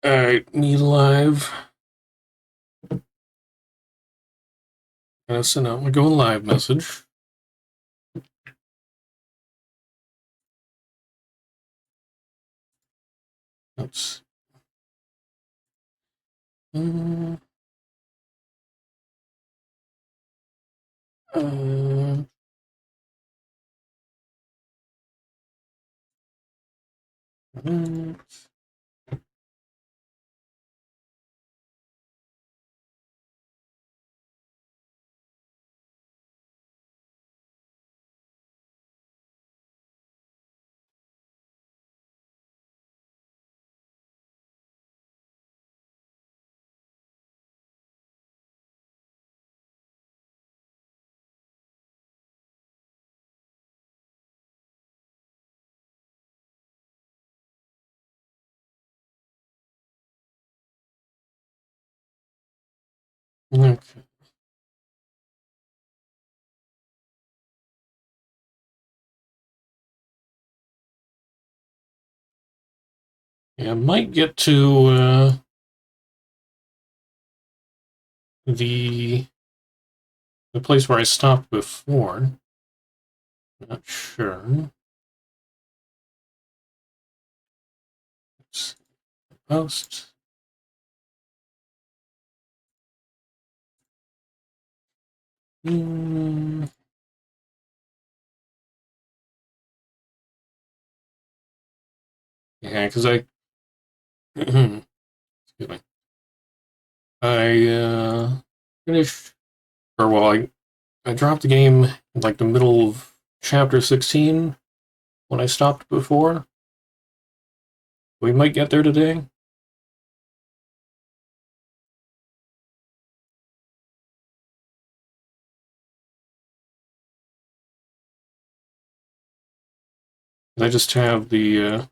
Alright, me live. Gonna send out my going live message. Oops. Uh, uh, uh, okay. Yeah, I might get to the place where I stopped before. Not sure. Oops. Post. Mm, yeah, because I excuse me. I finished, or well, I dropped the game in like the middle of chapter 16 when I stopped before. We might get there today. I just have the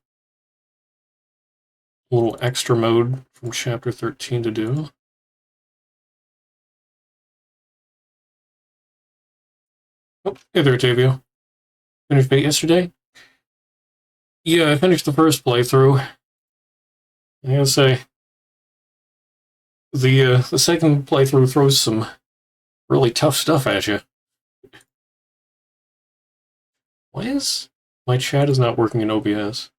little extra mode from chapter 13 to do. Oh, hey there, Tavio. Finished bait yesterday? Yeah, I finished the first playthrough. I gotta say, the second playthrough throws some really tough stuff at you. Why is my chat is not working in OBS?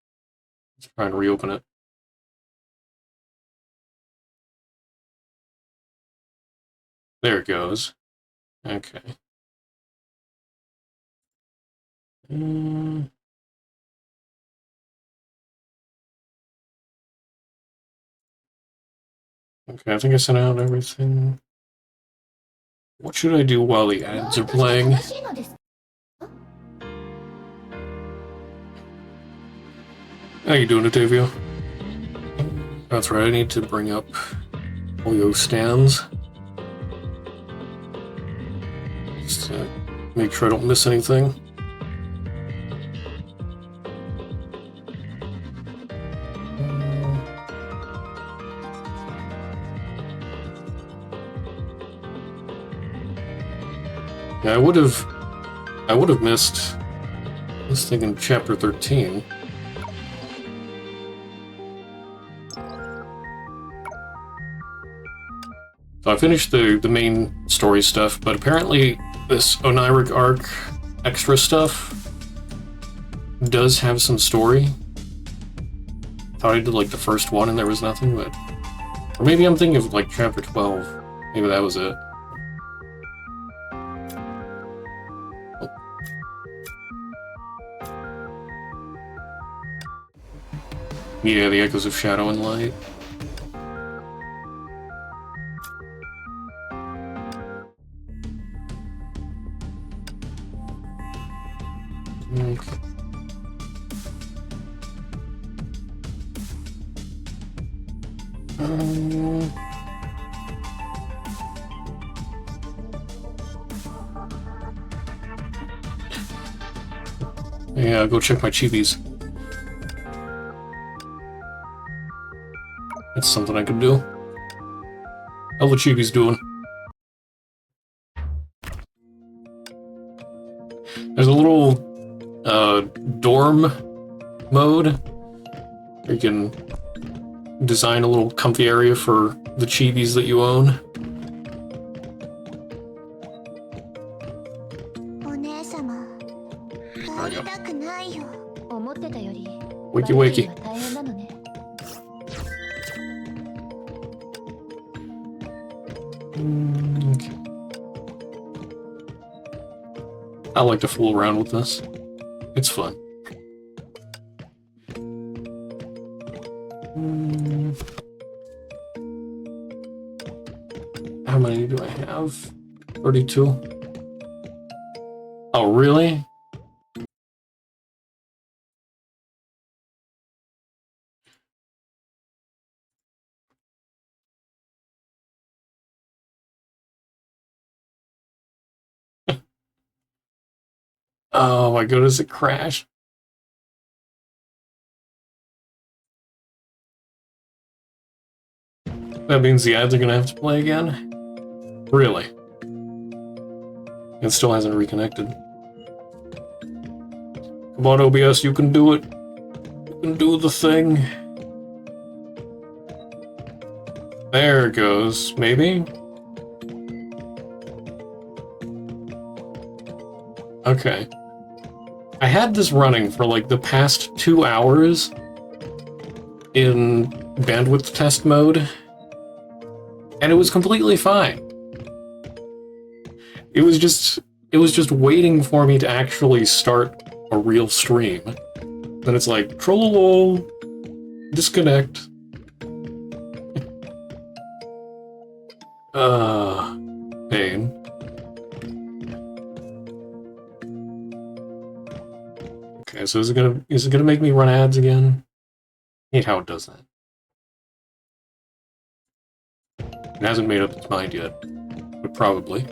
Let's try and reopen it. There it goes. Okay. Um, okay, I think I sent out everything. What should I do while the ads are playing? How you doing, Tavio? That's right, I need to bring up all your stands. Just to make sure I don't miss anything. Yeah, I would have missed this thing in chapter 13. So I finished the main story stuff, but apparently this Oniric arc extra stuff does have some story. Thought I did like the first one and there was nothing, but or maybe I'm thinking of like chapter 12. Maybe that was it. Yeah, the echoes of shadow and light. Okay. Yeah, go check my chibis. That's something I could do. How the chibis doing? There's a little dorm mode. You can design a little comfy area for the chibis that you own. Wakey wakey. Okay. I like to fool around with this. It's fun. How many do I have? 32. Oh, really? Oh my goodness, it crashed. That means the ads are gonna have to play again? Really? It still hasn't reconnected. Come on, OBS, you can do it. You can do the thing. There it goes, maybe? Okay. I had this running for like the past 2 hours in bandwidth test mode, and it was completely fine. It was just waiting for me to actually start a real stream. Then it's like, trollolol, disconnect. Pain. Okay, so is it gonna make me run ads again? I hate how it does that. It hasn't made up its mind yet, but probably.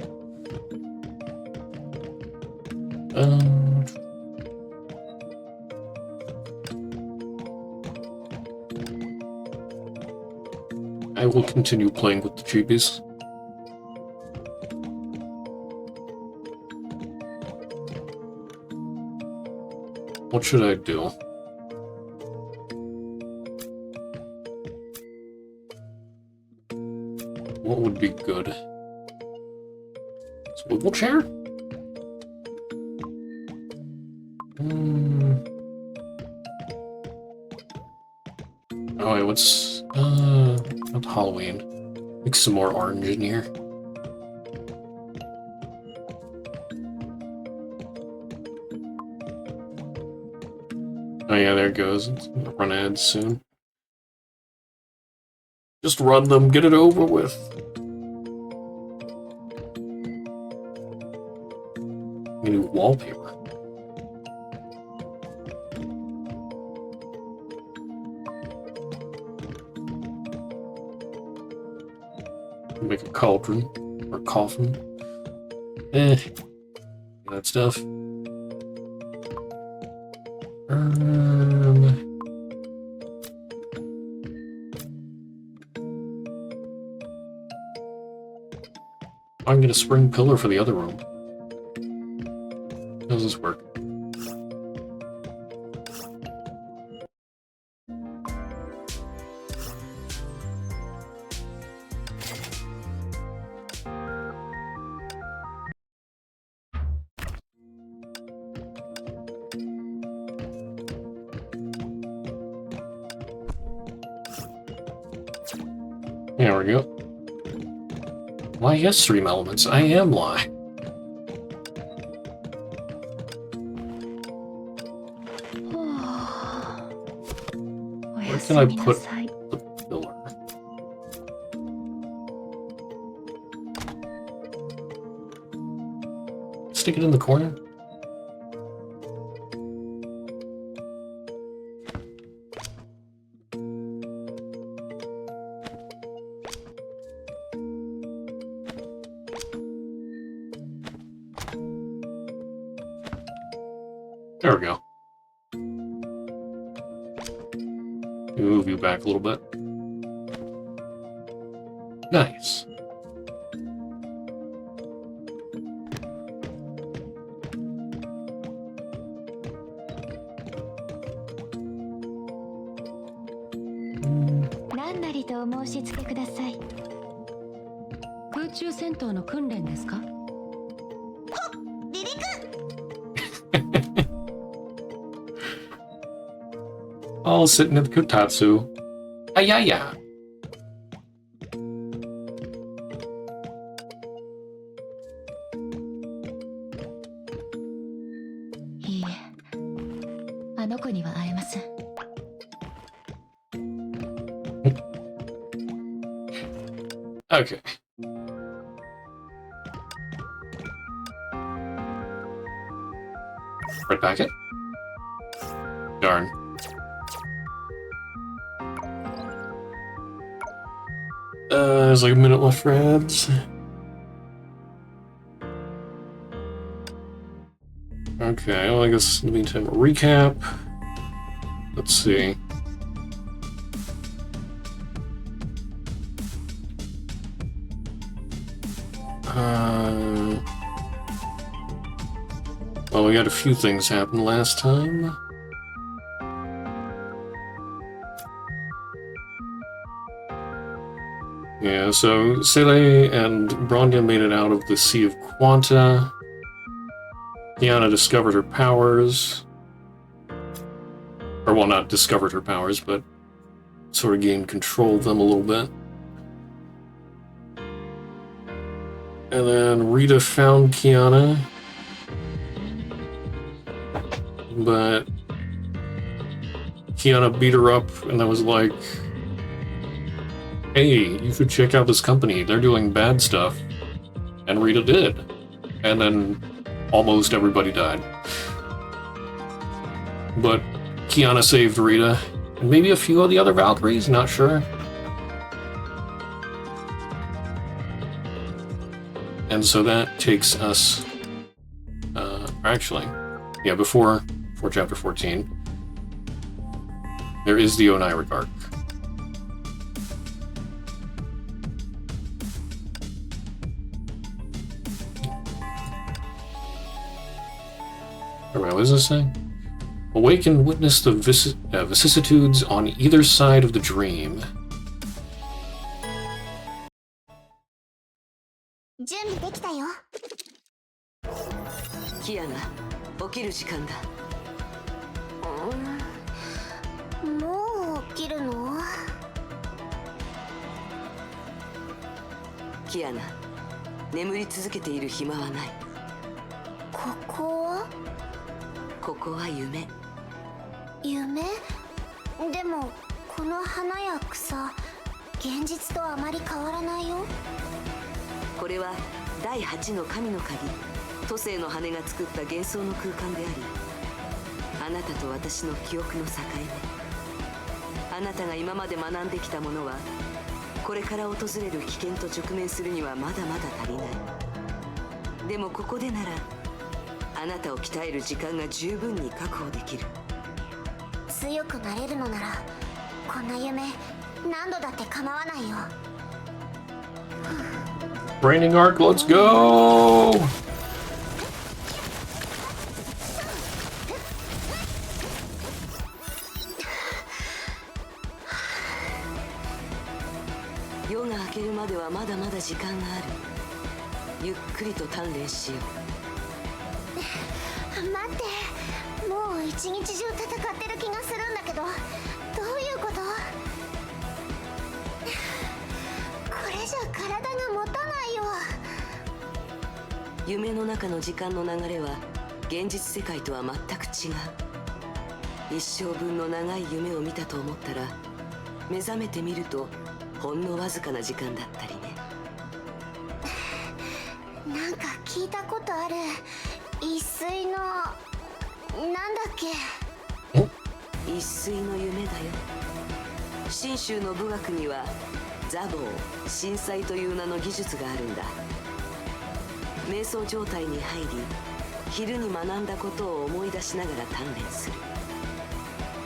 I will continue playing with the cheapies. What should I do? What would be good? Swivel chair? Oh wait, what's not Halloween. Mix some more orange in here. Oh yeah, there it goes. It's gonna run ads soon. Just run them, get it over with. New wallpaper. Make a cauldron or a coffin. That stuff. I'm gonna spring pillar for the other room. How does this work? There we go. Why, yes, stream elements. I am Lie. Where can I put the pillar? Stick it in the corner? There we go. Move you back a little bit. Nice. かりとお申し付けください。空中戦闘の訓練ですか？ほっ、離陸。All sitting at the kotatsu. Ayaya. いいえ、あの子には会えません。Okay. Red packet? Darn. There's like a minute left for ads. Okay, well, I guess in the meantime, a recap. Let's see. Well, we had a few things happen last time. Yeah, so Sele and Bronya made it out of the Sea of Quanta. Kiana discovered her powers. Or, well, not discovered her powers, but sort of gained control of them a little bit. And then Rita found Kiana. But Kiana beat her up and then was like, hey, you should check out this company. They're doing bad stuff. And Rita did. And then almost everybody died. But Kiana saved Rita. And maybe a few of the other Valkyries, not sure. And so that takes us... actually, yeah, before chapter 14, there is the Oniric arc. Alright, what does this say? Awake and witness the vicissitudes on either side of the dream. 準備できたよ。キアナ、起きる時間だ。もう起きるの？キアナ、眠り続けている暇はない。ここは？ここは夢。夢？でもこの花や草、現実とあまり変わらないよ。これは第8の神の鍵、都政の羽が作った幻想の空間であり、あなたと私の記憶の境目。あなたが今まで学んできたものは、これから訪れる危険と直面するにはまだまだ足りない。でもここでなら、あなたを鍛える時間が十分に確保できる。強くなれるのなら、こんな夢何度だって構わないよ。Raining arc, let's go! Yoga が明けるまではまだまだ時間がある。ゆっくりと鍛錬しよう。待って、もう一日中戦ってる気がするんだけど、どういうこと？これじゃ体が持たないよ。夢の中の時間の流れは現実世界とは全く違う。一生分の長い夢を見たと思ったら、目覚めてみるとほんのわずかな時間だったりね。なんか聞いたことある。一睡のなんだっけ？一睡の夢だよ。信州の武学には座棒、震災という名の技術があるんだ。瞑想状態に入り、昼に学んだことを思い出しながら鍛錬する。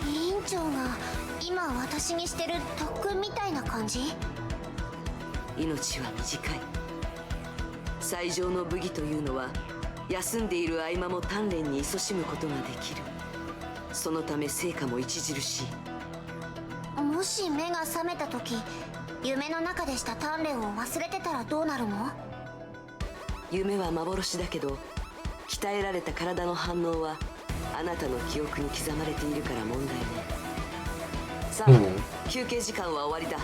委員長が今私にしてる特訓みたいな感じ？命は短い。最上の武技というのは、休んでいる合間も鍛錬に勤しむことができる。そのため成果も著しい。ももし目が覚めた時夢の中でした鍛錬を忘れてたらどうなるの？夢は幻だけど鍛えられた体の反応はあなたの記憶に刻まれているから問題ね。さあ、休憩時間は終わりだ。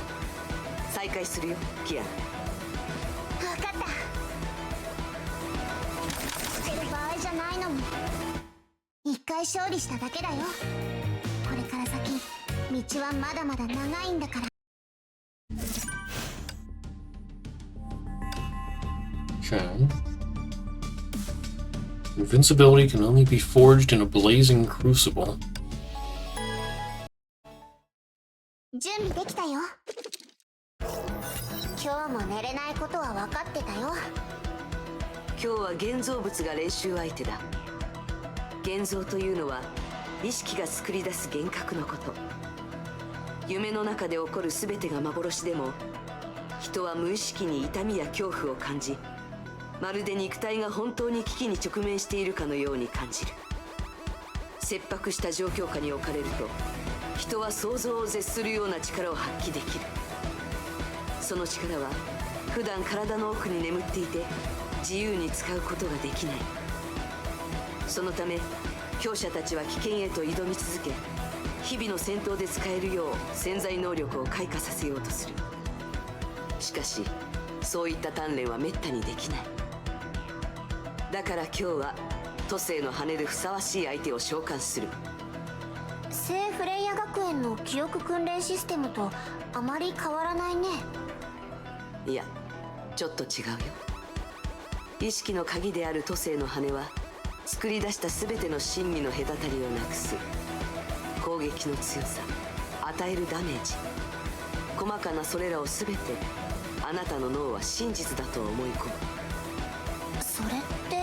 再開するよ、キアナ。分かった。してる場合じゃないのに。一回勝利しただけだよ。これから先道はまだまだ長いんだから。Okay. Invincibility can only be forged in a blazing crucible. 準備できたよ。今日も寝れないことは分かってたよ。今日は現像物が練習相手だ。現像というのは意識が作り出す幻覚のこと。夢の中で起こる全てが幻でも人は無意識に痛みや恐怖を感じ、まるで肉体が本当に危機に直面しているかのように感じる。切迫した状況下に置かれると人は想像を絶するような力を発揮できる。その力は普段体の奥に眠っていて自由に使うことができない。そのため強者たちは危険へと挑み続け、日々の戦闘で使えるよう潜在能力を開花させようとする。しかしそういった鍛錬はめったにできない。だから今日は都政の羽でふさわしい相手を召喚する。聖フレイヤ学園の記憶訓練システムとあまり変わらないね。いや、ちょっと違うよ。意識の鍵である都政の羽は作り出した全ての真理の隔たりをなくす。攻撃の強さ、与えるダメージ、細かなそれらを全てあなたの脳は真実だと思い込む。それって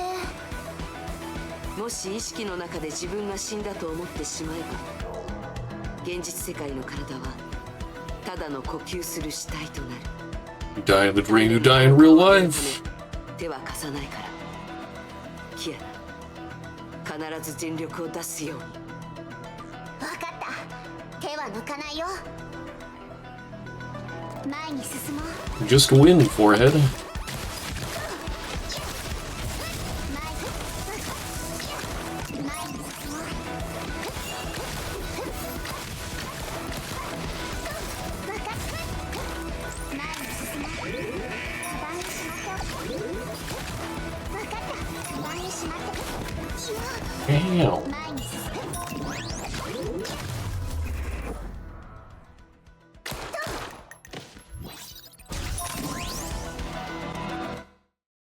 もし意識の中で自分が死んだと思ってしまえば、現実世界の体はただの呼吸する死体となる。 You die in the dream, you die in real life. 手は貸さないから、キアナ。必ず全力を出すように。分かった。手は抜かないよ。前に進もう。 Just win, forehead.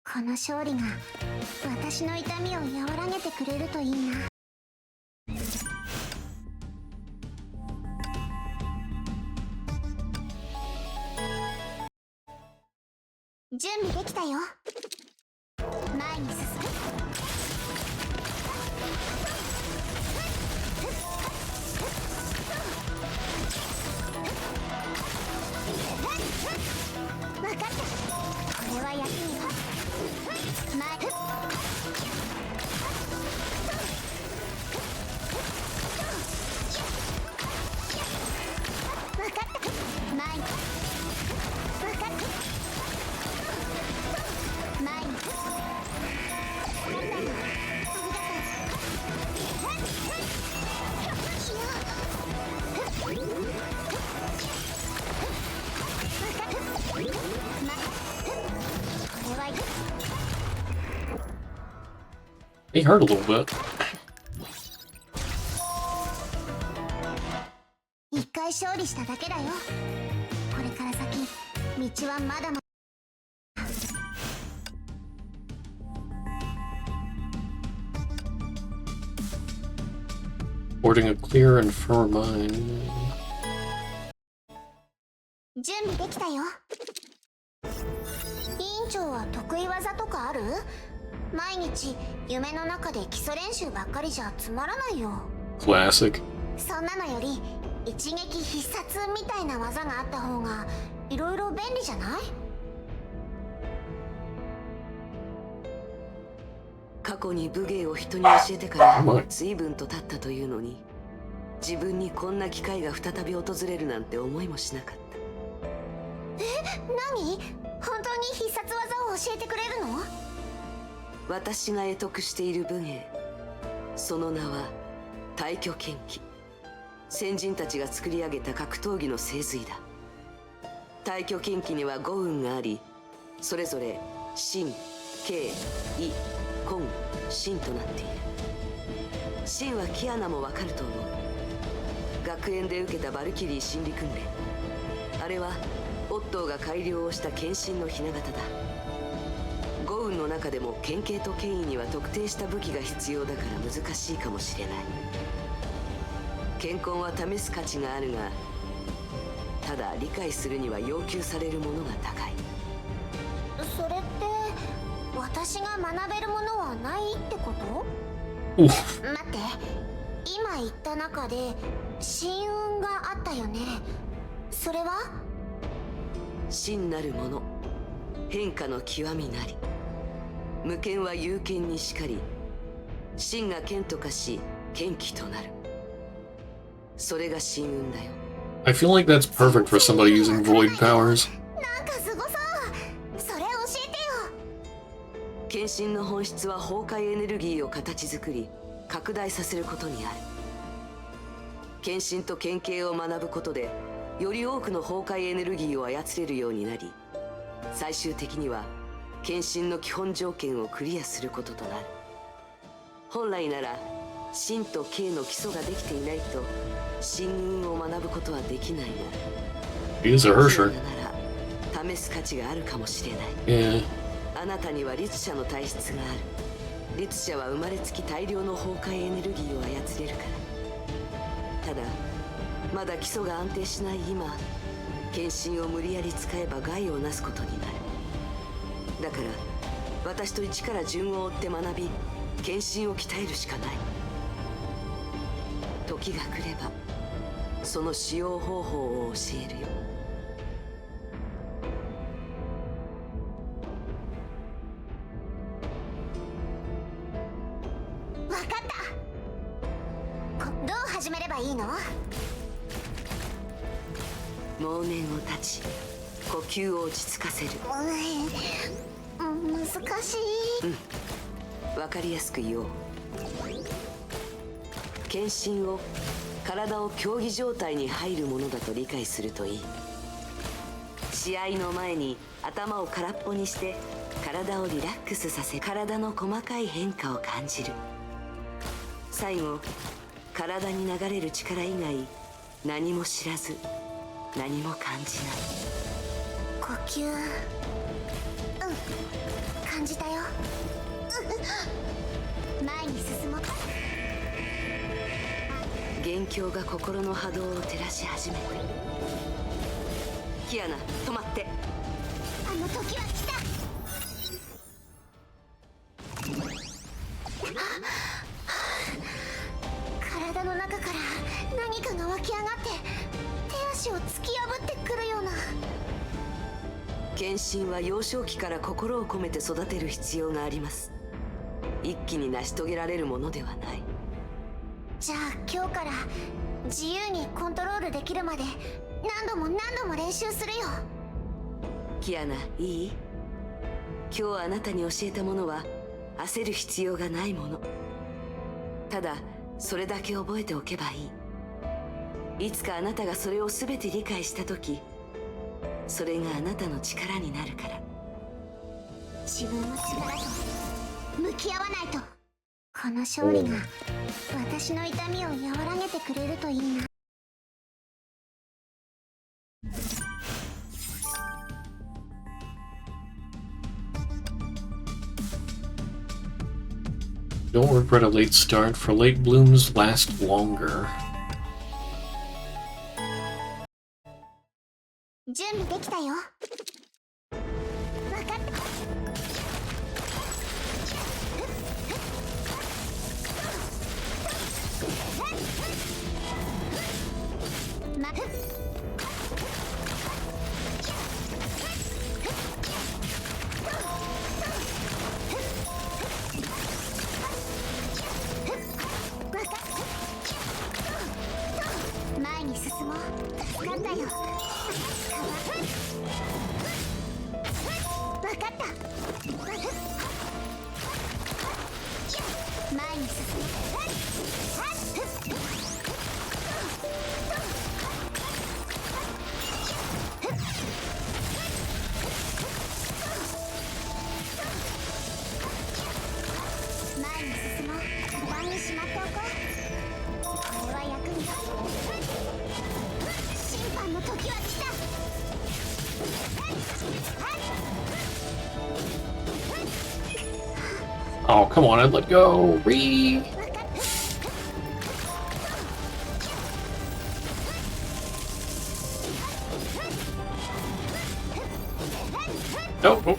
この勝利が私の痛みを和らげてくれるといいな。準備できたよ。前に進む。分かった。これは役に立つ。前。分かった。前に。分かった。前に。He hurt a little bit. 一回勝利しただけだよ。これから先道はまだまだ。Hoarding a clear and firm mind. 準備できたよ。委員長は得意技とかある？毎日夢の中で基礎練習ばっかりじゃつまらないよ。 Classic. そんなのより一撃必殺みたいな技があった方がいろいろ便利じゃない？過去に武芸を人に教えてから随分と経ったというのに、自分にこんな機会が再び訪れるなんて思いもしなかった。何？本当に必殺技を教えてくれるの？私が会得している武芸、その名は大巨剣気。先人たちが作り上げた格闘技の精髄だ。大巨剣気には5運があり、それぞれ心、慶、意、根、心となっている。心はキアナもわかると思う。学園で受けたバルキリー心理訓練、あれはオットーが改良をした剣心の雛形だ。5運の中でも剣形と剣意には特定した武器が必要だから難しいかもしれない。剣根は試す価値があるが、ただ理解するには要求されるものが高い。それって私が学べるものはないってこと？お待って、今言った中で心運があったよね。それは真なるもの、変化の極みなり。無剣は有剣にしかり、真が剣と化し剣気となる。それが真運だよ。I feel like that's perfect for somebody using void powers. なんかすごそう。それ教えてよ。剣心の本質は崩壊エネルギーを形作り拡大させることにある。剣心と剣形を学ぶことでより多くの崩壊エネルギーを操れるようになり、最終的には剣心の基本条件をクリアすることとなる。本来なら心と慶の基礎ができていないと真運を学ぶことはできないが、 He's a Hersher. なら試す価値があるかもしれない。 Yeah. あなたには律者の体質がある。律者は生まれつき大量の崩壊エネルギーを操れるから。ただまだ基礎が安定しない今、剣心を無理やり使えば害をなすことになる。だから私と一から順を追って学び、剣心を鍛えるしかない。時が来ればその使用方法を教えるよ。わかった。どう始めればいいの？猛念を断ち呼吸を落ち着かせる。難しい。わかりやすく言おう。剣心を体を競技状態に入るものだと理解するといい。試合の前に頭を空っぽにして体をリラックスさせ、体の細かい変化を感じる。最後体に流れる力以外何も知らず何も感じない。呼吸、感じたよ。前に進もう。元凶が心の波動を照らし始める。キアナ、止まって。あの時は来た。体の中から何かが湧き上がって手足を突き破ってくるような。剣心は幼少期から心を込めて育てる必要があります。一気に成し遂げられるものではない。じゃあ今日から自由にコントロールできるまで何度も練習するよ。キアナ、いい？今日あなたに教えたものは焦る必要がないもの。ただそれだけ覚えておけばいい。いつかあなたがそれを全て理解した時、それがあなたの力になるから。自分の力と向き合わないと。この勝利が私の痛みを和らげてくれるといいな。Don't regret a late start, for late blooms last longer. 準備できたよ。分かった。進もう。助かったよ。分かった。前に進む。前に進もう。カバンにしまっておこう。これは役に立つ。審判の時は来た。Oh, come on, I'd let go. Whee! Oh, oh.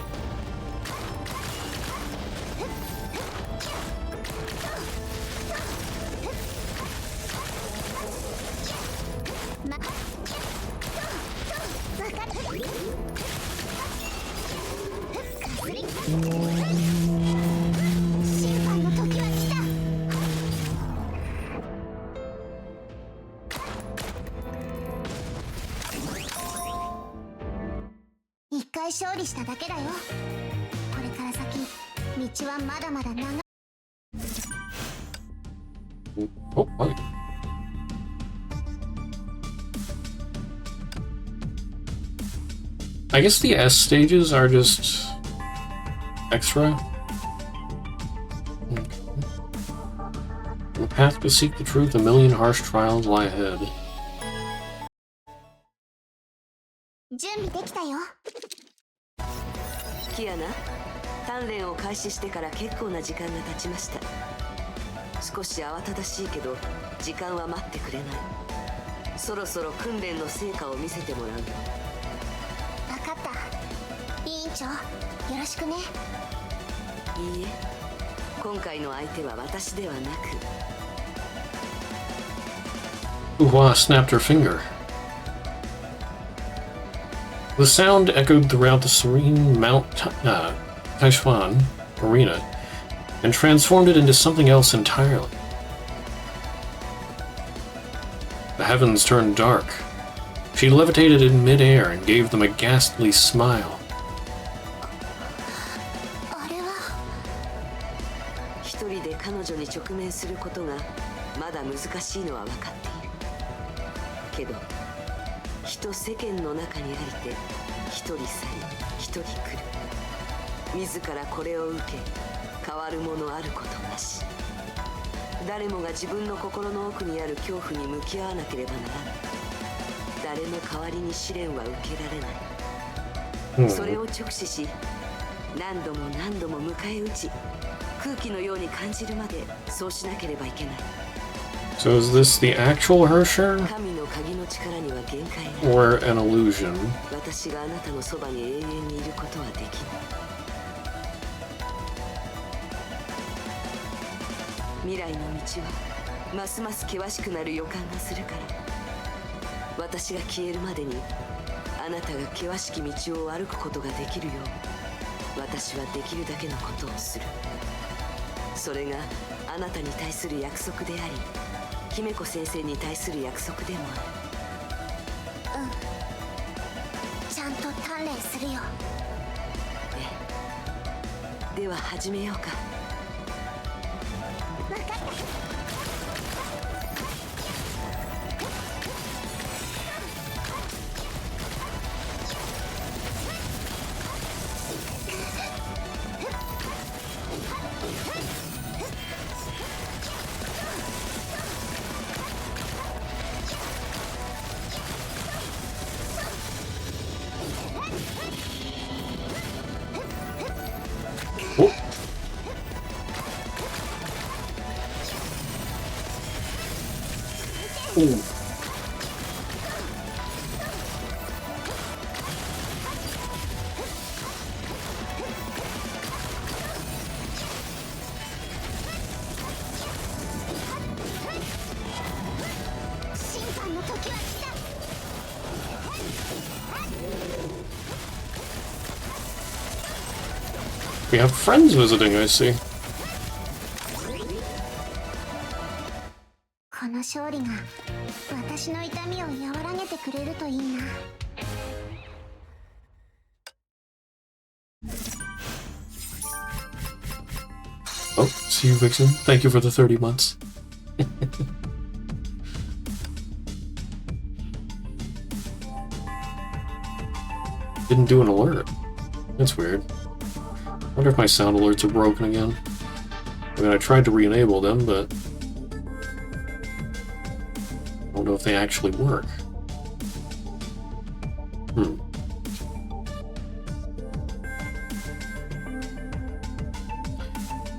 一回勝利しただけだよ。これから先、道はまだまだ長い。 Oh, what? I guess the S stages are just extra. Okay. The path to seek the truth, a million harsh trials lie ahead. 準備できたよ。キアナ、鍛錬を開始してから結構な時間が経ちました。少し慌ただしいけど時間は待ってくれない。そろそろ訓練の成果を見せてもらうよ。分かった。委員長、よろしくね。いいえ、今回の相手は私ではなく。 Uhua snapped her finger. The sound echoed throughout the serene Mount Taishuan arena and transformed it into something else entirely. The heavens turned dark. She levitated in midair and gave them a ghastly smile. あれは。一人で彼女に直面することがまだ難しいのは分かっているけど、人世間の中にありて一人去り一人来る。自らこれを受け変わるものあることなし。誰もが自分の心の奥にある恐怖に向き合わなければならない。誰の代わりに試練は受けられない。それを直視し、何度も何度も迎え撃ち、空気のように感じるまでそうしなければいけない。 So is this the actual Hersher? 神の鍵の力には限界が。 Or an illusion? 私があなたのそばに永遠にいることはできない。未来の道はますます険しくなる予感がするから、私が消えるまでにあなたが険しき道を歩くことができるよう、私はできるだけのことをする。それがあなたに対する約束であり、姫子先生に対する約束でもある。ちゃんと鍛錬するよ。ええ、では始めようか。分かった。Oh. Ooh. We have friends visiting, I see. この勝利が私の痛みを和らげてくれるといいな。Oh, see you, Vixen. Thank you for the 30 months. Didn't do an alert. That's weird. Wonder if my sound alerts are broken again. I mean, I tried to re-enable them, but I don't know if they actually work.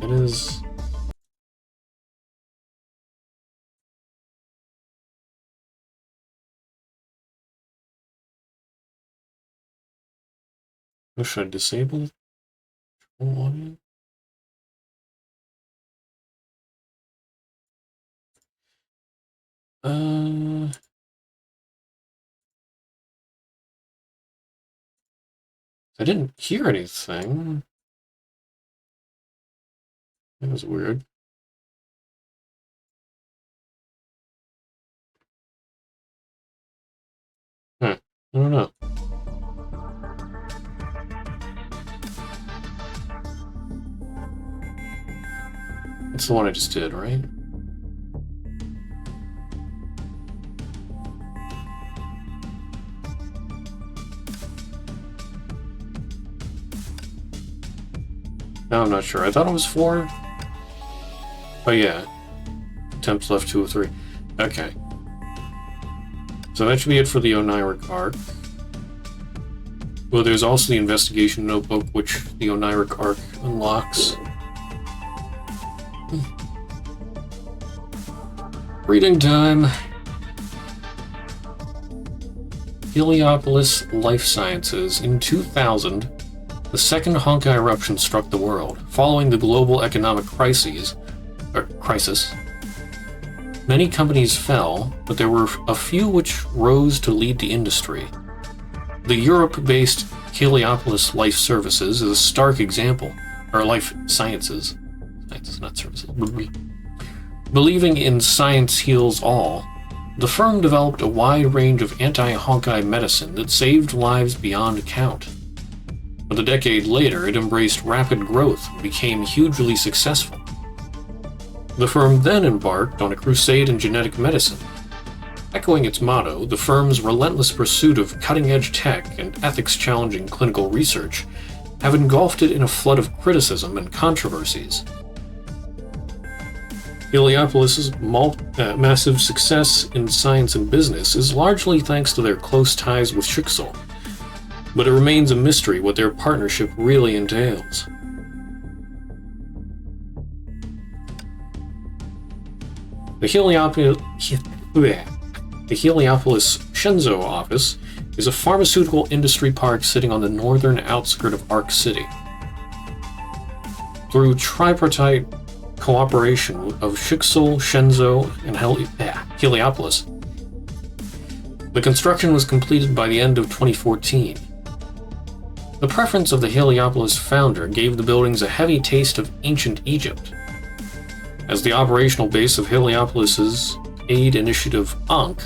It is... Oh, should I disable it? I didn't hear anything. That was weird. I don't know. That's the one I just did, right? No, I'm not sure. I thought it was 4. Oh yeah. Attempts left 2 of 3. Okay. So that should be it for the Oniric arc. Well, there's also the investigation notebook, which the Oniric arc unlocks. Reading time. Heliopolis Life Sciences. In 2000, the second Honkai eruption struck the world. Following the global economic crisis, many companies fell, but there were a few which rose to lead the industry. The Europe-based Heliopolis Life Services is a stark example, or Life Sciences. Sciences, not services. Believing in science heals all, the firm developed a wide range of anti-Honkai medicine that saved lives beyond count. But a decade later, it embraced rapid growth and became hugely successful. The firm then embarked on a crusade in genetic medicine. Echoing its motto, the firm's relentless pursuit of cutting-edge tech and ethics-challenging clinical research have engulfed it in a flood of criticism and controversies. Heliopolis' massive success in science and business is largely thanks to their close ties with Schicksal, but it remains a mystery what their partnership really entails. The Heliopolis Shenzhou office is a pharmaceutical industry park sitting on the northern outskirts of Arc City. Through tripartite cooperation of Schicksal, Shenzhou, and Heliopolis, the construction was completed by the end of 2014. The preference of the Heliopolis founder gave the buildings a heavy taste of ancient Egypt. As the operational base of Heliopolis's aid initiative Ankh,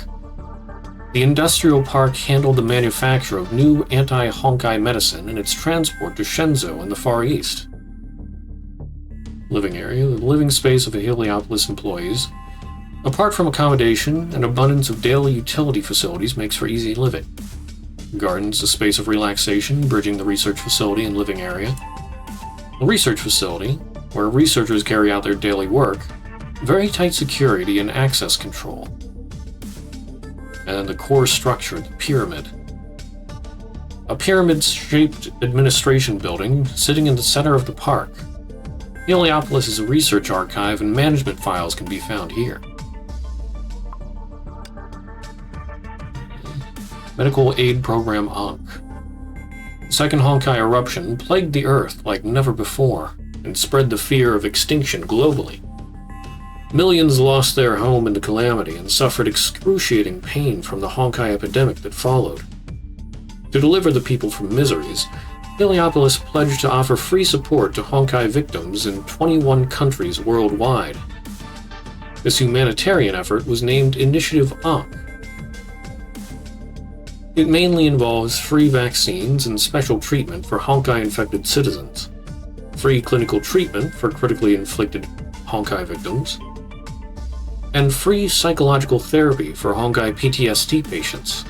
the industrial park handled the manufacture of new anti-Honkai medicine and its transport to Shenzhou in the Far East. Living area, the living space of the Heliopolis employees, apart from accommodation and abundance of daily utility facilities, makes for easy living. Gardens, a space of relaxation, bridging the research facility and living area. The research facility, where researchers carry out their daily work, very tight security and access control. And the core structure, the pyramid. A pyramid-shaped administration building sitting in the center of the park. Heliopolis' research archive and management files can be found here. Medical Aid Program Ankh. The second Honkai eruption plagued the Earth like never before and spread the fear of extinction globally. Millions lost their home in the calamity and suffered excruciating pain from the Honkai epidemic that followed. To deliver the people from miseries, Heliopolis pledged to offer free support to Honkai victims in 21 countries worldwide. This humanitarian effort was named Initiative Ankh. It mainly involves free vaccines and special treatment for Honkai-infected citizens, free clinical treatment for critically inflicted Honkai victims, and free psychological therapy for Honkai PTSD patients.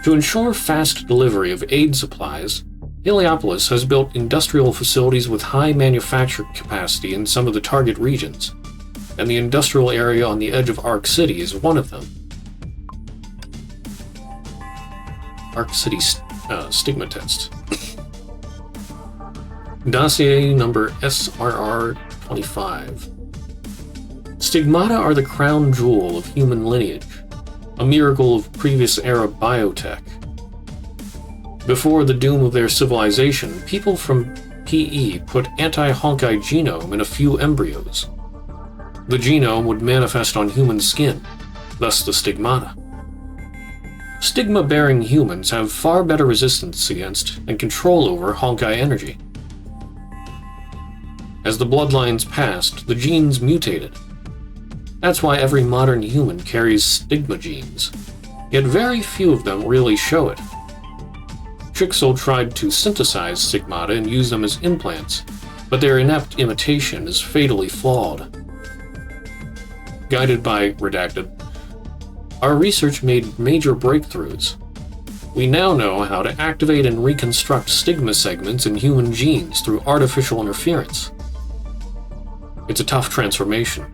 To ensure fast delivery of aid supplies, Heliopolis has built industrial facilities with high manufacturing capacity in some of the target regions, and the industrial area on the edge of Arc City is one of them. Arc City Stigma Test. Dossier number SRR-25. Stigmata are the crown jewel of human lineage, a miracle of previous era biotech. Before the doom of their civilization, people from PE put anti-Honkai genome in a few embryos. The genome would manifest on human skin, thus the stigmata. Stigma-bearing humans have far better resistance against and control over Honkai energy. As the bloodlines passed, the genes mutated. That's why every modern human carries stigma genes, yet very few of them really show it. Chixel tried to synthesize stigmata and use them as implants, but their inept imitation is fatally flawed. Guided by Redacted, our research made major breakthroughs. We now know how to activate and reconstruct stigma segments in human genes through artificial interference. It's a tough transformation.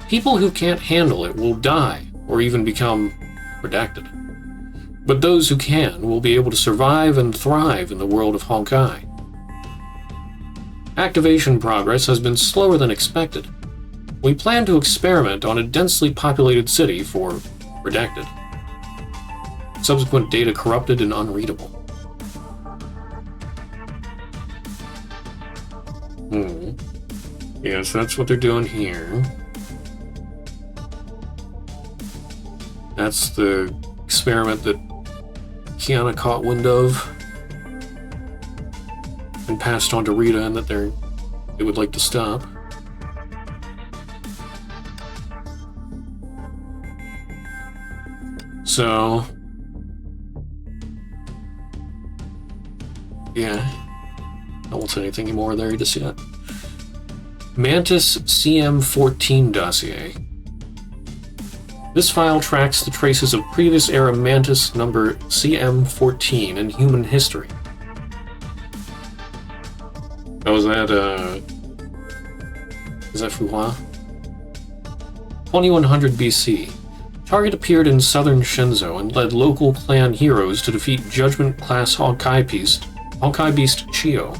People who can't handle it will die or even become redacted. But those who can will be able to survive and thrive in the world of Honkai. Activation progress has been slower than expected. We plan to experiment on a densely populated city for redacted. Subsequent data corrupted and unreadable. Yeah, so that's what they're doing here. That's the experiment that Kiana caught wind of and passed on to Rita, and that they would like to stop. So, yeah, I won't say anything more there just yet. Mantis CM14 dossier. This file tracks the traces of previous era Mantis number CM14 in human history. Oh, is that Fuhua? 2100 BC. Target appeared in southern Shenzhou and led local clan heroes to defeat Judgment-class Honkai Beast Chio.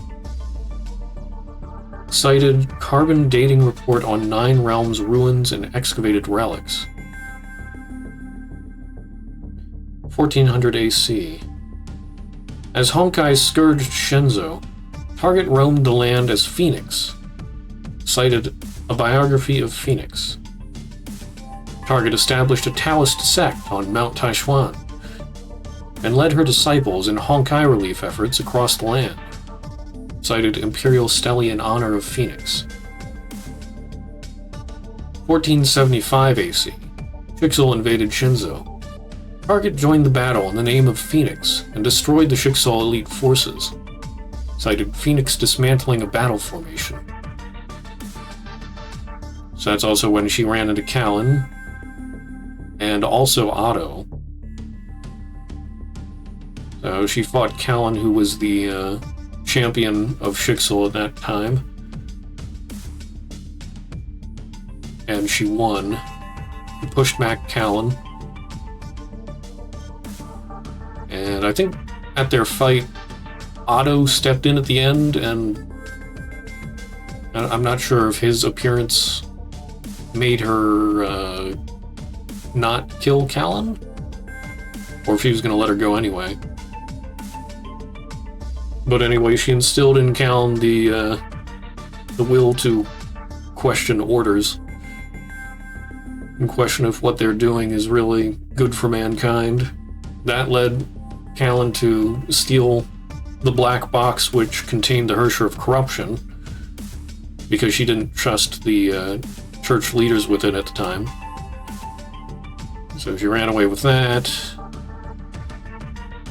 Cited carbon dating report on 9 realms ruins and excavated relics. 1400 AC. As Honkai scourged Shenzhou, Target roamed the land as Phoenix. Cited a biography of Phoenix. Target established a Taoist sect on Mount Taishuan and led her disciples in Honkai relief efforts across the land. Cited Imperial Stele in honor of Phoenix. 1475 AC. Chixel invaded Shenzhou. Target joined the battle in the name of Phoenix and destroyed the Chixel elite forces. Cited Phoenix dismantling a battle formation. So that's also when she ran into Callan, and also Otto. So she fought Callan, who was the champion of Chixel at that time. And she won. She pushed back Callan. And I think at their fight, Otto stepped in at the end, and I'm not sure if his appearance made her not kill Callan, or if he was going to let her go anyway. But anyway, she instilled in Callan the will to question orders, and question if what they're doing is really good for mankind. That led Callan to steal the black box which contained the Hersher of Corruption, because she didn't trust the church leaders with it at the time. So she ran away with that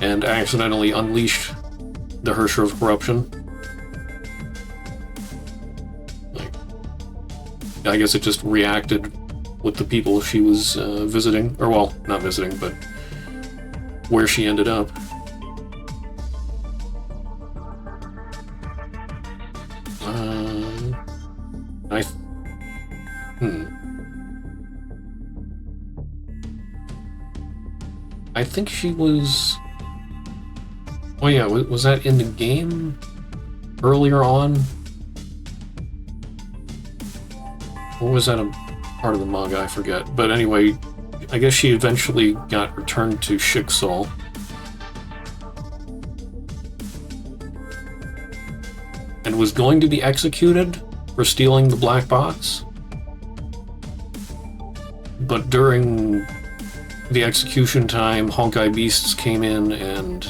and accidentally unleashed the Hersher of Corruption. Like, I guess it just reacted with the people she was visiting, or well, not visiting, but where she ended up. I think she was... Oh yeah, was that in the game earlier on? Or was that a part of the manga? I forget. But anyway, I guess she eventually got returned to Shiksal. And was going to be executed for stealing the black box. But during the execution time, Honkai beasts came in and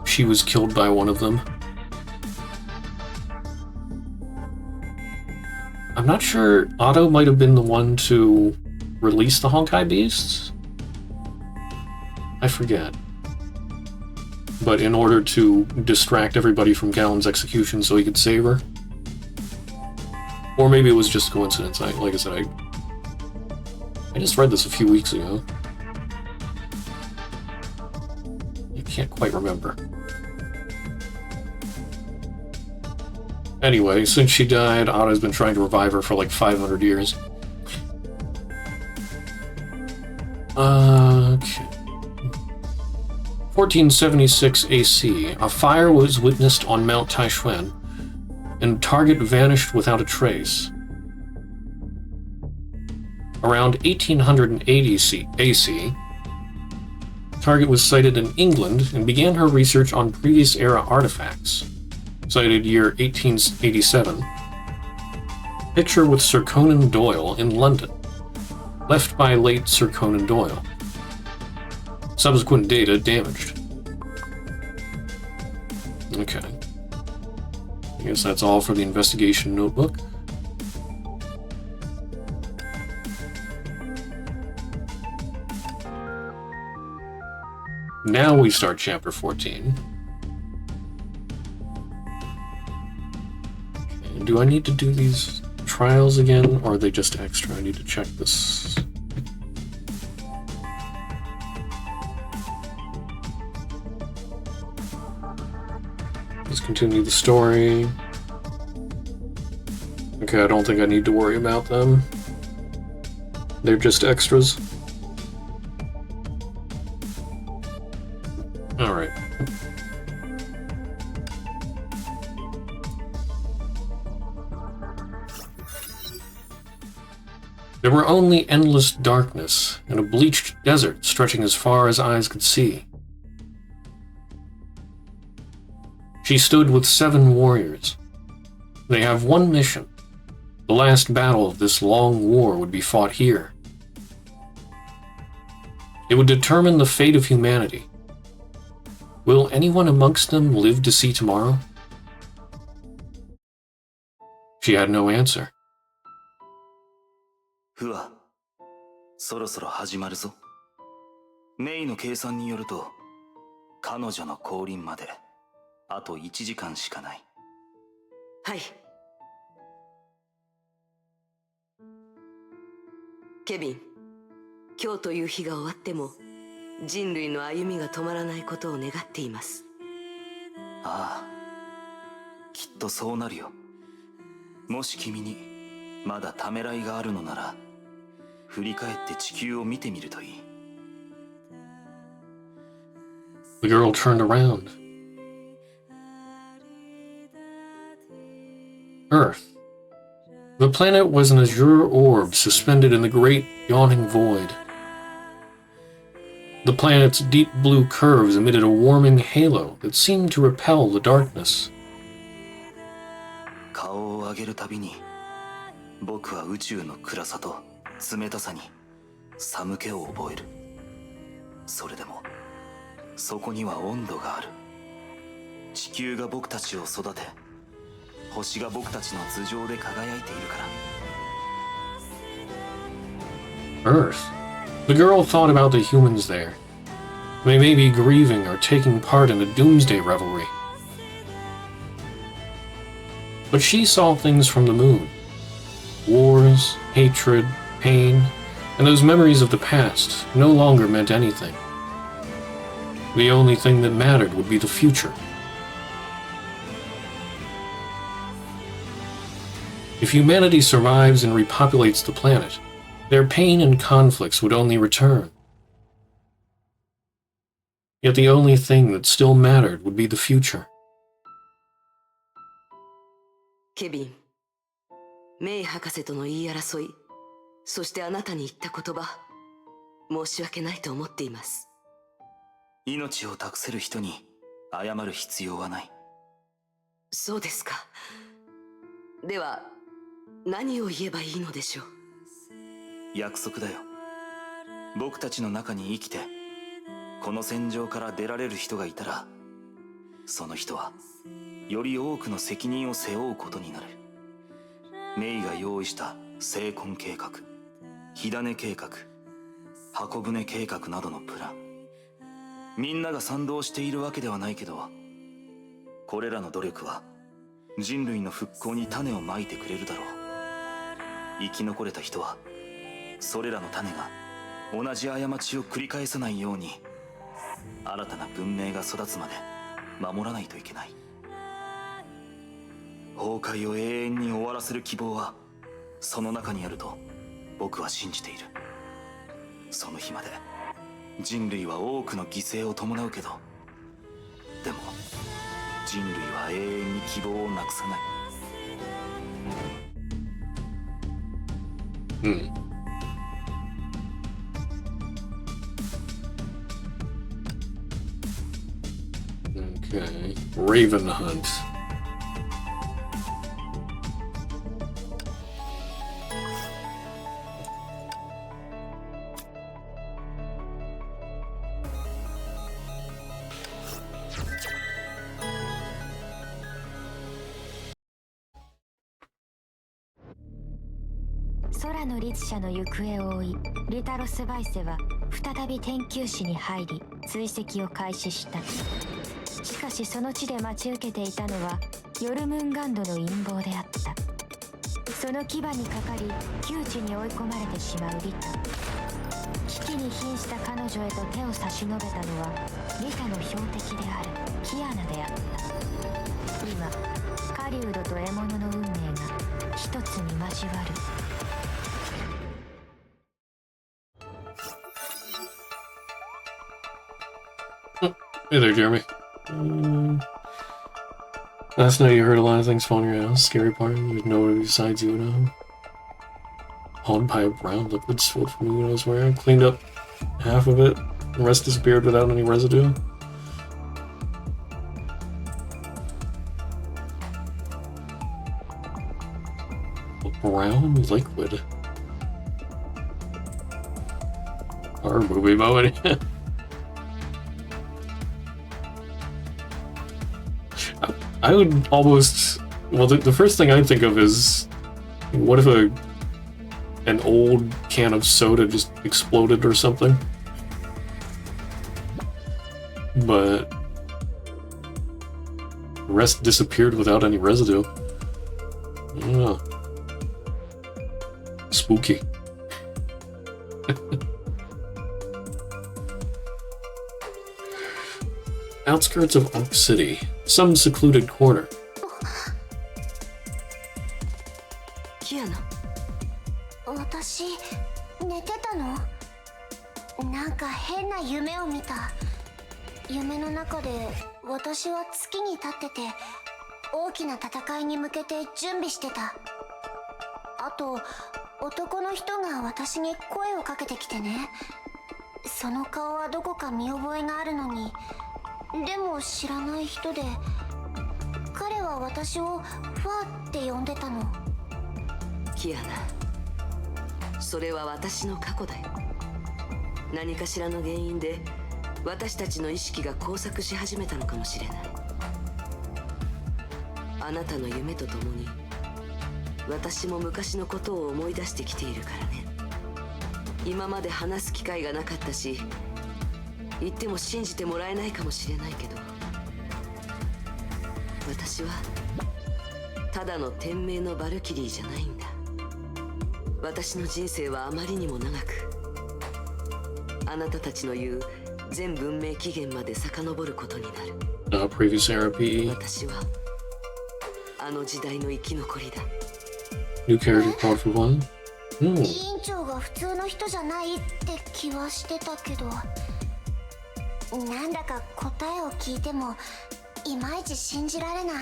she was killed by one of them. I'm not sure. Otto might have been the one to release the Honkai beasts? I forget. But in order to distract everybody from Galen's execution so he could save her. Or maybe it was just coincidence. Like I said, I just read this a few weeks ago. I can't quite remember. Anyway, since she died, Otto's been trying to revive her for like 500 years. Okay. 1476 AC. A fire was witnessed on Mount Taishuan, and target vanished without a trace. Around 1880 AC, target was sighted in England and began her research on previous era artifacts. Cited year 1887. Picture with Sir Conan Doyle in London. Left by late Sir Conan Doyle. Subsequent data damaged. Okay. I guess that's all for the investigation notebook. Now we start chapter 14. Okay, do I need to do these trials again, or are they just extra? I need to check this. Let's continue the story. Okay, I don't think I need to worry about them. They're just extras. Alright. There were only endless darkness and a bleached desert stretching as far as eyes could see. She stood with 7 warriors. They have one mission. The last battle of this long war would be fought here. It would determine the fate of humanity. Will anyone amongst them live to see tomorrow? She had no answer. ふわ、そろそろ始まるぞ。メイの計算によると、彼女の降臨まであと1時間しかない。はい。ケビン、今日という日が終わっても人類の歩みが止まらないことを願っています。ああ、きっとそうなるよ。もし君にまだためらいがあるのなら、振り返って地球を見てみるといい。The girl turned around. Earth. The planet was an azure orb suspended in the great yawning void. The planet's deep blue curves emitted a warming halo that seemed to repel the darkness. 顔を上げるたびに、僕は宇宙の暗さと冷たさに寒気を覚える。それでも、そこには温度がある。地球が僕たちを育て、星が僕たちの頭上で輝いているから。Earth. The girl thought about the humans there. They may be grieving or taking part in a doomsday revelry. But she saw things from the moon. Wars, hatred, pain, and those memories of the past no longer meant anything. The only thing that mattered would be the future. If humanity survives and repopulates the planet, their pain and conflicts would only return. Yet the only thing that still mattered would be the future. ケビン、メイ博士との言い争い、そしてあなたに言った言葉、申し訳ないと思っています。命を託せる人に謝る必要はない。そうですか。では、何を言えばいいのでしょう。約束だよ。僕たちの中に生きて、この戦場から出られる人がいたら、その人はより多くの責任を背負うことになる。メイが用意した聖魂計画、火種計画、箱舟計画などのプラン、みんなが賛同しているわけではないけど、これらの努力は人類の復興に種をまいてくれるだろう。生き残れた人はそれらの種が同じ過ちを繰り返さないように、新たな文明が育つまで守らないといけない。崩壊を永遠に終わらせる希望はその中にあると僕は信じている。その日まで人類は多くの犠牲を伴うけど、でも人類は永遠に希望をなくさない。Okay. Raven Hunt.空の律者の行方を追い、リタロス・バイセは再び天球市に入り追跡を開始した。しかしその地で待ち受けていたのはヨルムンガンドの陰謀であった。その牙にかかり窮地に追い込まれてしまうリタ。危機に瀕した彼女へと手を差し伸べたのはリタの標的であるキアナであった。今狩人と獲物の運命が一つに交わる。Hey there, Jeremy. Last night you heard a lot of things falling in your house. Scary part, there's nobody besides you now. Haunted by a brown liquid spilled from who knows where. Cleaned up half of it. The rest disappeared without any residue. A brown liquid. Horror movie mode. I would almost... Well, the first thing I think of is... What if an old can of soda just exploded or something? But... the rest disappeared without any residue. I don't know. Spooky. Outskirts of Oak City. Some secluded corner. キアナ、私寝てたの？なんか変な夢を見た。夢の中で私は月に立ってて大きな戦いに向けて準備してた。あと男の人が私に声をかけてきてね。その顔はどこか見覚えがあるのに、でも知らない人で、彼は私をファーって呼んでたの。キアナ、それは私の過去だよ。何かしらの原因で私たちの意識が交錯し始めたのかもしれない。あなたの夢とともに私も昔のことを思い出してきているからね。今まで話す機会がなかったし、言っても信じてもらえないかもしれないけど、私はただの天命のバルキリーじゃないんだ。私の人生はあまりにも長く、あなたたちの言う全文明起源まで遡ることになる。Previous era PE. 私はあの時代の生き残りだ。 New character called for one. 委員長が普通の人じゃないって気はしてたけど、なんだか答えを聞いてもいまいち信じられない。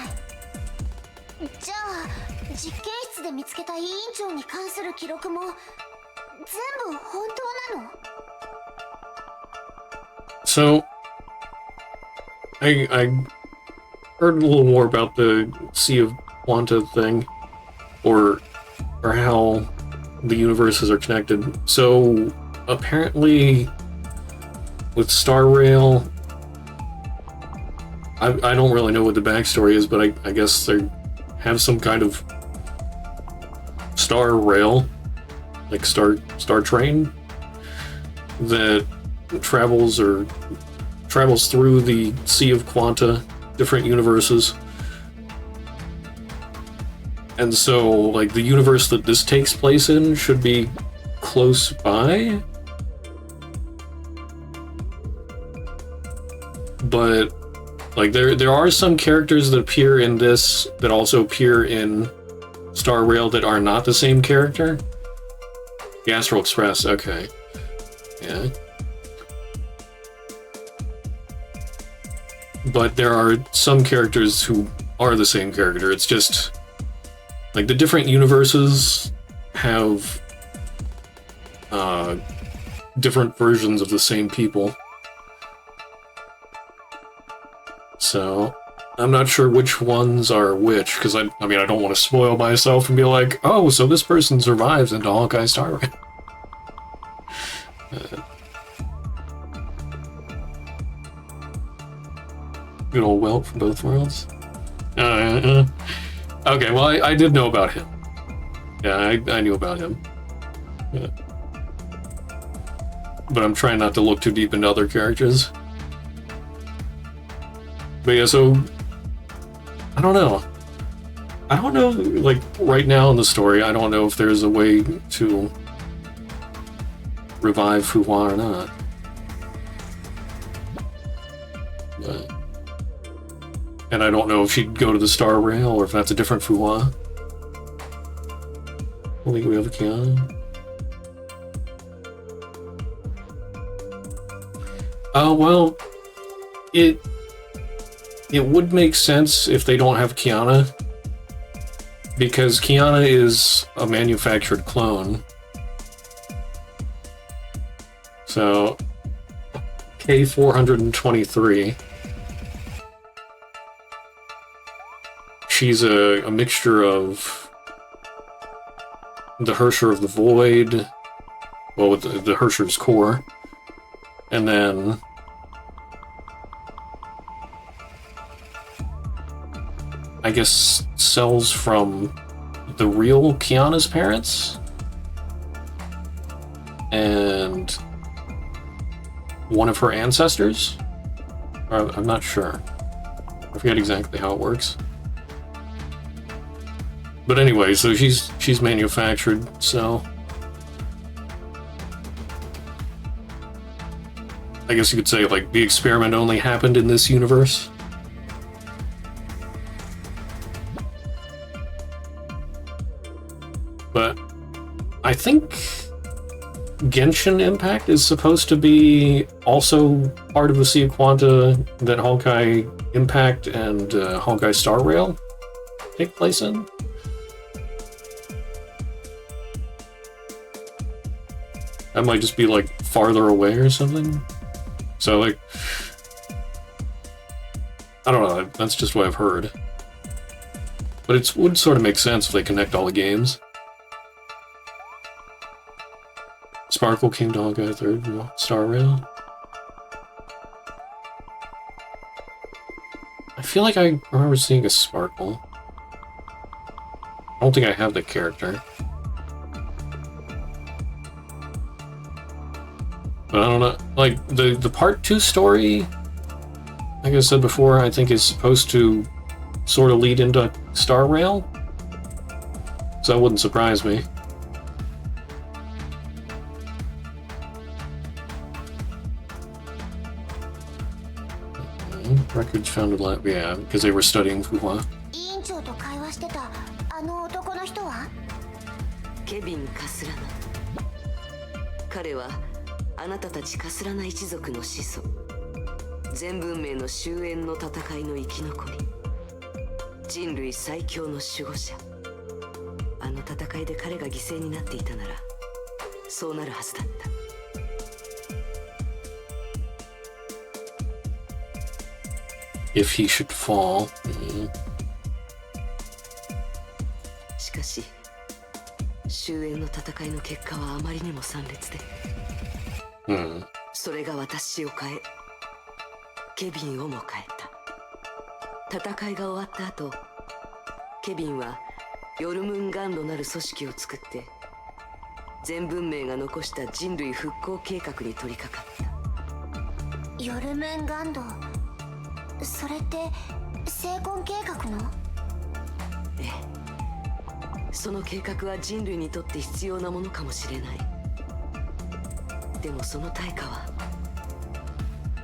じゃあ実験室で見つけた委員長に関する記録も全部本当なの？ So, I heard a little more about the Sea of Quanta thing, or how the universes are connected. So, apparently, with Star Rail, I don't really know what the backstory is, but I guess they have some kind of Star Rail, like Star Train, that travels through the Sea of Quanta, different universes. And so, like, the universe that this takes place in should be close by. But, like, there are some characters that appear in this that also appear in Star Rail that are not the same character. The Astral Express, okay. Yeah. But there are some characters who are the same character. It's just, like, the different universes have different versions of the same people. So, I'm not sure which ones are which, because I mean, I don't want to spoil myself and be like, oh, so this person survives into Honkai Star Rail. Good old Welt from both worlds. Okay, well, I did know about him. Yeah, I knew about him. Yeah. But I'm trying not to look too deep into other characters. But yeah, so I don't know. I don't know, like, right now in the story, I don't know if there's a way to revive Fu-Hua or not. But, and I don't know if she'd go to the Star Rail or if that's a different Fu-Hua. I think we have a Kiana. Well, it would make sense if they don't have Kiana, because Kiana is a manufactured clone. So, K423. She's a mixture of the Hersher of the Void, well, with the Hersher's core, and then I guess cells from the real Kiana's parents, and one of her ancestors? I'm not sure. I forget exactly how it works. But anyway, so she's manufactured, so I guess you could say, like, the experiment only happened in this universe. But I think Genshin Impact is supposed to be also part of the Sea of Quanta that Honkai Impact and Honkai Star Rail take place in. That might just be, like, farther away or something. So, like, I don't know, that's just what I've heard. But it would sort of make sense if they connect all the games. Sparkle came to Honkai 3rd Star Rail. I feel like I remember seeing a Sparkle. don't think I have the character. But I don't know, like, the part 2 story, like I said before, I think is supposed to sort of lead into Star Rail. So that wouldn't surprise me. Records found in Latvia, yeah, because they were studying Fuhua. 委員長と会話してたあの男の人は？ケビン・カスラナ。彼はあなたたちカスラナ一族の始祖、全文明の終焉の戦いの生き残り、人類最強の守護者。あの戦いで彼が犠牲になっていたならそうなるはずだった。If he should fall. しかし終焉の戦いの結果はあまりにも惨烈で、それが私を変え、ケビンをも変えた。戦いが終わった後、ケビンはヨルムンガンドなる組織を作って全文明が残した人類復興計画に取り掛かった。ヨルムンガンド、それって成婚計画の？ええ、その計画は人類にとって必要なものかもしれない。でもその対価は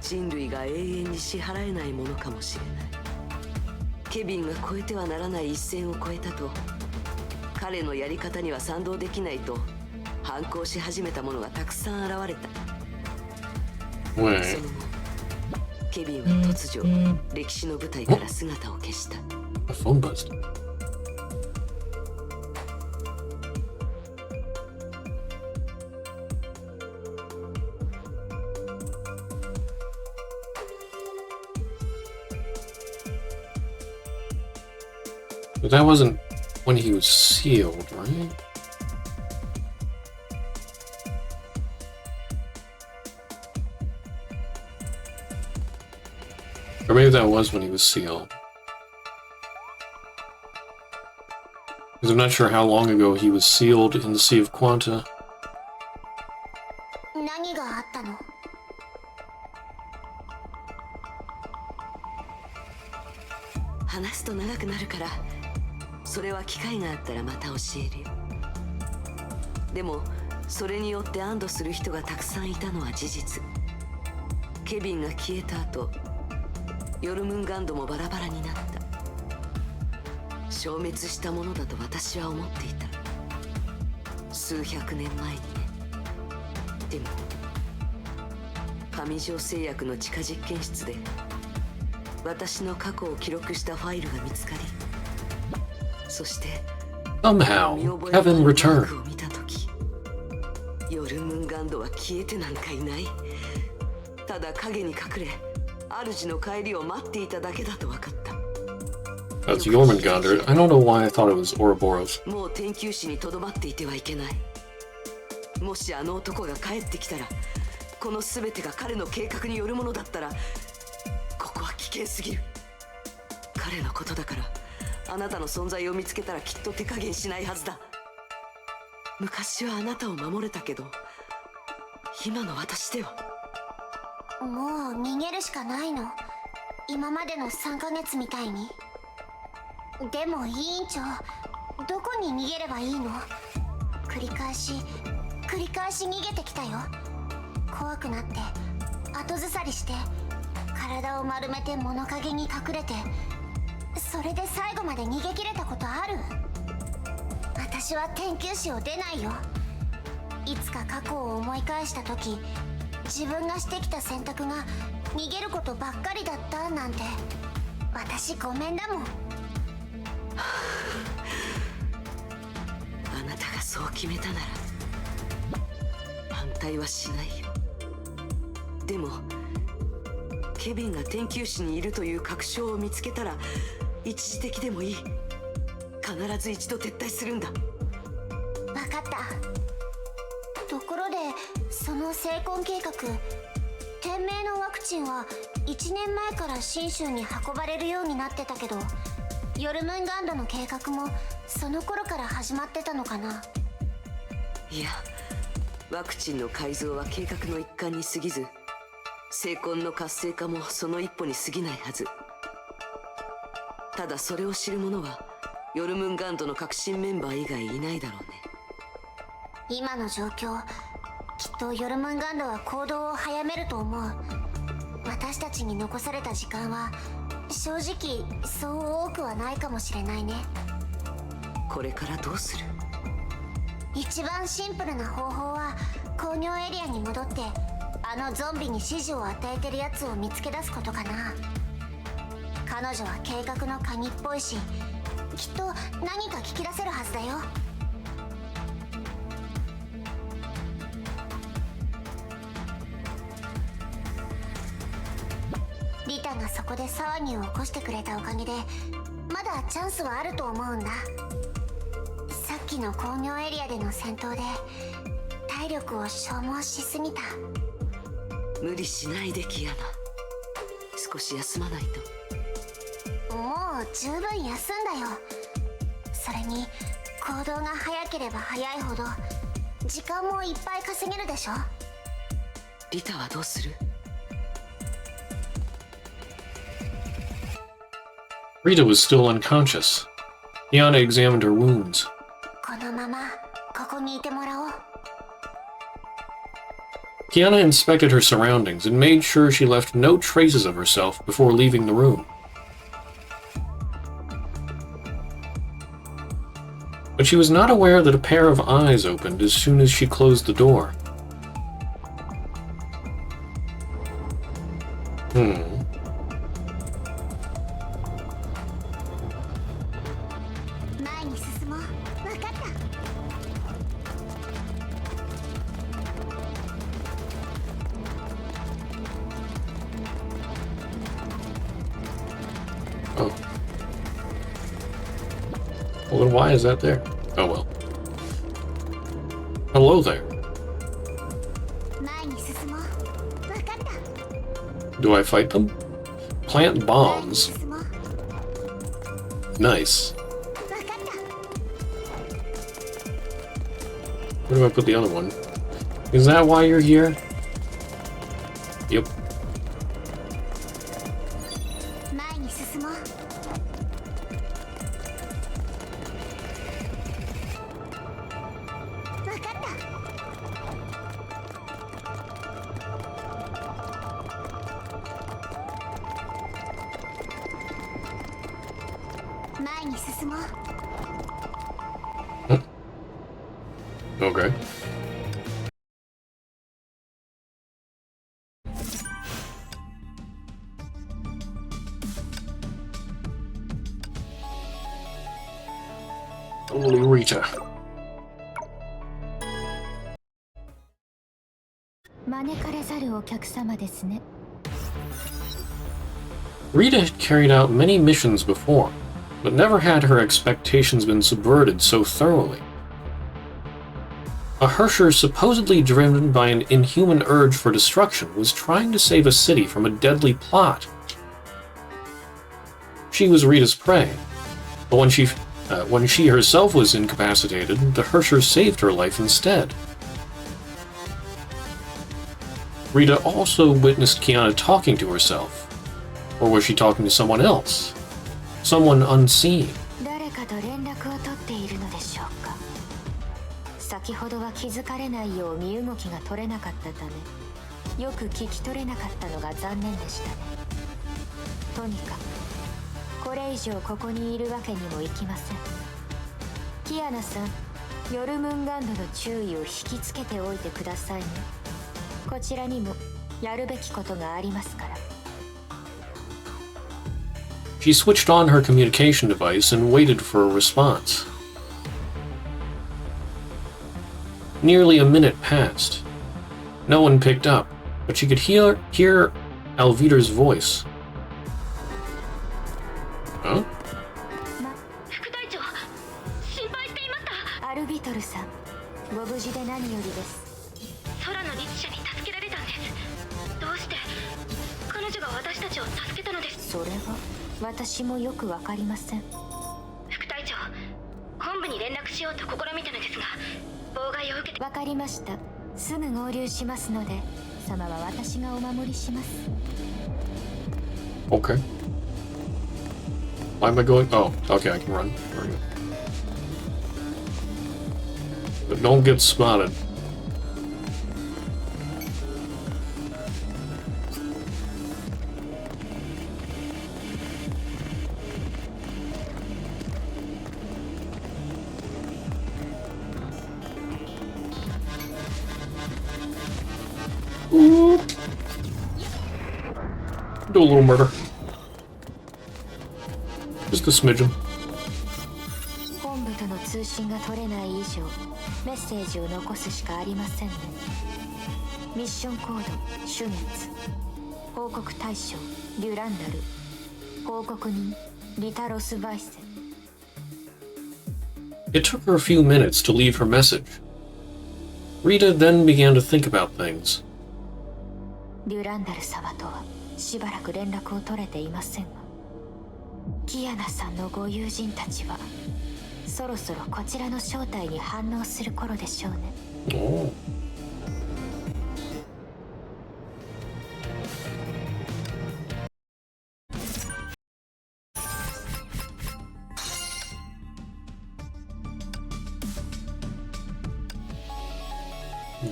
人類が永遠に支払えないものかもしれない。ケビンが越えてはならない一線を越えたと、彼のやり方には賛同できないと反抗し始めた者がたくさん現れた。その後ケビンは突如歴史の舞台から姿を消した。phone buzzed. But that wasn't when he was sealed, right? Or maybe that was when he was sealed. Because I'm not sure how long ago he was sealed in the Sea of Quanta. 何があったの？話すと長くなるから、それは機会があったらまた教えるよ。でもそれによって安堵する人がたくさんいたのは事実。ケビンが消えた後、ヨルムンガンドもバラバラになった。消滅したものだと私は思っていた。数百年前にね。でも上条製薬の地下実験室で私の過去を記録したファイルが見つかり、そして Somehow, Kevin returned. を見たとき、ヨルムンガンドは消えてなんかいない。ただ影に隠れ、主の帰りを待っていただけだと分かった。That's Jormungandr. I don't know why I thought it was Ouroboros. もう天球師にとどまっていてはいけない。もしあの男が帰ってきたら、この全てが彼の計画によるものだったら、ここは危険すぎる。彼のことだから、あなたの存在を見つけたらきっと手加減しないはずだ。昔はあなたを守れたけど、今の私では。もう逃げるしかないの。今までの3ヶ月みたいに。でも委員長、どこに逃げればいいの？繰り返し逃げてきたよ。怖くなって後ずさりして体を丸めて物陰に隠れて、それで最後まで逃げ切れたことある？私は天球師を出ないよ。いつか過去を思い返した時、自分がしてきた選択が逃げることばっかりだったなんて、私ごめんだもん。あなたがそう決めたなら反対はしないよ。でもケビンが天球師にいるという確証を見つけたら、一時的でもいい。必ず一度撤退するんだ。分かった。ところでその成婚計画、天命のワクチンは1年前から信州に運ばれるようになってたけど、ヨルムンガンドの計画もその頃から始まってたのかな。いや、ワクチンの改造は計画の一環に過ぎず、聖魂の活性化もその一歩に過ぎないはず。ただそれを知る者はヨルムンガンドの革新メンバー以外いないだろうね。今の状況、きっとヨルムンガンドは行動を早めると思う。私たちに残された時間は正直そう多くはないかもしれないね。これからどうする？一番シンプルな方法は工業エリアに戻ってあのゾンビに指示を与えてるやつを見つけ出すことかな。彼女は計画の鍵っぽいし、きっと何か聞き出せるはずだよ。リタがそこで騒ぎを起こしてくれたおかげでまだチャンスはあると思うんだ。さっきの工業エリアでの戦闘で体力を消耗しすぎた。無理しないでキアナ、少し休まないと。もう十分休んだよ。それに行動が早ければ早いほど時間もいっぱい稼げるでしょ。リタはどうする？ Rita was still unconscious. Kiana examined her wounds. このままここにいてもらおう。Kiana inspected her surroundings and made sure she left no traces of herself before leaving the room. But she was not aware that a pair of eyes opened as soon as she closed the door. Hmm. Oh. Well, then why is that there? Oh well. Hello there. Do I fight them? Plant bombs. Nice. Where do I put the other one? Is that why you're here? Yep. Okay. Holy Rita. 招かれざるお客様ですね。 Rita had carried out many missions before, but never had her expectations been subverted so thoroughly. A Hersher supposedly driven by an inhuman urge for destruction was trying to save a city from a deadly plot. She was Rita's prey, but when she herself was incapacitated, the Hersher saved her life instead. Rita also witnessed Kiana talking to herself. Or was she talking to someone else? Someone unseen. 誰かと連絡を取っているのでしょうか。先ほどは気づかれないよう身動きが取れなかったため、よく聞き取れなかったのが残念でしたね。とにかくこれ以上ここにいるわけにもいきません。キアナさん、ヨルムンガンドの注意を引きつけておいてくださいね。こちらにもやるべきことがありますから。She switched on her communication device and waited for a response. Nearly a minute passed. No one picked up, but she could hear Alvider's voice. Huh? 副隊長、心配していました。アルビトルさん、ご無事で何よりです。空の律者に助けられたんです。どうして彼女が私たちを助けたのです。それは私もよくわかりません。連絡しようと試みたのですが妨害を受けて。わかりました。すぐ合流しますので様は私がお守りします。 Okay. Why am I going? Oh, okay, I can run. Very good. But don't get spotted. Ooh. Do a little murder. Just a smidgen. 本部との通信が取れない以上メッセージを残すしかありませんね。ミッションコード朱月、報告対象デュランダル、報告人リタロス・バイセ。 It took her a few minutes to leave her message. Rita then began to think about things. デュランダル様とはしばらく連絡を取れていませんが、キアナさんのご友人たちはそろそろこちらの正体に反応する頃でしょうね。Oh.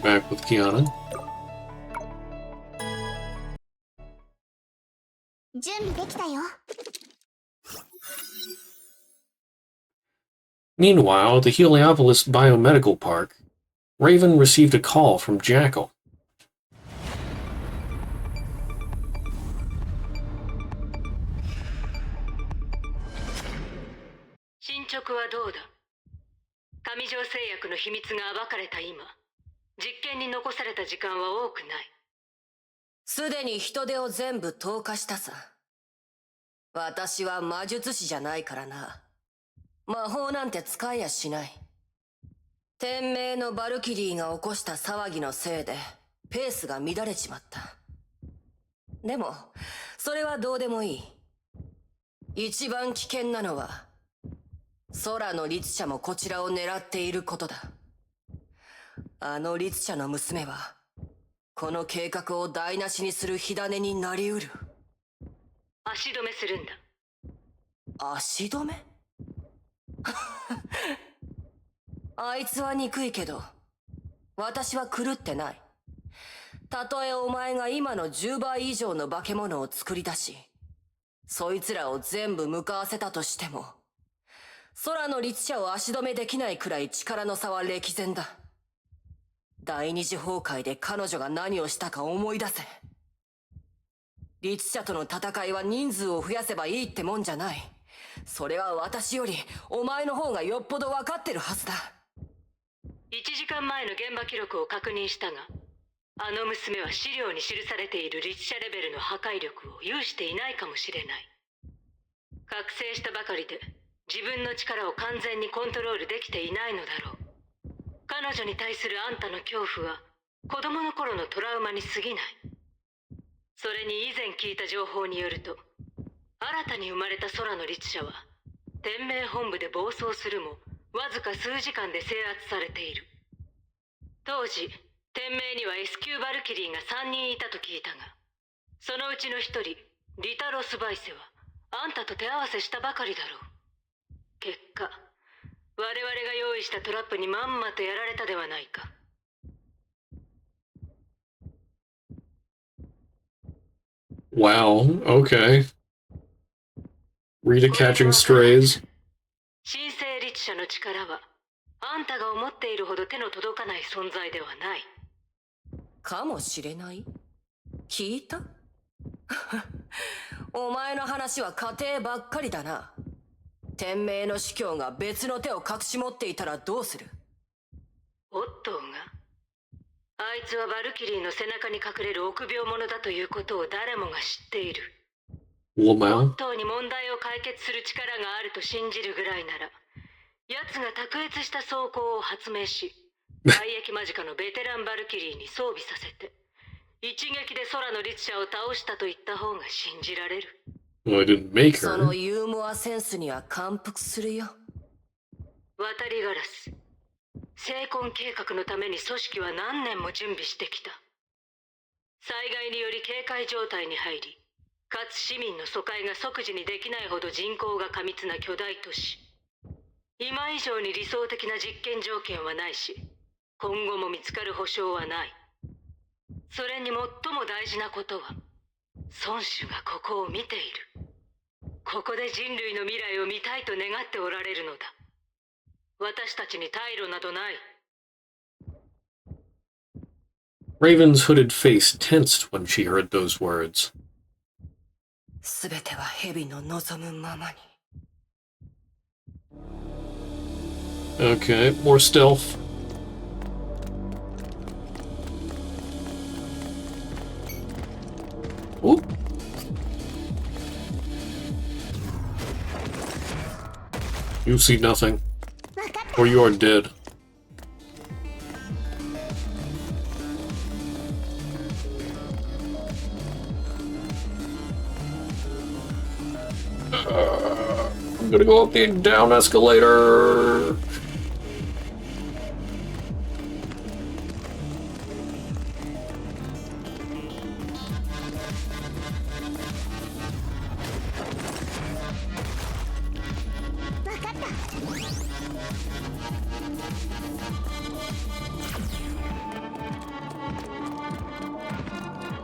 Back with Kiana. 準備できたよ。 Meanwhile, at the Heliopolis Biomedical Park, Raven received a call from Jackal. 進捗はどうだ。上条製薬の秘密が暴かれた今、実験に残された時間は多くない。すでに人手を全部投下したさ。私は魔術師じゃないからな。魔法なんて使えやしない。天命のバルキリーが起こした騒ぎのせいでペースが乱れちまった。でもそれはどうでもいい。一番危険なのは空の律者もこちらを狙っていることだ。あの律者の娘はこの計画を台無しにする火種になりうる。足止めするんだ。足止めあいつは憎いけど私は狂ってない。たとえお前が今の10倍以上の化け物を作り出しそいつらを全部向かわせたとしても空の律者を足止めできないくらい力の差は歴然だ。第二次崩壊で彼女が何をしたか思い出せ。律者との戦いは人数を増やせばいいってもんじゃない。それは私よりお前の方がよっぽど分かってるはずだ。1時間前の現場記録を確認したが、あの娘は資料に記されている律者レベルの破壊力を有していないかもしれない。覚醒したばかりで自分の力を完全にコントロールできていないのだろう。彼女に対するあんたの恐怖は子供の頃のトラウマに過ぎない。それに以前聞いた情報によると、新たに生まれた空の律者は天命本部で暴走するもわずか数時間で制圧されている。当時天命には S 級バルキリーが3人いたと聞いたが、そのうちの1人リタロス・バイセはあんたと手合わせしたばかりだろう。結果我々が用意したトラップにまんまとやられたではないか。Wow, okay. Rita catching strays. 神聖律者の力はあんたが思っているほど手の届かない存在ではない。かもしれない。聞いたお前の話は家庭ばっかりだな。天命の司教が別の手を隠し持っていたらどうする。オットーがあいつはバルキリーの背中に隠れる臆病者だということを誰もが知っている。オッ Lamau. トーに問題を解決する力があると信じるぐらいなら、奴が卓越した装甲を発明し、退役間近のベテランバルキリーに装備させて一撃で空の律者を倒したと言った方が信じられる。 Well, I didn't make その her. ユーモアセンスには感服するよ。渡りガラス。成婚計画のために組織は何年も準備してきた。災害により警戒状態に入り、かつ市民の疎開が即時にできないほど人口が過密な巨大都市。今以上に理想的な実験条件はないし、今後も見つかる保証はない。それに最も大事なことは、孫子がここを見ている。ここで人類の未来を見たいと願っておられるのだ。私たちに退路などない。Raven's hooded face tensed when she heard those words. すべては蛇の望むままに。Okay, more stealth. Oop. You see nothing. Or you are dead. I'm gonna go up the down escalator.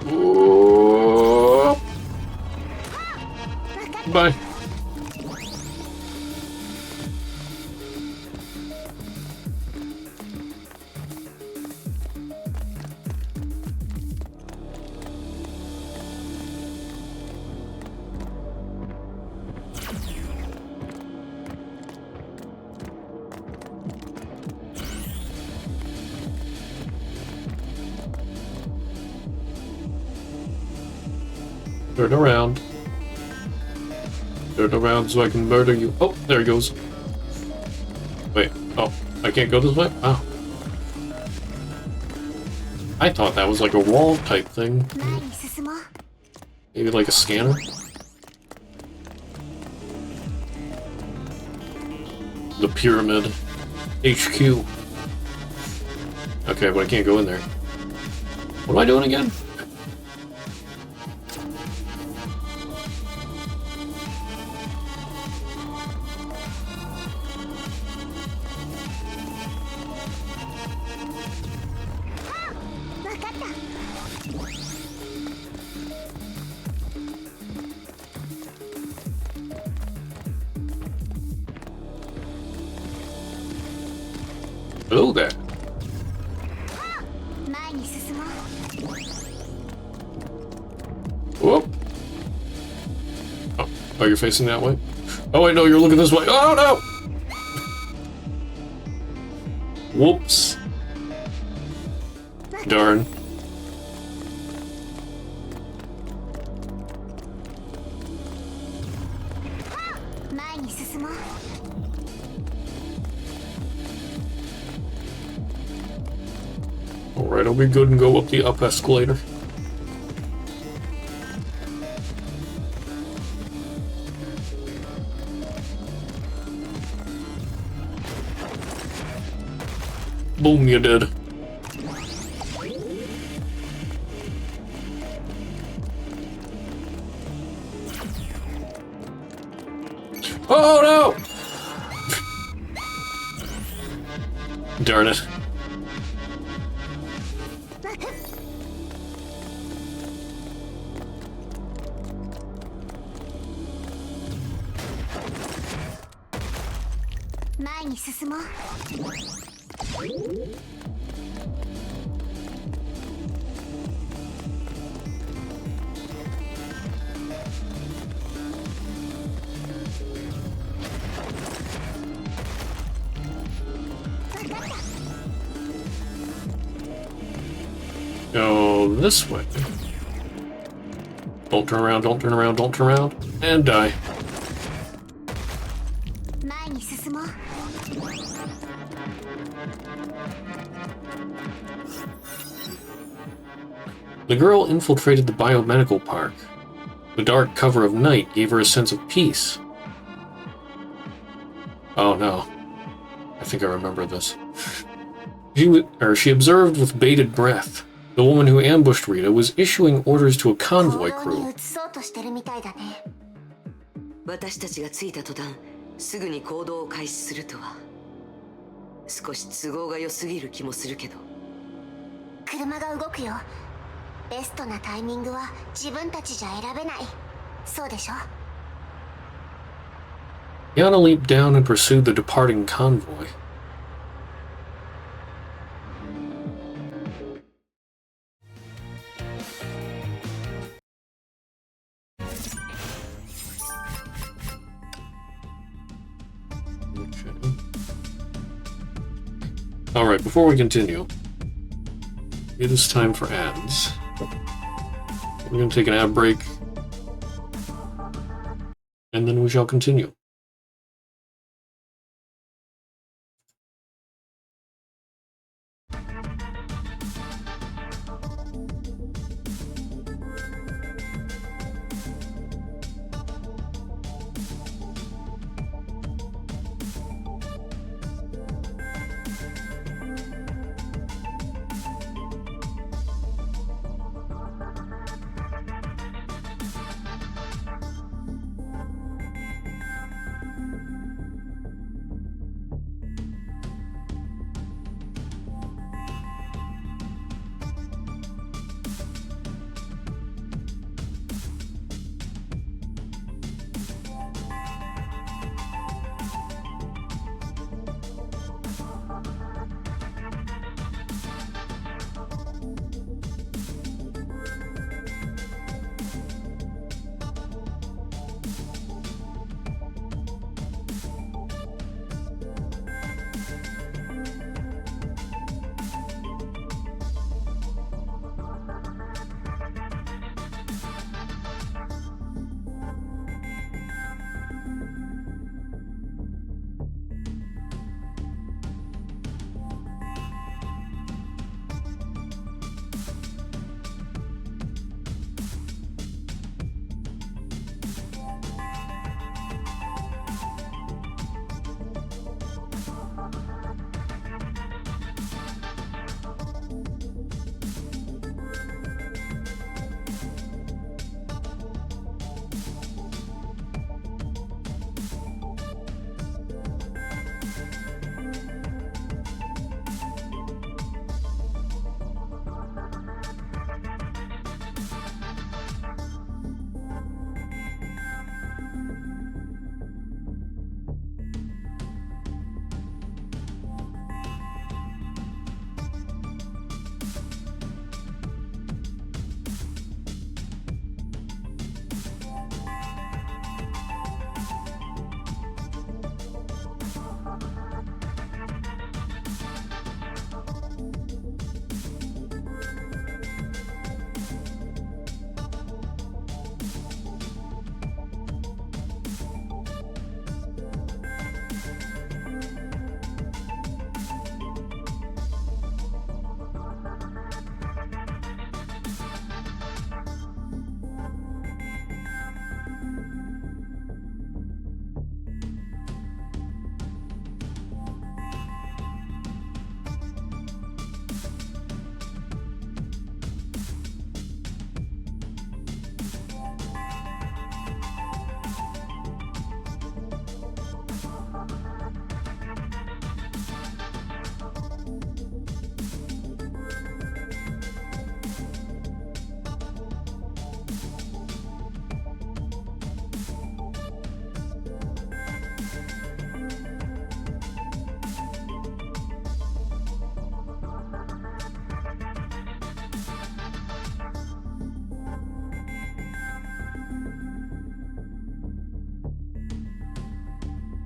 Whoa. Bye. Turn around. Turn around so I can murder you. Oh, there he goes. Wait, oh, I can't go this way? Oh. I thought that was like a wall type thing. Maybe like a scanner? The pyramid. HQ. Okay, but I can't go in there. What am I doing again? Hello there. Whoop. Oh, you're facing that way? Oh wait, no, you're looking this way. Oh no! Whoops. Darn. Alright, I'll be good and go up the up escalator. Boom, you did. Oh no! Darn it. Go this way. Don't turn around, don't turn around, don't turn around, and die. The girl infiltrated the biomedical park. The dark cover of night gave her a sense of peace. Oh no. think I remember this. She observed with bated breath. The woman who ambushed Rita was issuing orders to a convoy crew. 私たちが着いた途端、すぐに行動を開始するとは。少し都合が良すぎる気もするけど。車が動くよ。ベストなタイミングは自分たちじゃ選べない。そうでしょ? Yana leaped down and pursued the departing convoy. Alright, before we continue, it is time for ads. We're going to take an ad break, and then we shall continue.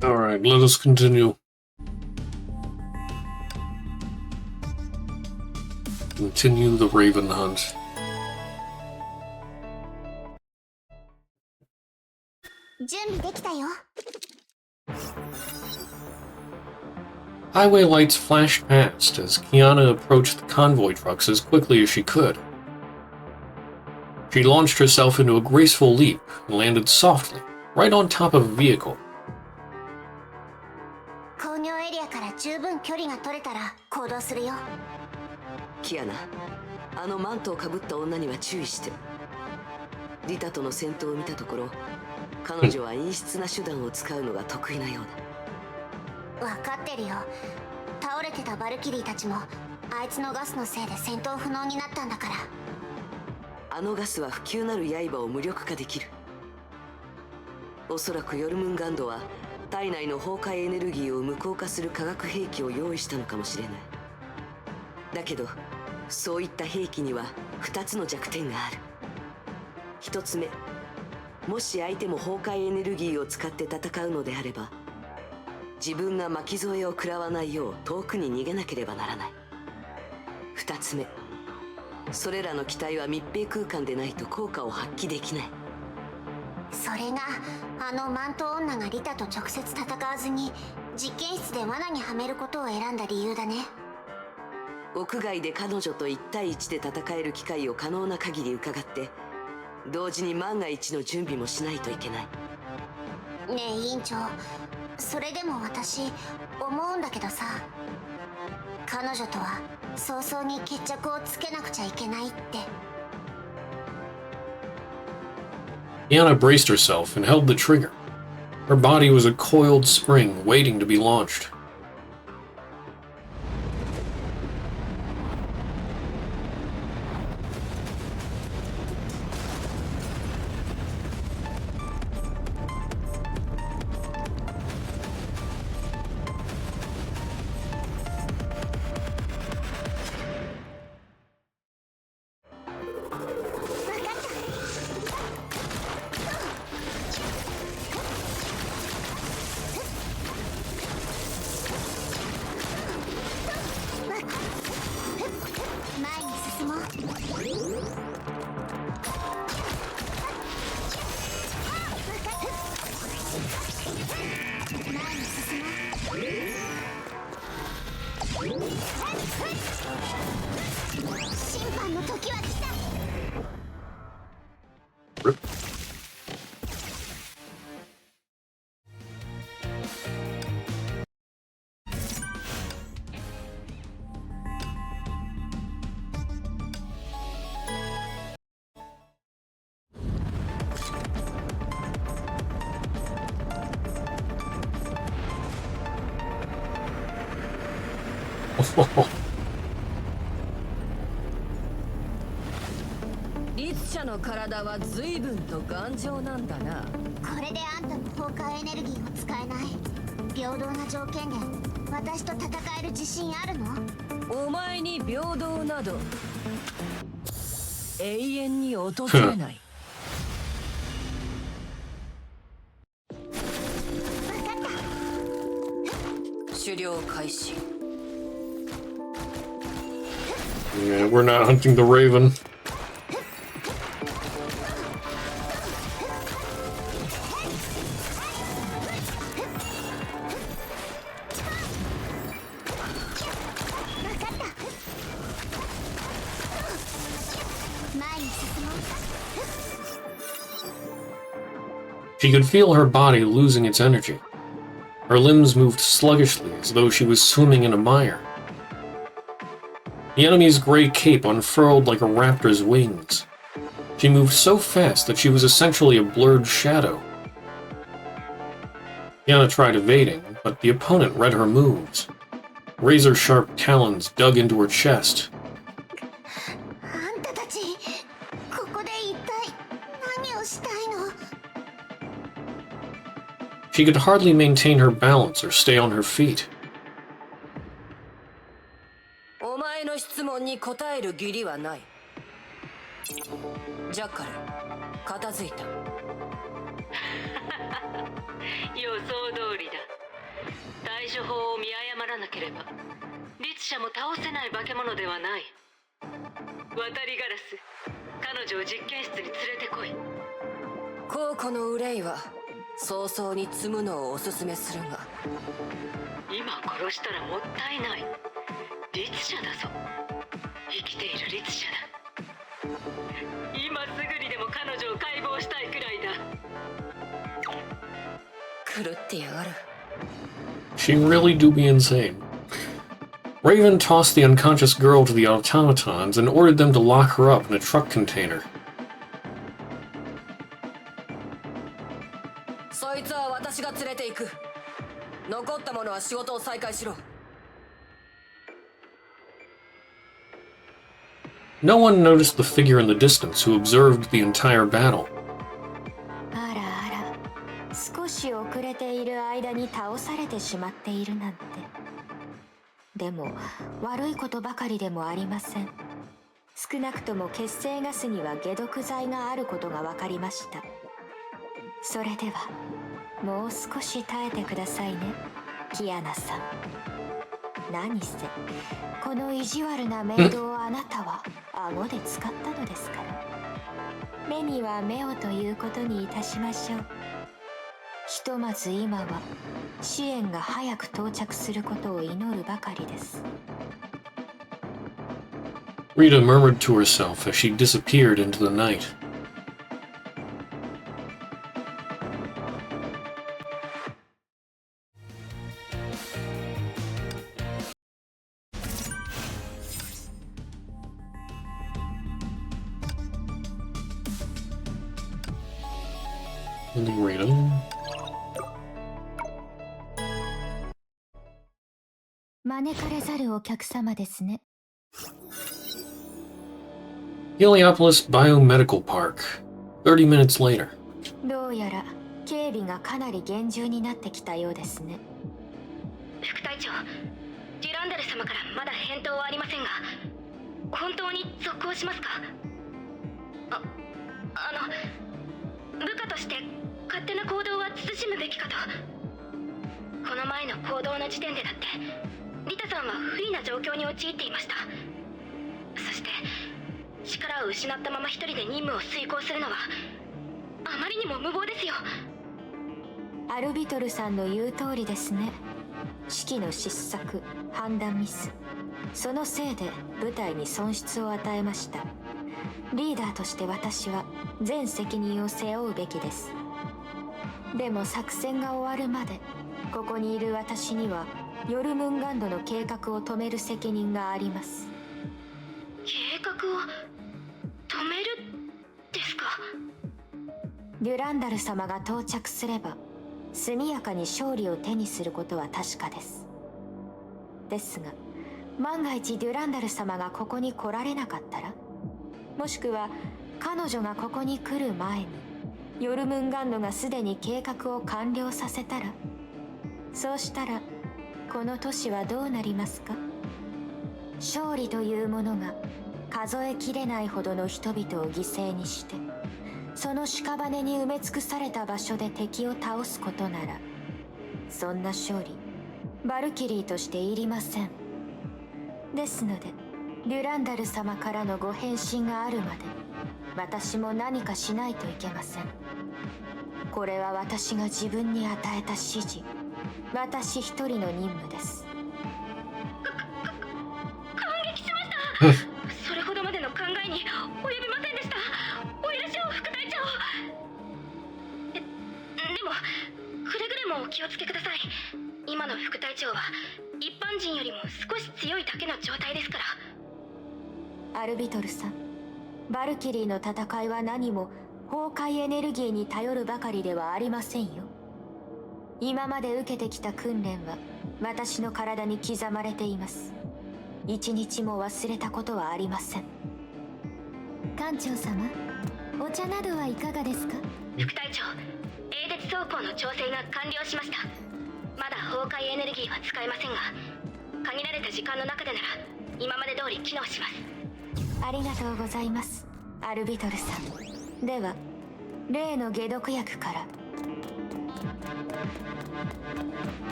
Alright, let us continue. Continue the Raven Hunt. Highway lights flashed past as Kiana approached the convoy trucks as quickly as she could. She launched herself into a graceful leap and landed softly, right on top of a vehicle. 分距離が取れたら行動するよ。キアナ、あのマントをかぶった女には注意して。リタとの戦闘を見たところ、彼女は陰湿な手段を使うのが得意なようだ。分かってるよ。倒れてたバルキリーたちもあいつのガスのせいで戦闘不能になったんだから。あのガスは不朽なる刃を無力化できる。おそらくヨルムンガンドは体内の崩壊エネルギーを無効化する化学兵器を用意したのかもしれない。だけどそういった兵器には2つの弱点がある。1つ目、もし相手も崩壊エネルギーを使って戦うのであれば、自分が巻き添えを食らわないよう遠くに逃げなければならない。2つ目、それらの機体は密閉空間でないと効果を発揮できない。それがあのマント女がリタと直接戦わずに実験室で罠にはめることを選んだ理由だね。屋外で彼女と1対1で戦える機会を可能な限り伺って、同時に万が一の準備もしないといけない。ねえ委員長、それでも私思うんだけどさ、彼女とは早々に決着をつけなくちゃいけないって。Yana braced herself and held the trigger. Her body was a coiled spring waiting to be launched. Oh, 律者の体は随分と頑丈なんだな。これであんたも崩壊エネルギーを使えない。平等な条件で私と戦える自信あるの？お前に平等など永遠に訪れない。狩猟開始。Yeah, we're not hunting the raven. She could feel her body losing its energy. Her limbs moved sluggishly as though she was swimming in a mire. The enemy's gray cape unfurled like a raptor's wings. She moved so fast that she was essentially a blurred shadow. Yana tried evading, but the opponent read her moves. Razor-sharp talons dug into her chest. あんたたち、ここで一体何をしたいの？She could hardly maintain her balance or stay on her feet. お前の質問に答える義理はない。ジャッカル、片付いた。予想通りだ。対処法を見誤らなければ律者も倒せない化け物ではない。渡りガラス、彼女を実験室に連れてこい。後顧の憂いは早々に積むのをおすすめするが、今殺したらもったいない。律者だぞ。生きている律者だ。今すぐにでも彼女を解剖したいくらいだ。狂ってやがる。 She really do be insane. Raven tossed the unconscious girl to the automatons and ordered them to lock her up in a truck container. そいつは私が連れて行く。残った者は仕事を再開しろ。No one noticed the figure in the distance who observed the entire battle. あらあら、少し遅れている間に倒されてしまっているなんて。でも悪いことばかりでもありません。少なくとも血清ガスには解毒剤があることが分かりました。それではもう少し耐えてくださいね、キアナさん。何せこの意地悪なメイドをあなたは顎で使ったのですから。目には目をということにいたしましょう。ひとまず今は支援が早く到着することを祈るばかりです。 Rita murmured to herself as she disappeared into the night. Rita. 招かれざるお客様ですね。 Heliopolis Biomedical Park. 30 minutes later. どうやら警備がかなり厳重になってきたようですね。副隊長、デュランダル様からまだ返答はありませんが、本当に続行しますか？部下として勝手な行動は慎むべきかと。この前の行動の時点でだってリタさんは不利な状況に陥っていました。そして力を失ったまま一人で任務を遂行するのはあまりにも無謀ですよ。アルビトルさんの言う通りですね。指揮の失策、判断ミス、そのせいで部隊に損失を与えました。リーダーとして私は全責任を背負うべきです。でも作戦が終わるまでここにいる私にはヨルムンガンドの計画を止める責任があります。計画を止めるですか？デュランダル様が到着すれば速やかに勝利を手にすることは確かです。ですが万が一デュランダル様がここに来られなかったら、もしくは彼女がここに来る前にヨルムンガンドがすでに計画を完了させたら、そうしたらこの都市はどうなりますか？勝利というものが数えきれないほどの人々を犠牲にして、その屍に埋め尽くされた場所で敵を倒すことなら、そんな勝利バルキリーとしていりません。ですのでデュランダル様からのご返信があるまで私も何かしないといけません。これは私が自分に与えた指示、私一人の任務です。感激しましたそれほどまでの考えに及びませんでした。お許しを副隊長。でもくれぐれもお気をつけください。今の副隊長は一般人よりも少し強いだけの状態ですから。アルビトルさん、バルキリーの戦いは何も崩壊エネルギーに頼るばかりではありませんよ。今まで受けてきた訓練は私の体に刻まれています。一日も忘れたことはありません。艦長様、お茶などはいかがですか？副隊長、英烈走行の調整が完了しました。まだ崩壊エネルギーは使えませんが、限られた時間の中でなら今まで通り機能します。ありがとうございます、アルビトルさん。では例の解毒薬から。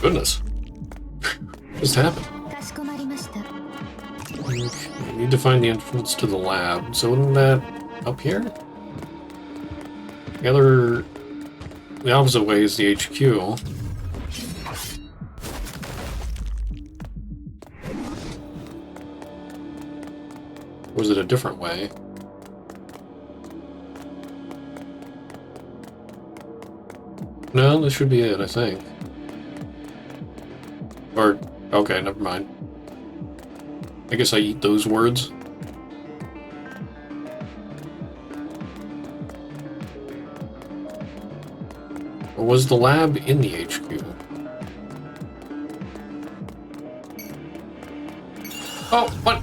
Goodness. Just happened. かしこまりました。 Okay, need to find the entrance to the lab. So isn't that up here? The opposite way is the HQ. Or is it a different way? No, this should be it, I think. Or, okay, never mind. I guess I eat those words. Or was the lab in the HQ? Oh, what?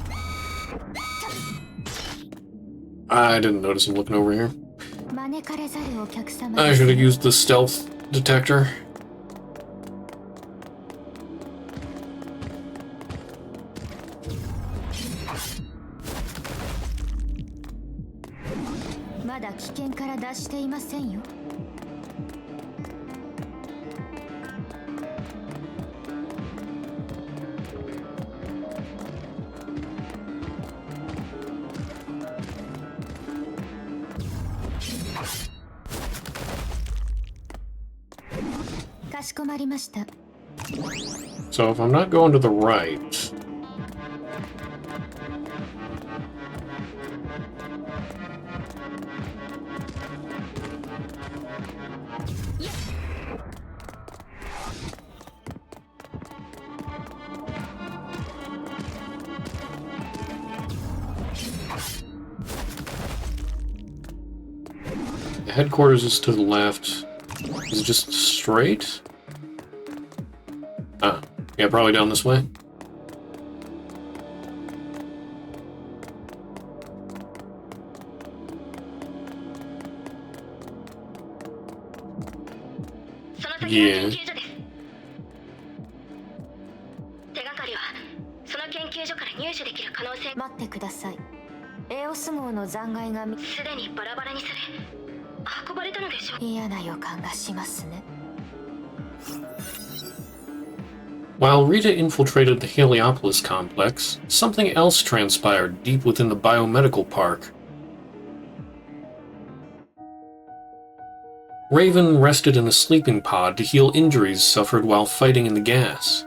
I didn't notice him looking over here. I should have used the stealth detector. So if I'm not going to the right... The headquarters is to the left. Is it just straight? Ah, yeah, probably down this way. Yeah. 待ってください。エオス号の残骸がすでにバラバラにされ運ばれたのでしょう。嫌な予感がしますね。 While Rita infiltrated the Heliopolis complex, something else transpired deep within the biomedical park. Raven rested in a sleeping pod to heal injuries suffered while fighting in the gas.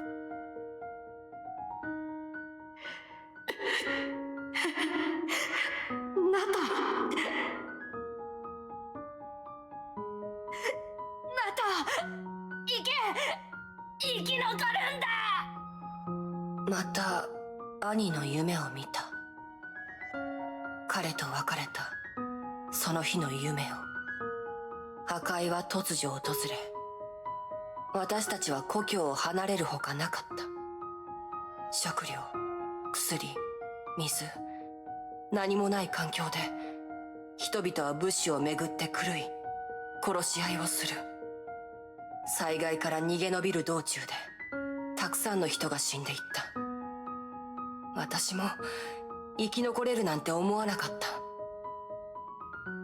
Honkai は突如訪れ、私たちは故郷を離れるほかなかった。食料、薬、水、何もない環境で、人々は物資をめぐって狂い、殺し合いをする。災害から逃げ延びる道中で、たくさんの人が死んでいった。私も生き残れるなんて思わなかっ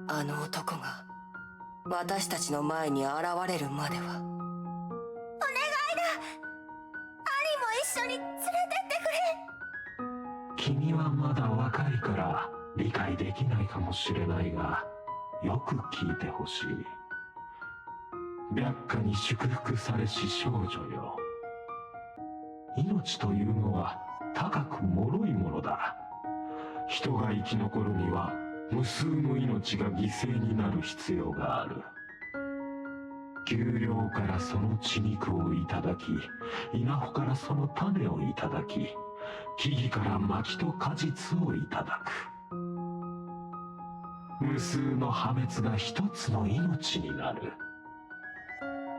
た。あの男が私たちの前に現れるまでは。お願いだ。兄も一緒に連れてってくれ。君はまだ若いから理解できないかもしれないが、よく聞いてほしい。白花に祝福されし少女よ。命というのは高く脆いものだ。人が生き残るには無数の命が犠牲になる必要がある。丘陵からその血肉をいただき、稲穂からその種をいただき、木々から薪と果実をいただく。無数の破滅が一つの命になる。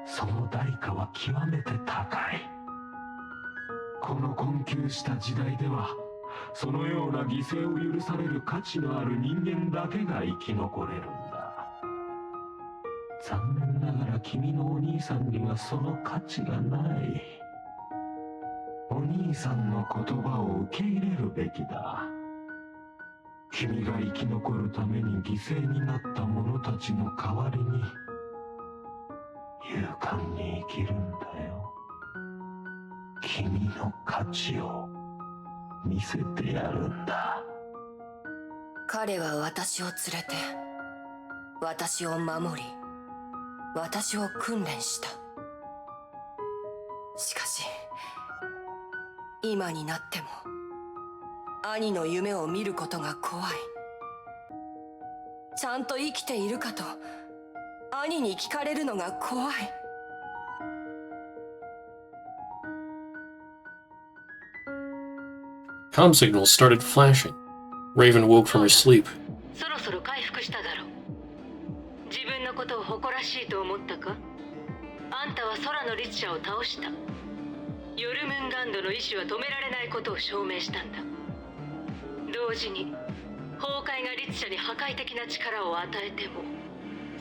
その代価は極めて高い。この困窮した時代では、そのような犠牲を許される価値のある人間だけが生き残れるんだ。残念ながら君のお兄さんにはその価値がない。お兄さんの言葉を受け入れるべきだ。君が生き残るために犠牲になった者たちの代わりに勇敢に生きるんだよ。君の価値を見せてやるんだ。彼は私を連れて、私を守り、私を訓練した。しかし、今になっても、兄の夢を見ることが怖い。ちゃんと生きているかと、兄に聞かれるのが怖い。Comm signals started flashing. Raven woke from her sleep. そろそろ回復しただろう。自分のことを誇らしいと思ったか？あんたは空の律者を倒した。ヨルムンガンドの意志は止められないことを証明したんだ。同時に崩壊が律者に破壊的な力を与えても、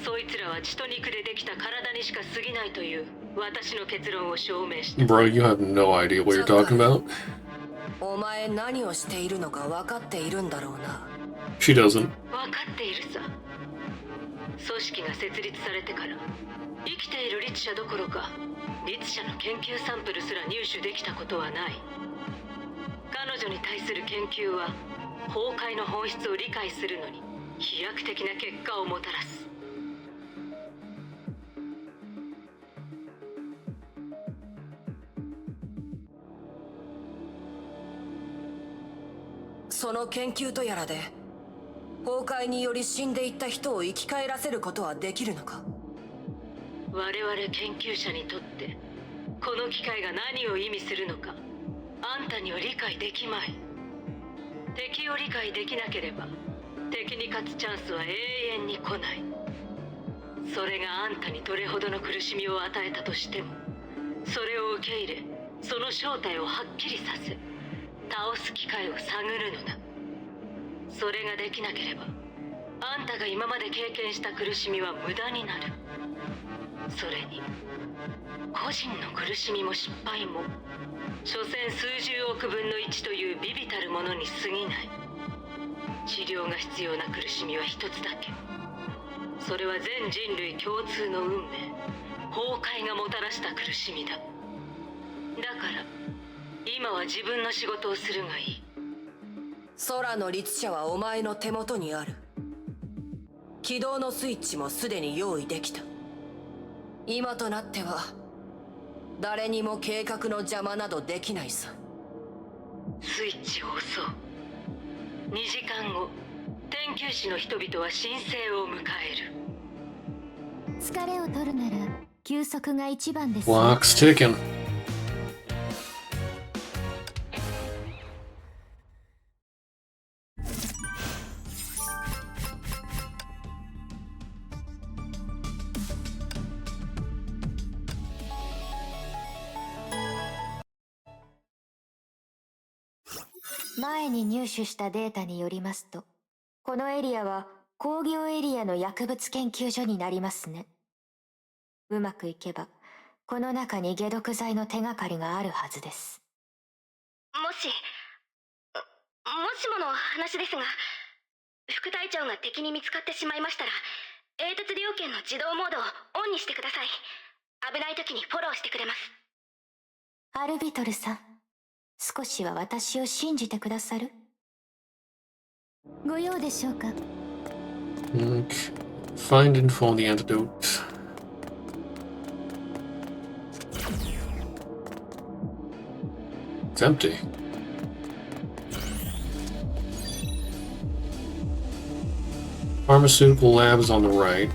そいつらは血と肉でできた体にしか過ぎないという私の結論を証明した。 Bro, you have no idea what you're talking about. お前何をしているのか分かっているんだろうな。 She doesn't. 分かっているさ。組織が設立されてから生きている律者どころか律者の研究サンプルすら入手できたことはない。彼女に対する研究は崩壊の本質を理解するのに飛躍的な結果をもたらす。その研究とやらで崩壊により死んでいった人を生き返らせることはできるのか？我々研究者にとってこの機会が何を意味するのかあんたには理解できまい。敵を理解できなければ敵に勝つチャンスは永遠に来ない。それがあんたにどれほどの苦しみを与えたとしても、それを受け入れその正体をはっきりさせ倒す機会を探るのだ。それができなければあんたが今まで経験した苦しみは無駄になる。それに個人の苦しみも失敗も所詮数十億分の1という微々たるものに過ぎない。治療が必要な苦しみは一つだけ。それは全人類共通の運命、崩壊がもたらした苦しみだ。だから今は自分の仕事をするがいい。空の律者はお前の手元にある。起動のスイッチもすでに用意できた。今となっては誰にも計画の邪魔などできないさ。スイッチを押そう。2時間後、天球師の人々は神聖を迎える。疲れを取るなら休息が一番です。 Clock's ticking. 前に入手したデータによりますと、このエリアは工業エリアの薬物研究所になりますね。うまくいけばこの中に解毒剤の手がかりがあるはずです。もしもの話ですが、副隊長が敵に見つかってしまいましたら、英鉄猟犬の自動モードをオンにしてください。危ない時にフォローしてくれます。アルビトルさん、少しは私を信じてくださる？ご用でしょうか？ Okay. Find info on the antidote. It's empty. Pharmaceutical lab is on the right.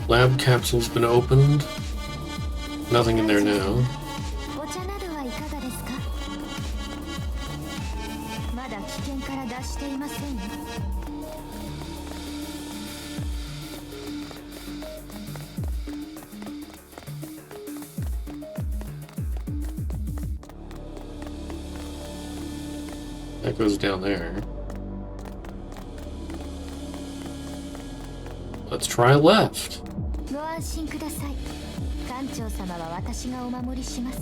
Lab capsule's been opened. Nothing in there now. お茶などはいかがですか？まだ危険から脱していませんよ。That goes down there. Let's try left. ご安心ください。艦長様は私がお守りします。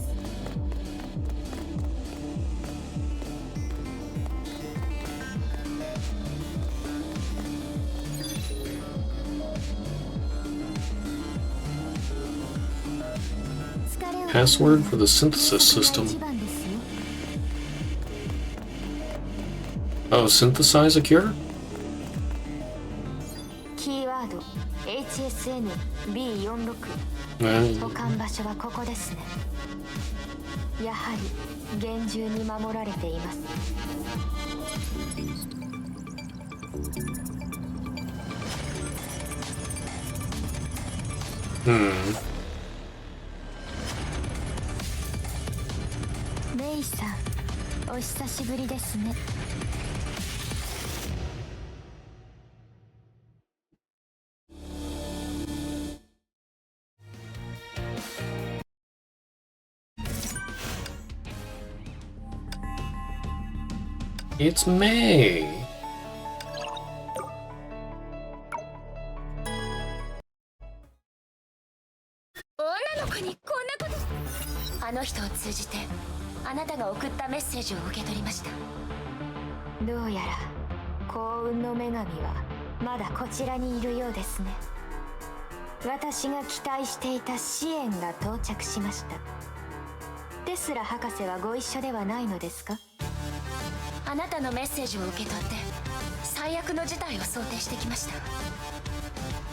Password for the synthesis system. Oh, synthesize a cure? HSN-B46 保管場所はここですね。やはり厳重に守られています。メイさん、お久しぶりですね。It's May. 女の子にこんなこと。あの人を通じてあなたが送ったメッセージを受け取りました。どうやら幸運の女神はまだこちらにいるようですね。私が期待していた支援が到着しました。テスラ博士はご一緒ではないのですか？あなたのメッセージを受け取って最悪の事態を想定してきました。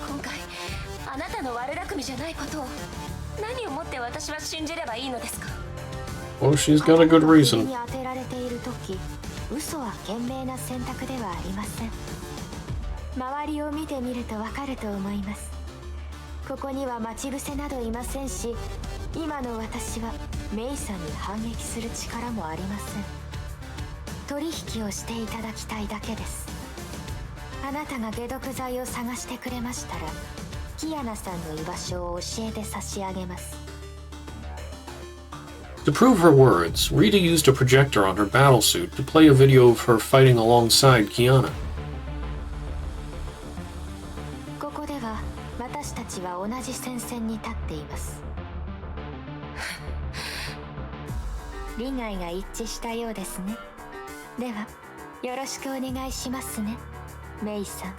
今回あなたの悪巧みじゃないことを何をもって私は信じればいいのですか？ Oh, she's got a good reason. に当てられている時、嘘は賢明な選択ではありません。周りを見てみるとわかると思います。ここには待ち伏せなどいませんし、今の私はメイさんに反撃する力もありません。取引をしていただきたいだけです。あなたが解毒剤を探してくれましたら、キアナさんの居場所を教えて差し上げます。To prove her words, Rita used a projector on her battlesuit to play a video of her fighting alongside Kiana. ここでは私たちは同じ戦線に立っています。利害が一致したようですね。ではよろしくお願いしますね、メイさん。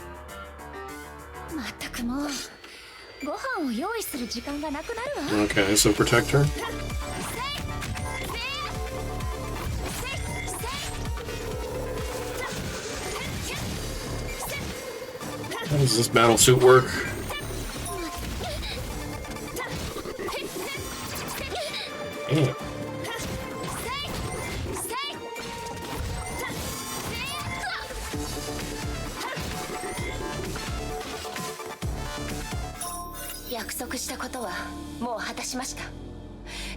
まったくもうご飯を用意する時間がなくなるわ。 Okay, so protect her. How does this battlesuit work? Damn. 約束したことはもう果たしました。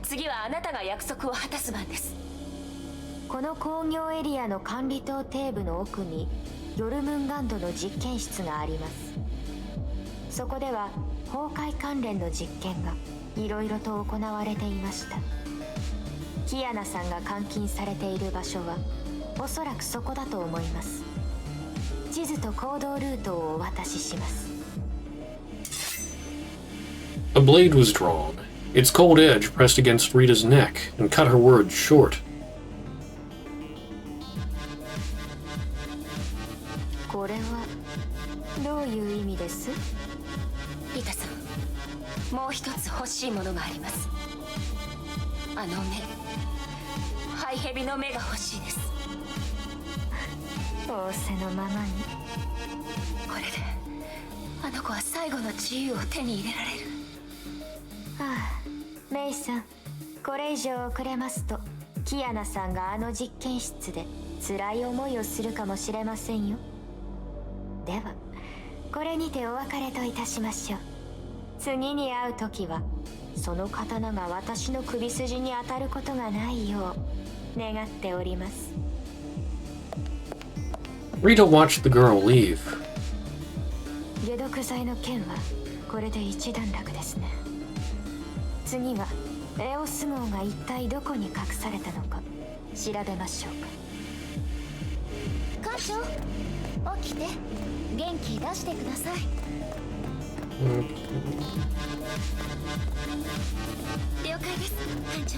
次はあなたが約束を果たす番です。この工業エリアの管理棟底部の奥にヨルムンガンドの実験室があります。そこでは崩壊関連の実験がいろいろと行われていました。キアナさんが監禁されている場所はおそらくそこだと思います。地図と行動ルートをお渡しします。 A blade was drawn, its cold edge pressed against Rita's neck and cut her words short. これはどういう意味です？リタさん、もう一つ欲しいものがあります。あの目、ハイヘビの目が欲しいです。仰せのままに。これであの子は最後の自由を手に入れられる。ああ、メイさん、これ以上遅れますとキアナさんがあの実験室で辛い思いをするかもしれませんよ。ではこれにてお別れといたしましょう。次に会う時はその刀が私の首筋に当たることがないよう願っております。 Rita watched the girl leave. 解毒剤の件はこれで一段落ですね。次はエオス号が一体どこに隠されたのか調べましょうか。艦長、起きて元気出してください。了解です、艦長。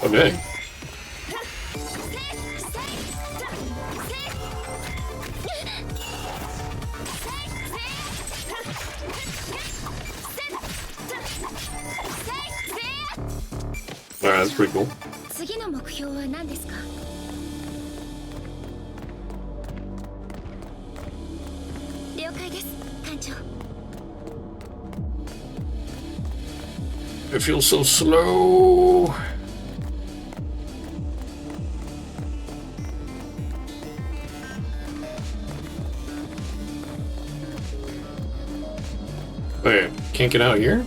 Okay. Alright, that's pretty cool. 次の目標は何ですか？了解です、艦長。 It feels so slow. Wait, can't get out here?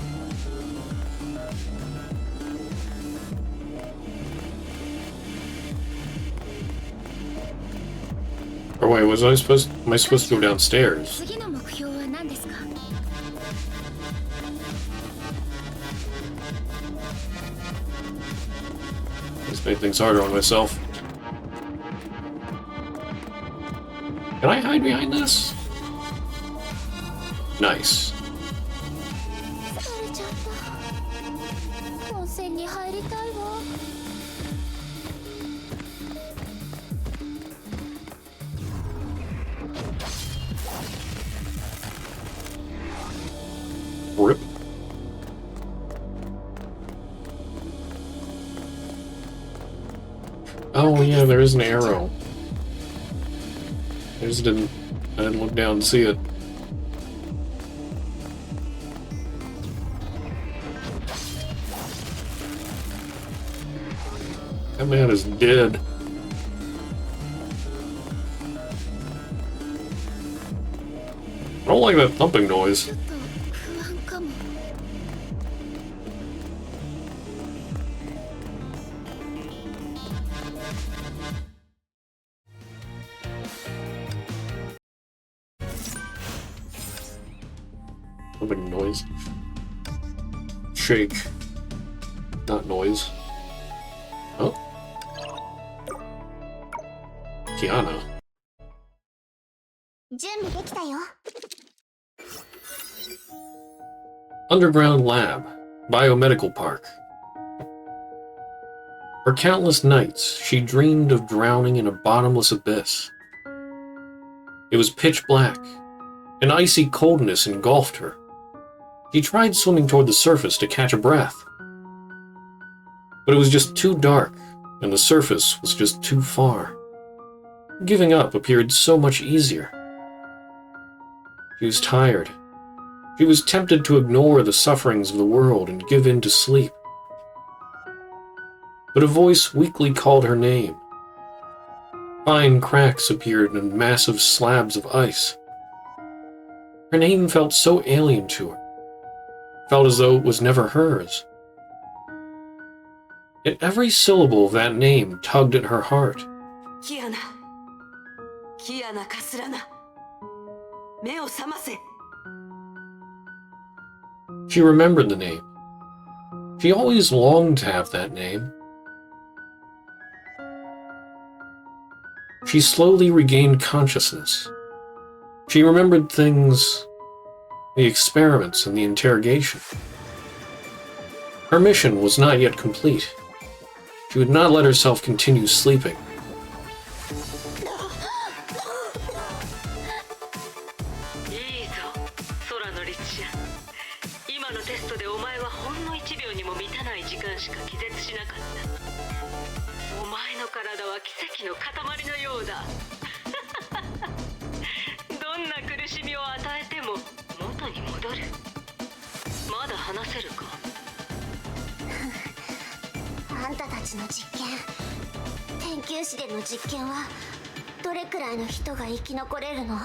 Or wait, am I supposed to go downstairs? 次の目標は何ですか？ Let's make things harder on myself. Can I hide behind this? Nice. 疲れちゃった。温泉に入りたいわ。 Rip. Oh yeah, there is an arrow. I didn't look down and see it. That man is dead. I don't like that thumping noise. ちょっと不安かも。 Thumping noise. Shake. Not noise. Oh. Kiana. 準備できたよ。 Underground Lab, Biomedical Park. For countless nights, she dreamed of drowning in a bottomless abyss. It was pitch black. An icy coldness engulfed her. She tried swimming toward the surface to catch a breath. But it was just too dark, and the surface was just too far. Giving up appeared so much easier. She was tired. She was tempted to ignore the sufferings of the world and give in to sleep. But a voice weakly called her name. Fine cracks appeared in massive slabs of ice. Her name felt so alien to her, felt as though it was never hers. Yet every syllable of that name tugged at her heart. キアナ、キアナカスラナ、目を覚ませ。 She remembered the name. She always longed to have that name. She slowly regained consciousness. She remembered things, the experiments and the interrogation. Her mission was not yet complete. She would not let herself continue sleeping. いいぞ、空のリッチや。今のテストでお前はほんの1秒にも満たない時間しか気絶しなかった。お前の体は奇跡の塊のようだ。どんな苦しみを与えても元に戻る。まだ話せるか？あんたたちの実験、研究室での実験はどれくらいの人が生き残れるの？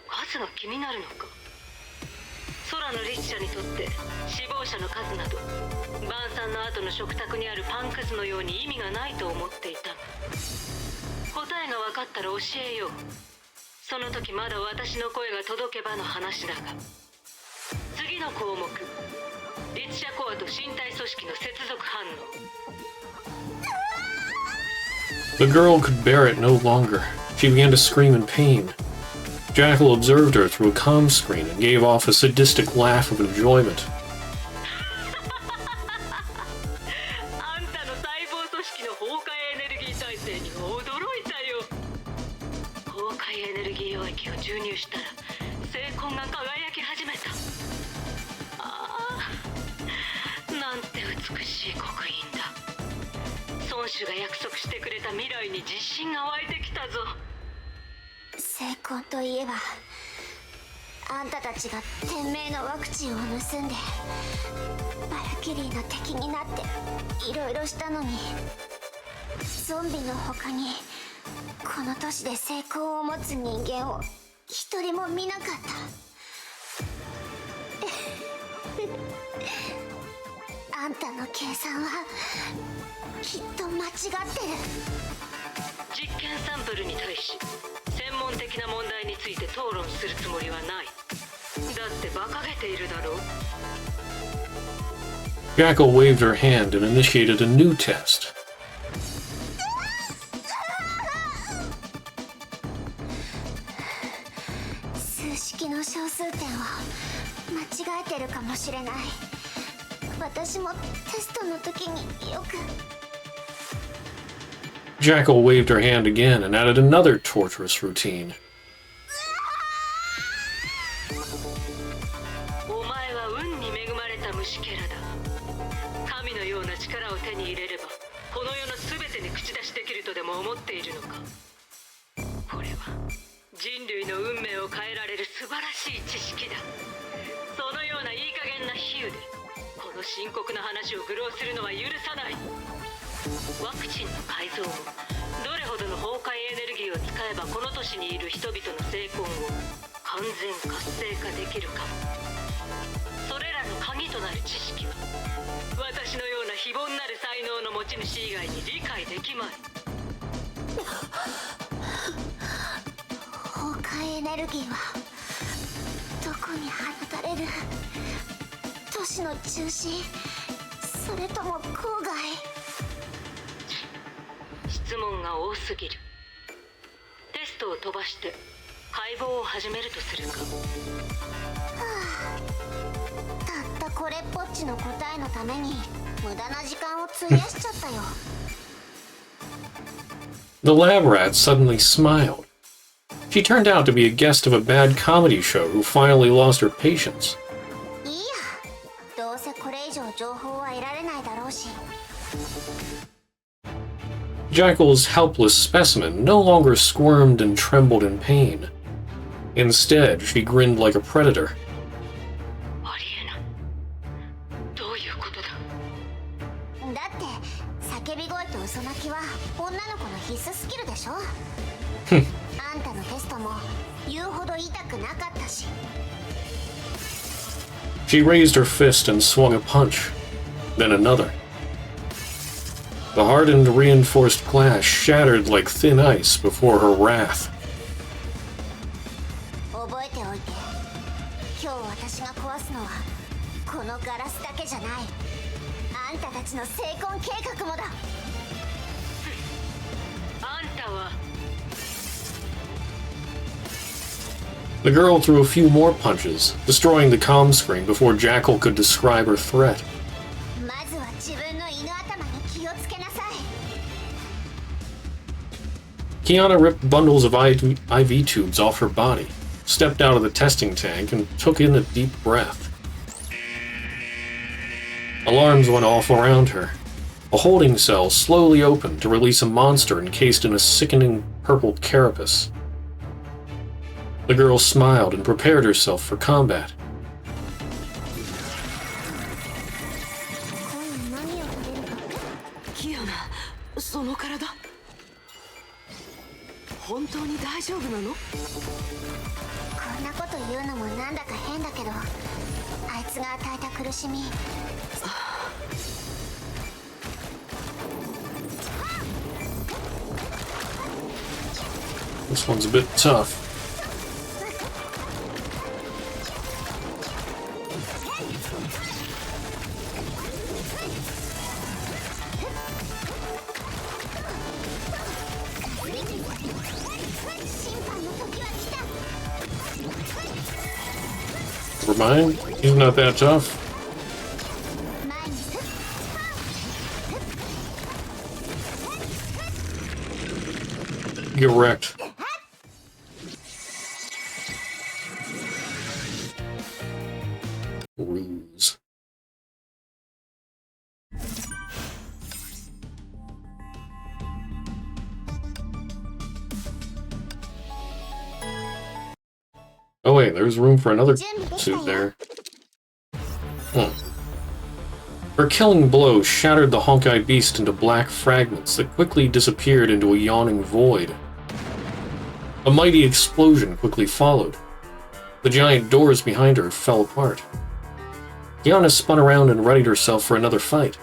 数が気になるのか？空の立者にとって死亡者の数など晩餐の後の食卓にあるパンくずのように意味がないと思っていた。答えが分かったら教えよう。その時まだ私の声が届けばの話だが。次の項目、立者コアと身体組織の接続反応。 The girl could bear it no longer. She began to scream in pain. Jackal observed her through a comm screen and gave off a sadistic laugh of enjoyment. あんたの細胞組織の崩壊エネルギー体制に驚いたよ。崩壊エネルギー領域を注入したら精魂が輝き始めた。ああ、なんて美しい刻印だ。孫子が約束してくれた未来に自信が湧いてきたぞ。成婚といえば、あんたたちが天命のワクチンを盗んでバルキリーの敵になっていろいろしたのに、ゾンビの他にこの年で成功を持つ人間を一人も見なかった。あんたの計算はきっと間違ってる。実験サンプルに対し専門的な問題について討論するつもりはない。だって馬鹿げているだろう。 Jackal waved her hand and initiated a new test. 数式の小数点を間違えてるかもしれない。私もテストの時によく。 Jackal waved her hand again and added another torturous routine. お前は運に恵まれた虫けらだ。神のような力を手に入れればこの世の全てに口出しできるとでも思っているのか。これは人類の運命を変えられる素晴らしい知識だ。そのようないい加減な比喩でこの深刻な話を愚弄するのは許さない。ワクチンの改造もどれほどの崩壊エネルギーを使えばこの都市にいる人々の成婚を完全活性化できるかも。それらの鍵となる知識は私のような非凡なる才能の持ち主以外に理解できまい。崩壊エネルギーはどこに放たれる？都市の中心、それとも郊外？質問が多すぎる。テストを飛ばして解剖を始めるとするか。たったこれっぽっちの答えのために無駄な時間を費やしちゃったよ。The lab rat suddenly smiled. She turned out to be a guest of a bad comedy show who finally lost her patience. いいや、どうせこれ以上情報は得られないだろうし。Jackal's helpless specimen no longer squirmed and trembled in pain. Instead, she grinned like a predator. ありえない。どういうことだ。だって叫び声と嘘泣きは女の子の必須スキルでしょ。あんたのテストも言うほど痛くなかったし。 She raised her fist and swung a punch, then another. The hardened, reinforced glass shattered like thin ice before her wrath. 覚えておいて。今日私が壊すのはこのガラスだけじゃない。あんたたちの成婚計画もだ。あんたは。 The girl threw a few more punches, destroying the comm screen before Jackal could describe her threat. まずは自分の犬頭に気をつけなさい。 Kiana ripped bundles of IV tubes off her body, stepped out of the testing tank, and took in a deep breath. Alarms went off around her. A holding cell slowly opened to release a monster encased in a sickening purple carapace. The girl smiled and prepared herself for combat. 今夜何を取れるか。キアナ、その体本当に大丈夫なの？こんなこと言うのもなんだか変だけど、あいつが与えた苦しみ。 This one's a bit tough. Never mind, he's not that tough. Get wrecked. Ruse. there's room for another suit there. Her killing blow shattered the Honkai beast into black fragments that quickly disappeared into a yawning void. A mighty explosion quickly followed. The giant doors behind her fell apart. Kiana spun around and readied herself for another fight.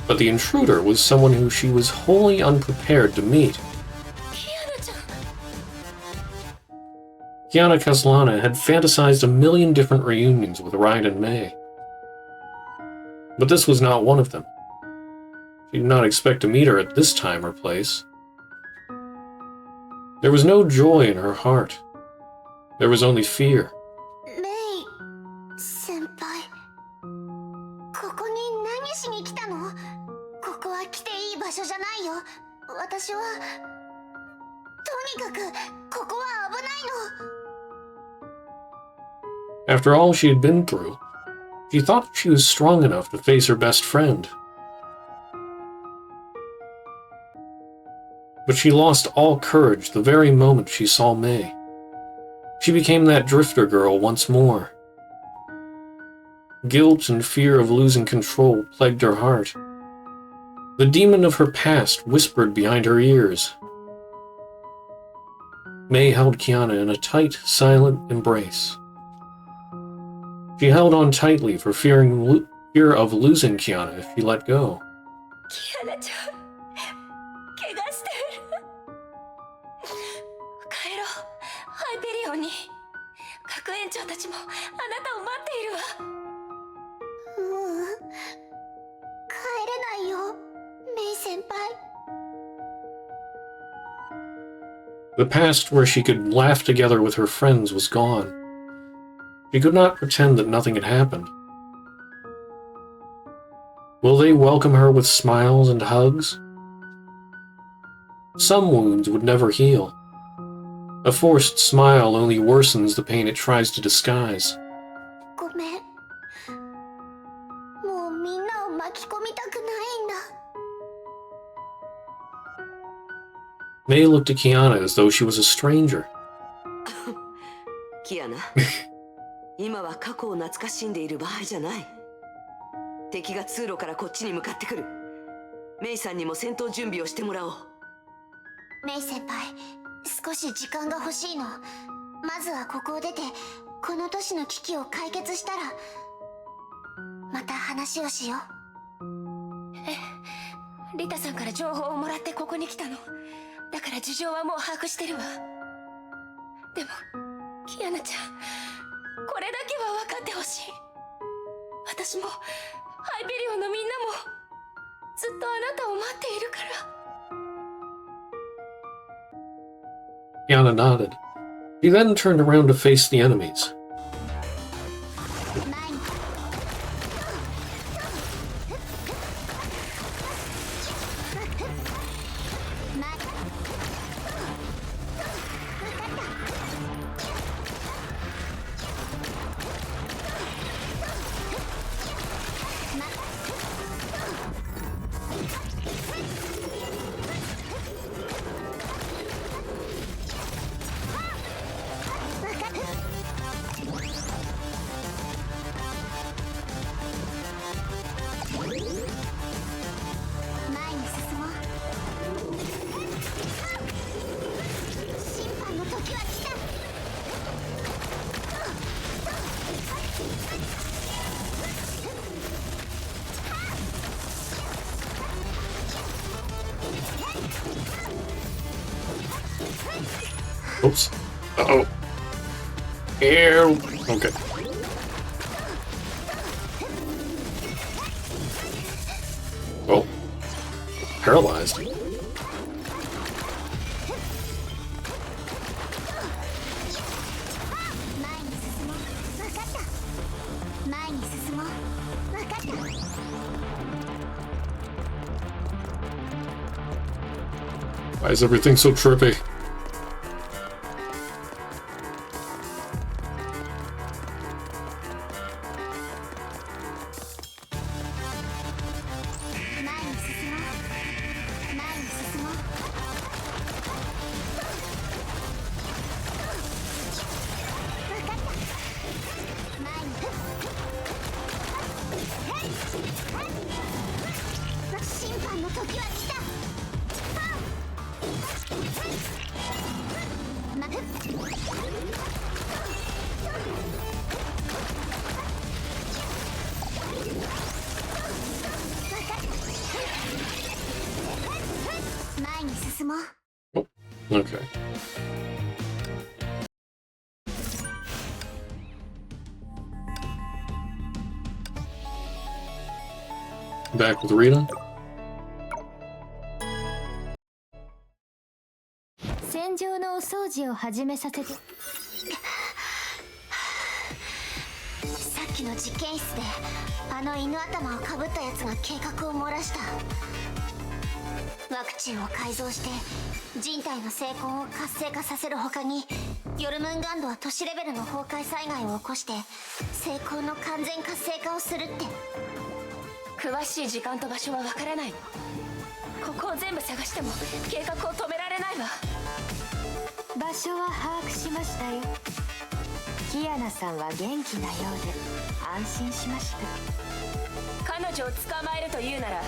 But the intruder was someone who she was wholly unprepared to meet. Kiana Castellana had fantasized a million different reunions with Ryan and May. But this was not one of them. She did not expect to meet her at this time or place. There was no joy in her heart. There was only fear. メイ先輩、ここに何しに来たの？ここは来ていい場所じゃないよ。私はとにかくここは危ないの。 After all she had been through, she thought she was strong enough to face her best friend. But she lost all courage the very moment she saw May. She became that drifter girl once more. Guilt and fear of losing control plagued her heart. The demon of her past whispered behind her ears. May held Kiana in a tight, silent embrace. She held on tightly for fear of losing Kiana if she let go. キアナちゃん、怪我してる。帰ろう、ハイペリオンに。学園長たちもあなたを待っているわ。帰れないよ、メイ先輩。 The past where she could laugh together with her friends was gone. She could not pretend that nothing had happened. Will they welcome her with smiles and hugs? Some wounds would never heal. A forced smile only worsens the pain it tries to disguise. ごめん。もうみんなを巻き込みたくないんだ。 May looked at Kiana as though she was a stranger. キアナ、今は過去を懐かしんでいる場合じゃない。敵が通路からこっちに向かってくる。メイさんにも戦闘準備をしてもらおう。メイ先輩、少し時間が欲しいの。まずはここを出て、この都市の危機を解決したら、また話をしよう。リタさんから情報をもらってここに来たの。だから事情はもう把握してるわ。でも、キアナちゃん、これだけは分かってほしい。私も、ハイペリオンのみんなも、ずっとあなたを待っているから。 Kiana nodded. She then turned around to face the enemies. Oops. Uh-oh. Ew. Okay. Well, paralyzed. Why is everything so trippy? さんの時は来た。前に進もう。 Okay. Back with Rita. 戦場のお掃除を始めさせて。さっきの実験室であの犬頭をかぶったやつが計画を漏らした。ワクチンを改造して人体の成根を活性化させる他に、ヨルムンガンドは都市レベルの崩壊災害を起こして成根の完全活性化をするって。詳しい時間と場所はわからないの。ここを全部探しても計画を止められないわ。場所は把握しましたよ。キアナさんは元気なようで安心しました。彼女を捕まえるというなら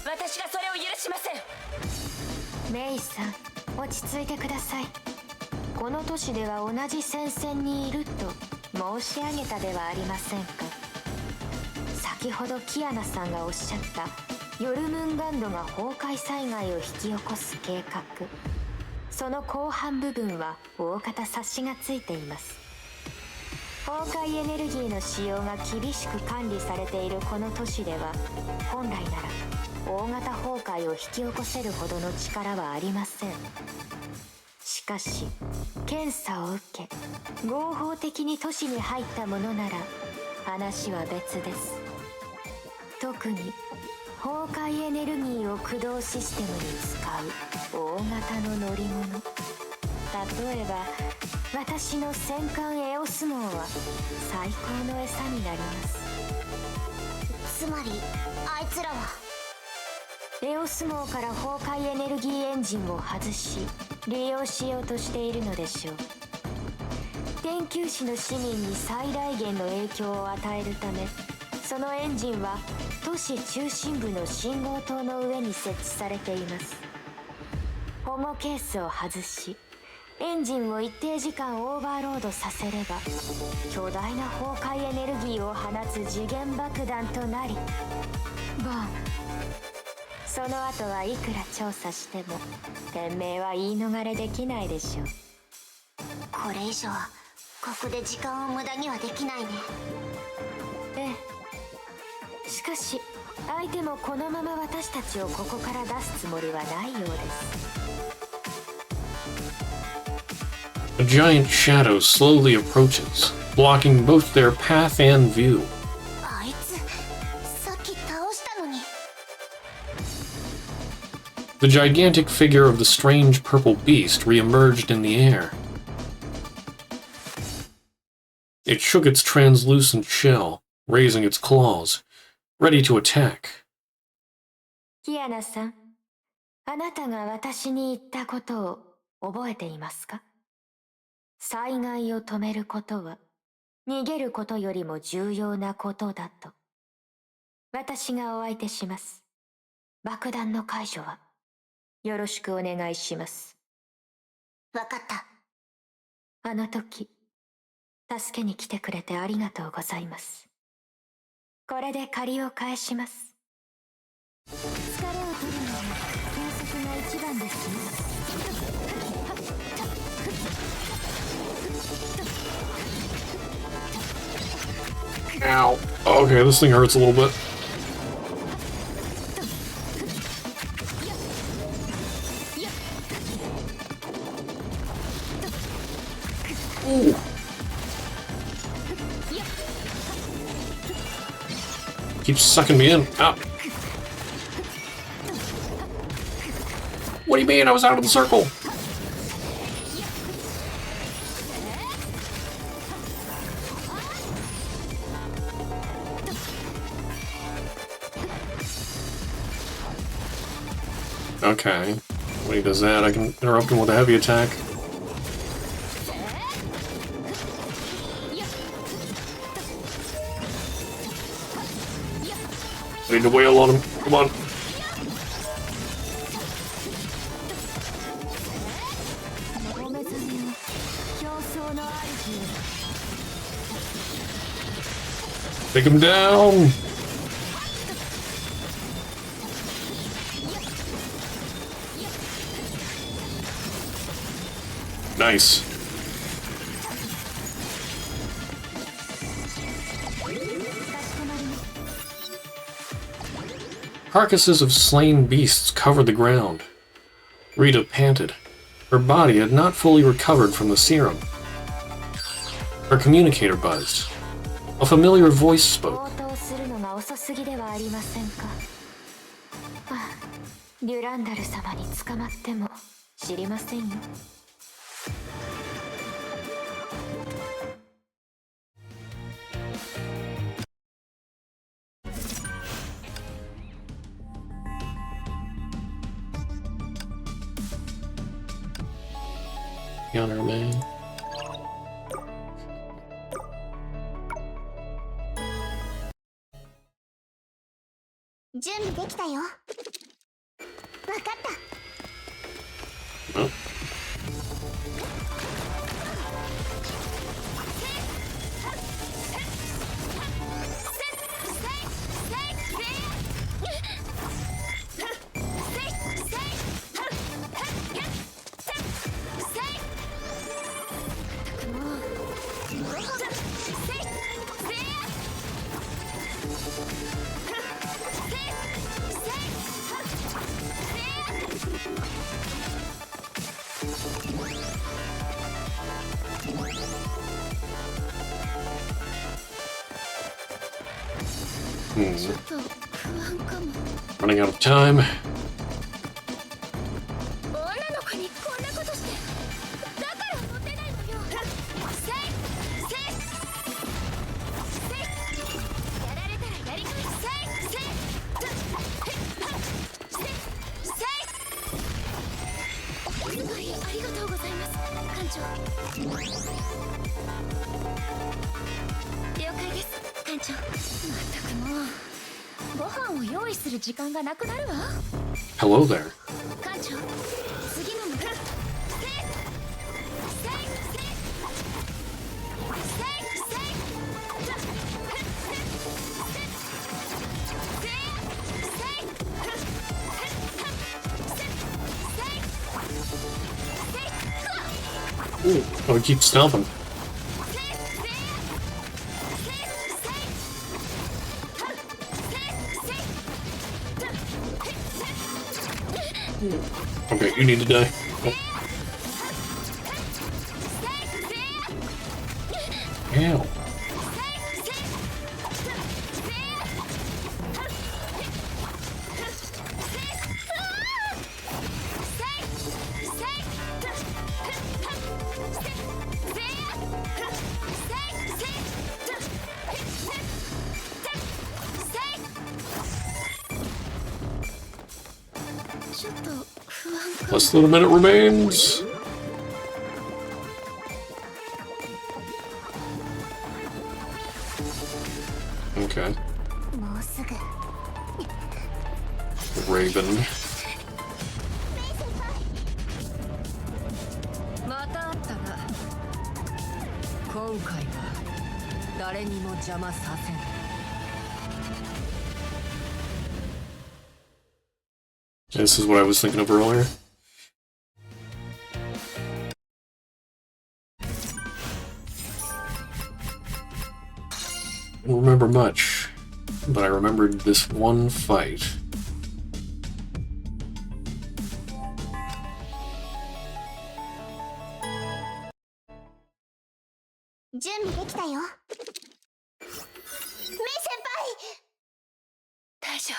私がそれを許しません。メイさん、落ち着いてください。この都市では同じ戦線にいると申し上げたではありませんか。先ほどキアナさんがおっしゃったヨルムンガンドが崩壊災害を引き起こす計画、その後半部分は大方察しがついています。崩壊エネルギーの使用が厳しく管理されているこの都市では、本来なら大型崩壊を引き起こせるほどの力はありません。しかし検査を受け合法的に都市に入ったものなら話は別です。特に崩壊エネルギーを駆動システムに使う大型の乗り物、例えば私の戦艦エオス号は最高の餌になります。つまりあいつらはエオス号から崩壊エネルギーエンジンを外し利用しようとしているのでしょう。天球市の市民に最大限の影響を与えるため、そのエンジンは都市中心部の信号塔の上に設置されています。保護ケースを外しエンジンを一定時間オーバーロードさせれば巨大な崩壊エネルギーを放つ次元爆弾となり、ボン。その後はいくら調査しても天命は言い逃れできないでしょう。これ以上ここで時間を無駄にはできないね。ええ。しかし相手もこのまま私たちをここから出すつもりはないようです。A giant shadow slowly approaches, blocking both their path and view. あいつさっき倒したのに。 The gigantic figure of the strange purple beast re-emerged in the air. It shook its translucent shell, raising its claws, ready to attack. キアナさん、あなたが私に言ったことを覚えていますか？災害を止めることは逃げることよりも重要なことだと。私がお相手します。爆弾の解除はよろしくお願いします。わかった。あの時助けに来てくれてありがとうございます。これで借りを返します。疲れを取るのは休息が一番ですね。Ow. Okay, this thing hurts a little bit. Ooh. Keeps sucking me in. Ah. What do you mean? I was out of the circle. Okay. When he does that, I can interrupt him with a heavy attack. I need to wail on him. Come on. Take him down! Nice. Carcasses of slain beasts covered the ground. Rita panted. Her body had not fully recovered from the serum. Her communicator buzzed. A familiar voice spoke. デュランダル様に捕まっても知りませんよ。Yonder man. 準備できたよ。わかった。Oh. Running out of time. ご飯を用意する時間がなくなるわ。 Hello there. 艦長、次の目標。Ooh, oh, it keeps stomping. Okay, you need to die. Oh. Ow. Less than a minute remains. Okay. Raven. またあったな。今回は誰にも邪魔させない。This is what I was thinking of earlier. I don't remember much, but I remembered this one fight. 準備できたよ。メイ先輩。大丈夫。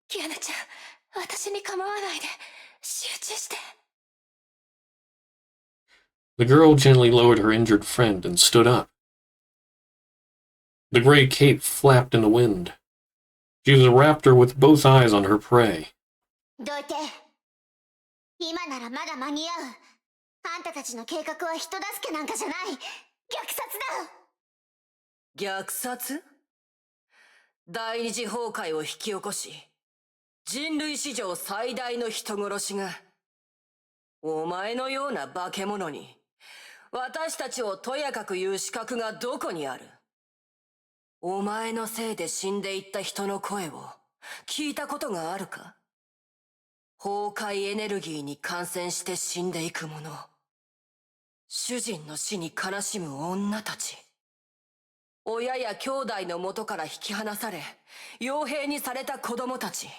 キアナちゃん、私に構わないで。集中して。 The girl gently lowered her injured friend and stood up. The gray cape flapped in the wind. She was a raptor with both eyes on her prey. どいて。今ならまだ間に合う。あんたたちの計画は人助けなんかじゃない。虐殺だ。虐殺？第二次崩壊を引き起こし、人類史上最大の人殺しが、お前のような化け物に、私たちをとやかく言う資格がどこにある？お前のせいで死んでいった人の声を聞いたことがあるか？崩壊エネルギーに感染して死んでいく者、主人の死に悲しむ女たち、親や兄弟の元から引き離され傭兵にされた子供たち、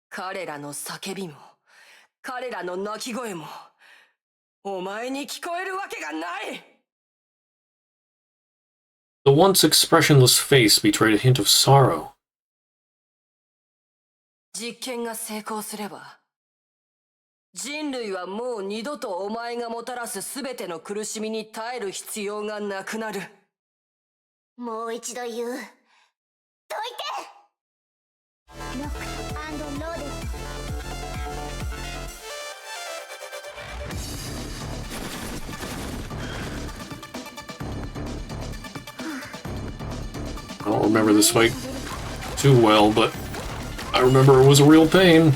彼らの叫びも彼らの泣き声もお前に聞こえるわけがない。 The once expressionless face betrayed a hint of sorrow. 実験が成功すれば人類はもう二度とお前がもたらす全ての苦しみに耐える必要がなくなる。もう一度言う。どいて。ロック&ローデッ I don't remember this fight too well, but I remember it was a real pain.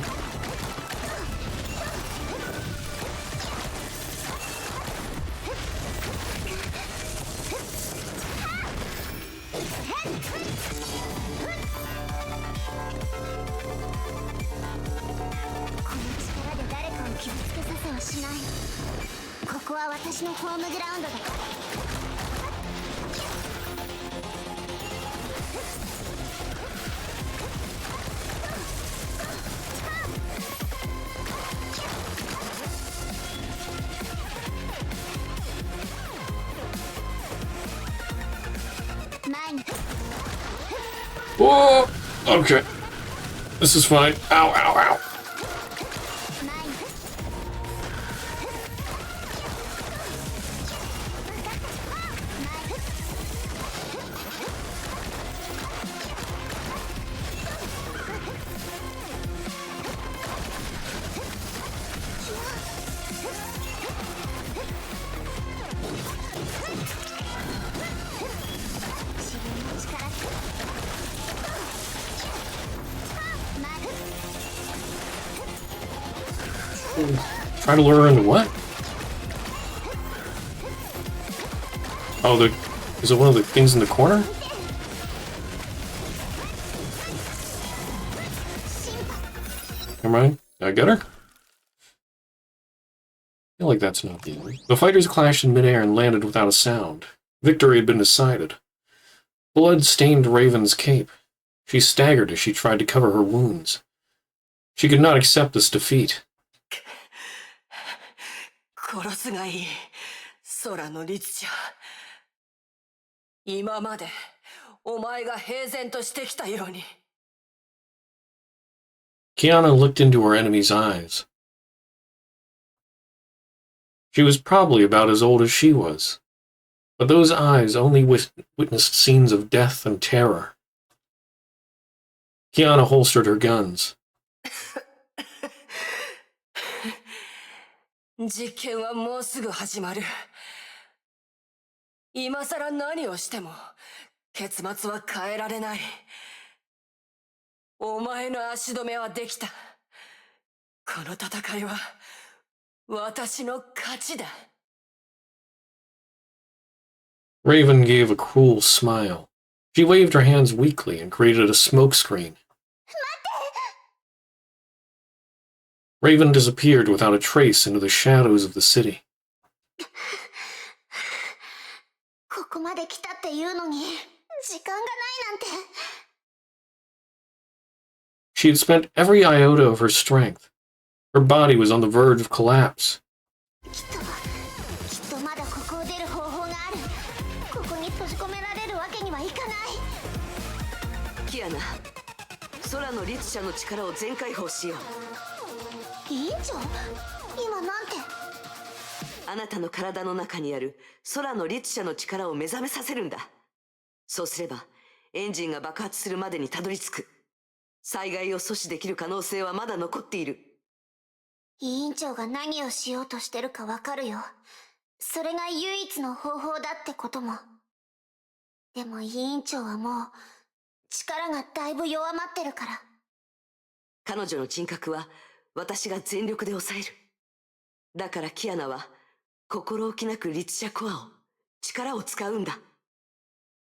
Whoa! Okay. This is fine. Ow, ow, ow. Try to lure her into what? Oh, is it one of the things in the corner? Never mind. Did I get her? I feel like that's not the end. The fighters clashed in midair and landed without a sound. Victory had been decided. Blood stained Raven's cape. She staggered as she tried to cover her wounds. She could not accept this defeat. 殺すがいい、空の律者。今までお前が平然としてきたように。Kiana looked into her enemy's eyes. She was probably about as old as she was, but those eyes only witnessed scenes of death and terror. Kiana holstered her guns. 実験はもうすぐ始まる。今さら何をしても結末は変えられない。お前の足止めはできた。この戦いは私の勝ちだ。Raven gave a cruel smile. She waved her hands weakly and created a smokescreen. Raven disappeared without a trace into the shadows of the city. ここまで来たっていうのに時間がないなんて。She had spent every iota of her strength. Her body was on the verge of collapse. きっとまだここを出る方法がある。ここに閉じ込められるわけにはいかない。キアナ、空の律者の力を全開放しよう。委員長、今なんて。あなたの体の中にある空の律者の力を目覚めさせるんだ。そうすればエンジンが爆発するまでにたどり着く。災害を阻止できる可能性はまだ残っている。委員長が何をしようとしてるかわかるよ。それが唯一の方法だってことも。でも委員長はもう力がだいぶ弱まってるから。彼女の人格は私が全力で抑える。だからキアナは心置きなく律者コアを力を使うんだ。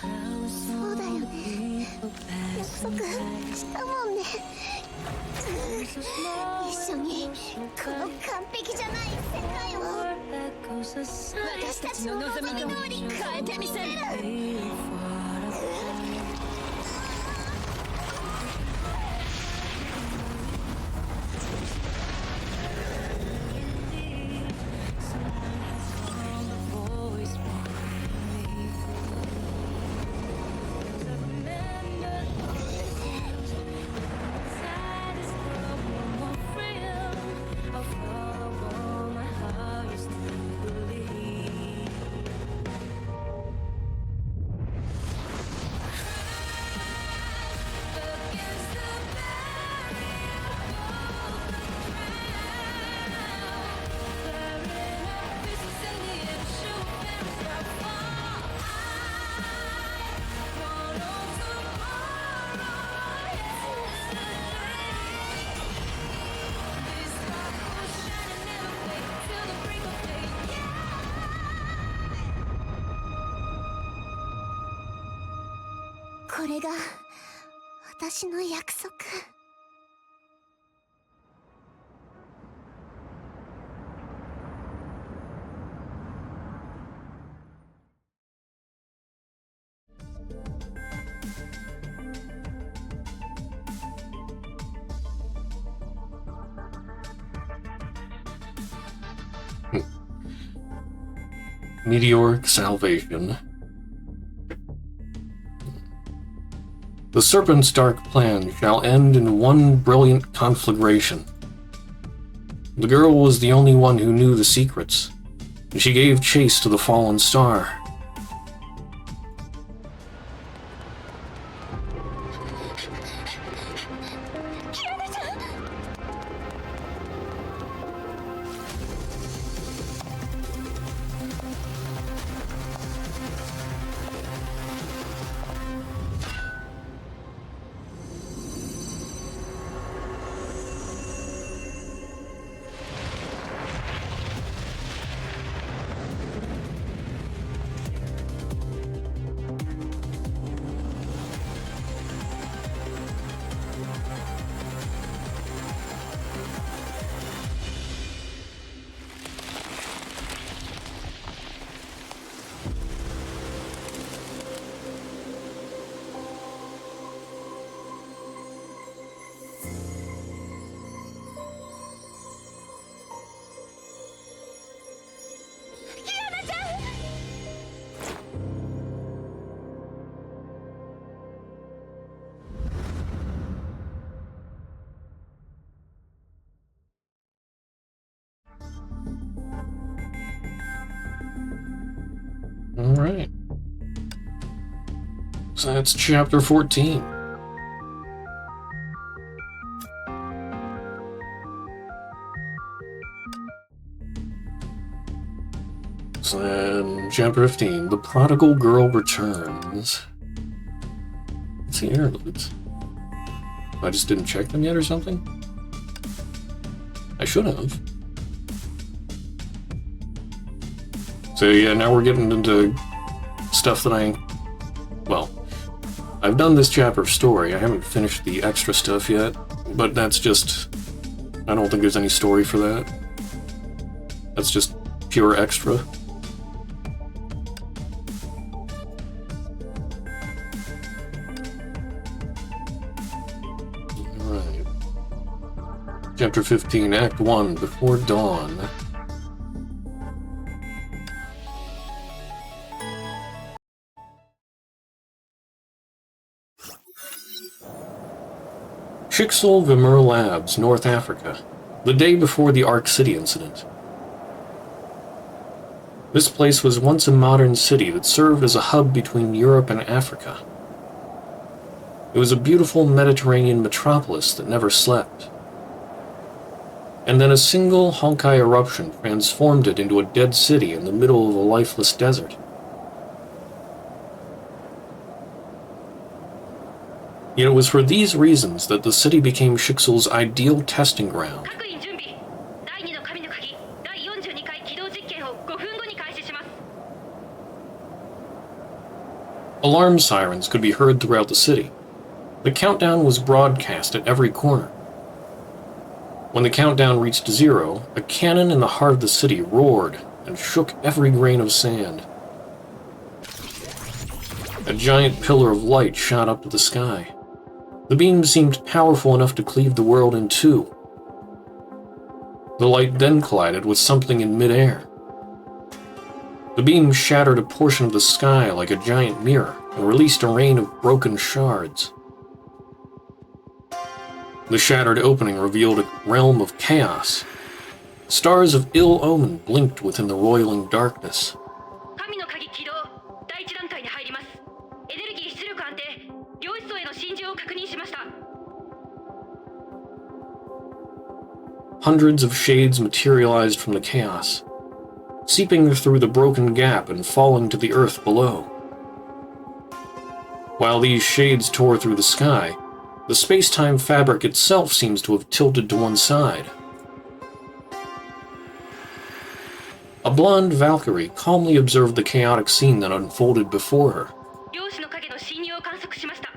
そうだよね。約束したもんね。一緒にこの完璧じゃない世界を私たちの望み通り変えてみせる。これが私の約束。Meteoric salvation. The serpent's dark plan shall end in one brilliant conflagration. The girl was the only one who knew the secrets, and she gave chase to the fallen star. Alright. So that's chapter 14. So then, chapter 15, The Prodigal Girl Returns. What's the interludes? I just didn't check them yet or something? I should have. So yeah, now we're getting into stuff that I've done this chapter of story. I haven't finished the extra stuff yet, but that's just... I don't think there's any story for that. That's just pure extra. Alright. Chapter 15, Act 1, Before Dawn. Chixel Vimur Labs, North Africa, the day before the Ark City incident. This place was once a modern city that served as a hub between Europe and Africa. It was a beautiful Mediterranean metropolis that never slept. And then a single Honkai eruption transformed it into a dead city in the middle of a lifeless desert. Yet it was for these reasons that the city became Chixel's ideal testing ground. Alarm sirens could be heard throughout the city. The countdown was broadcast at every corner. When the countdown reached 0, a cannon in the heart of the city roared and shook every grain of sand. A giant pillar of light shot up to the sky. The beam seemed powerful enough to cleave the world in two. The light then collided with something in midair. The beam shattered a portion of the sky like a giant mirror and released a rain of broken shards. The shattered opening revealed a realm of chaos. Stars of ill omen blinked within the roiling darkness. 神の鍵起動。第一段階に入ります。エネルギー出力安定。両一層への侵入を確認しました。 Hundreds of shades materialized from the chaos, seeping through the broken gap and falling to the earth below. While these shades tore through the sky, the space-time fabric itself seems to have tilted to one side. A blonde Valkyrie calmly observed the chaotic scene that unfolded before her. 量子の影の侵入を観測しました。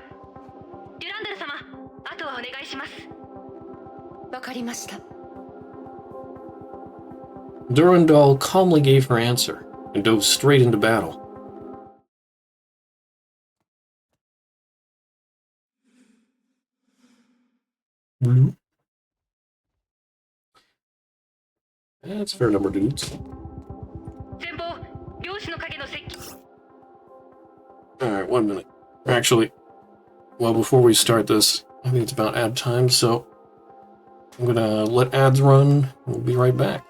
デュランダル様、あとはお願いします。わかりました。 Durandal calmly gave her answer and dove straight into battle. That's a fair number of dudes. 前方、量子の影の接近。 Alright, 1 minute. Actually, well, before we start this, I think it's about ad time, so I'm gonna let ads run. We'll be right back.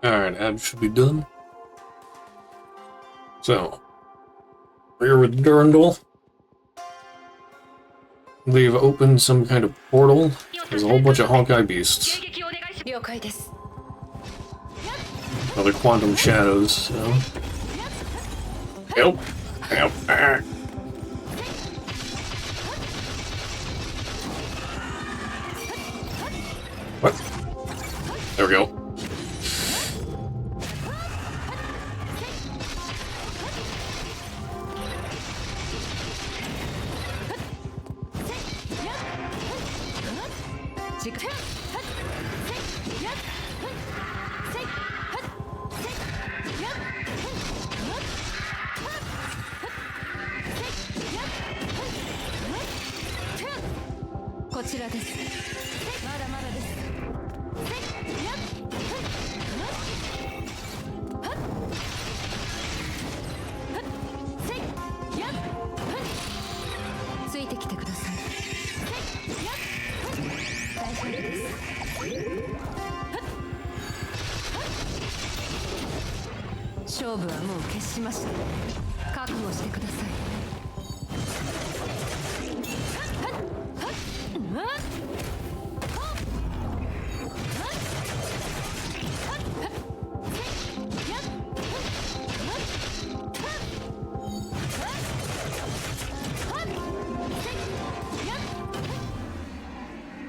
Alright, ad should be done. So, we're here with Durandal. They've opened some kind of portal. There's a whole bunch of Honkai beasts. 了解です。 Other quantum shadows, so. Help! Help! Ah. What? There we go.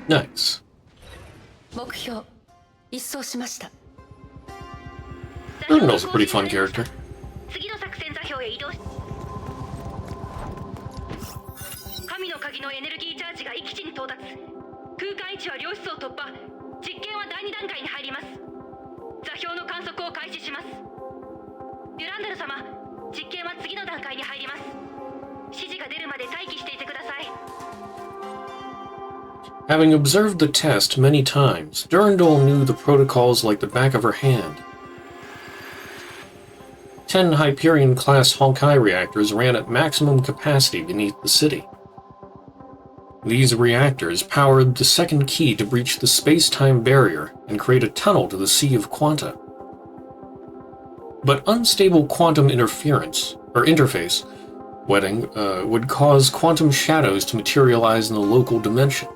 Nice. 目標一掃しました。 Durandal's a pretty fun character. 次の作戦座標へ移動し、神の鍵のエネルギーチャージが域地に到達。空間位置は両室を突破。実験は第2段階に入ります。座標の観測を開始します。デュランダル様、実験は次の段階に入ります。指示が出るまで待機していてください。 Having observed the test many times, Durandal knew the protocols like the back of her hand. 10 Hyperion-class Honkai reactors ran at maximum capacity beneath the city. These reactors powered the second key to breach the space-time barrier and create a tunnel to the Sea of Quanta. But unstable quantum interference, or interface, would cause quantum shadows to materialize in the local dimension.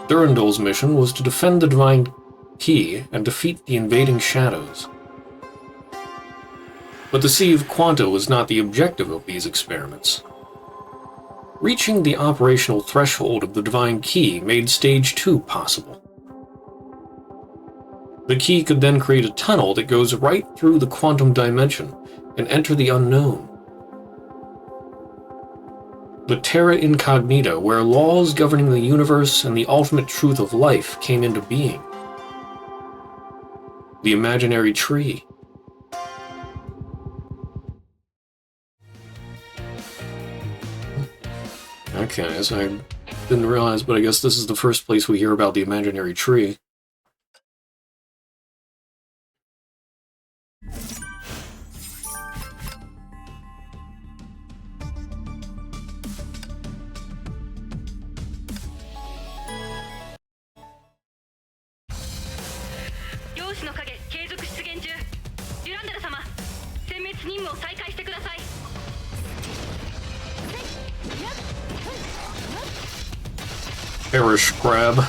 Durandal's mission was to defend the Divine Key and defeat the invading shadows. But the Sea of Quanta was not the objective of these experiments. Reaching the operational threshold of the Divine Key made Stage 2 possible. The key could then create a tunnel that goes right through the quantum dimension and enter the unknown. The Terra Incognita, where laws governing the universe and the ultimate truth of life came into being. The imaginary tree. Okay, so I didn't realize, but I guess this is the first place we hear about the imaginary tree. Perish grab.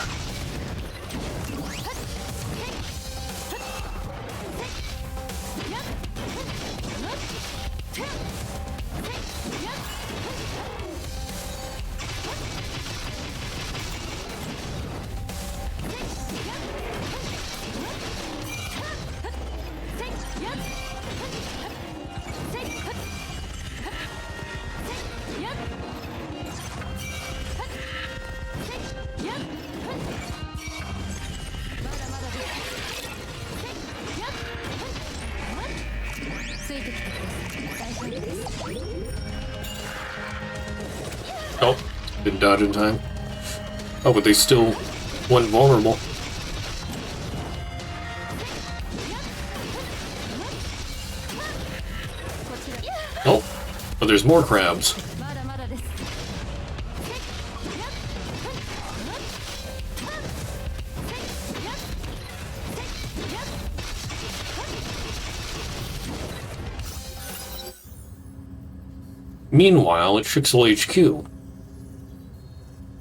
Oh, didn't dodge in time. Oh, but they still went vulnerable. Oh, but there's more crabs. Meanwhile, at Shixel HQ...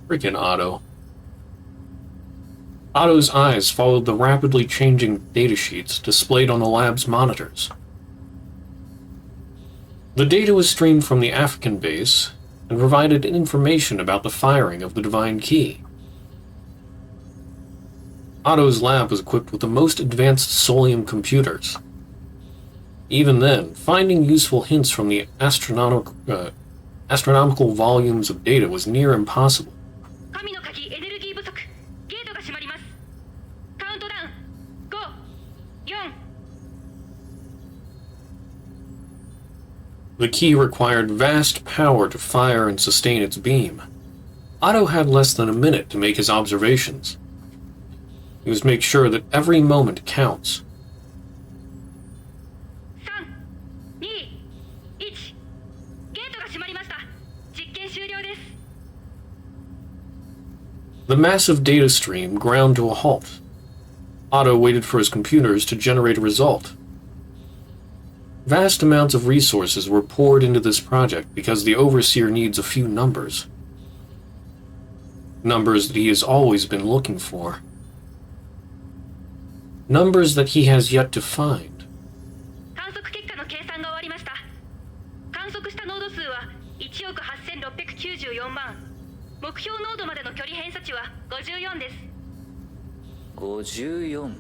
Freaking Otto. Otto's eyes followed the rapidly changing datasheets displayed on the lab's monitors. The data was streamed from the African base and provided information about the firing of the Divine Key. Otto's lab was equipped with the most advanced Solium computers. Even then, finding useful hints from the astronomical volumes of data was near impossible. The key required vast power to fire and sustain its beam. Otto had less than a minute to make his observations. He must make sure that every moment counts. 3、2、1、ゲートが閉まりました。実験終了です。 The massive data stream ground to a halt. Otto waited for his computers to generate a result. Vast amounts of resources were poured into this project because the Overseer needs a few numbers. Numbers that he has always been looking for. Numbers that he has yet to find. 観測結果の計算が終わりました。観測したノード数は1億8694万。目標ノードまでの距離偏差値は54です。54。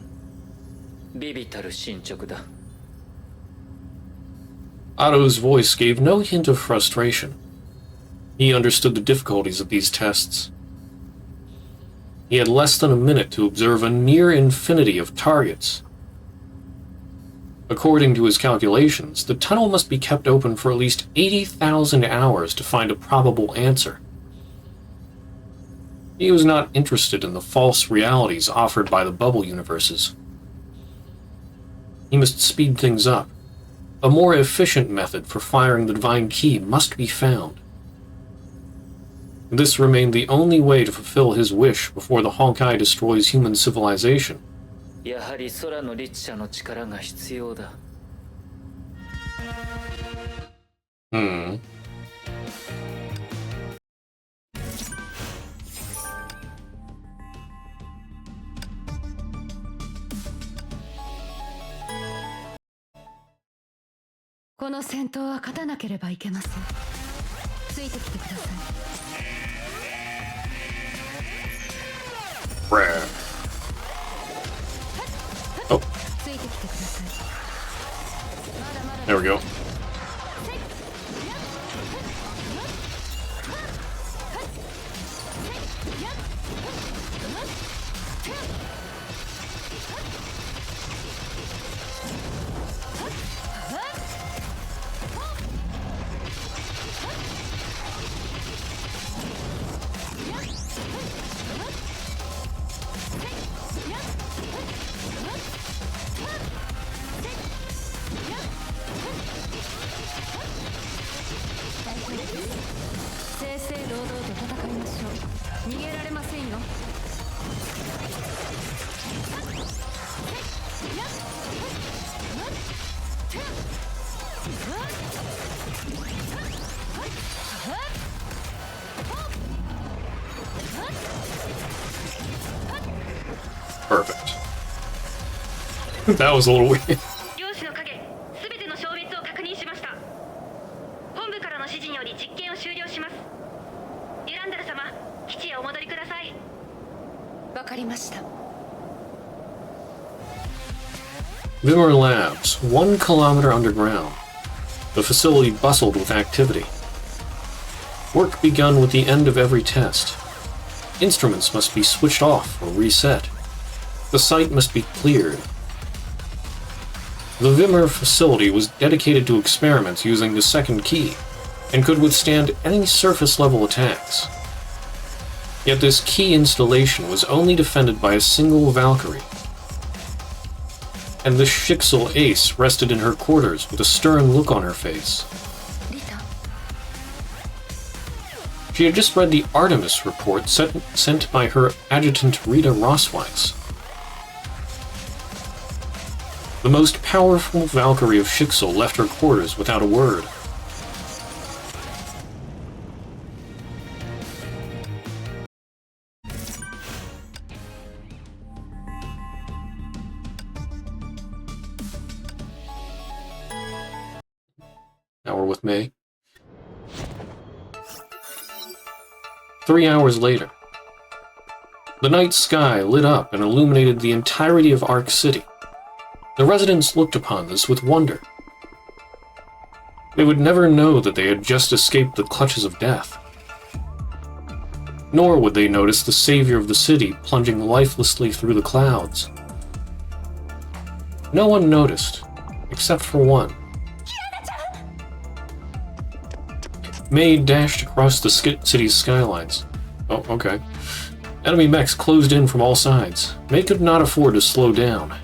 微々たる進捗だ。 Otto's voice gave no hint of frustration. He understood the difficulties of these tests. He had less than a minute to observe a near infinity of targets. According to his calculations, the tunnel must be kept open for at least 80,000 hours to find a probable answer. He was not interested in the false realities offered by the bubble universes. He must speed things up. A more efficient method for firing the Divine Key must be found. This remained the only way to fulfill his wish before the Honkai destroys human civilization. やはり空の律者の力が必要だ。この戦闘は勝たなければいけません。ついてきてください。Oh. ついてきてください。 There we go. Perfect. That was a little weird. 量子の影、すべての消滅を確認しました。本部からの指示により実験を終了します。デュランダル様、基地へお戻りください。わかりました。 Vimmer Labs, 1 kilometer underground. The facility bustled with activity. Work begun with the end of every test. Instruments must be switched off or reset. The site must be cleared. The Vimmer facility was dedicated to experiments using the second key, and could withstand any surface-level attacks. Yet this key installation was only defended by a single Valkyrie. And the Shixel ace rested in her quarters with a stern look on her face. She had just read the Artemis report sent by her adjutant Rita Rosweiss. The most powerful Valkyrie of Shixel left her quarters without a word. hour with May. 3 hours later. The night sky lit up and illuminated the entirety of Ark City. The residents looked upon this with wonder. They would never know that they had just escaped the clutches of death. Nor would they notice the savior of the city plunging lifelessly through the clouds. No one noticed, except for one. May dashed across the city's skylines. Oh, okay. Enemy mechs closed in from all sides. May could not afford to slow down.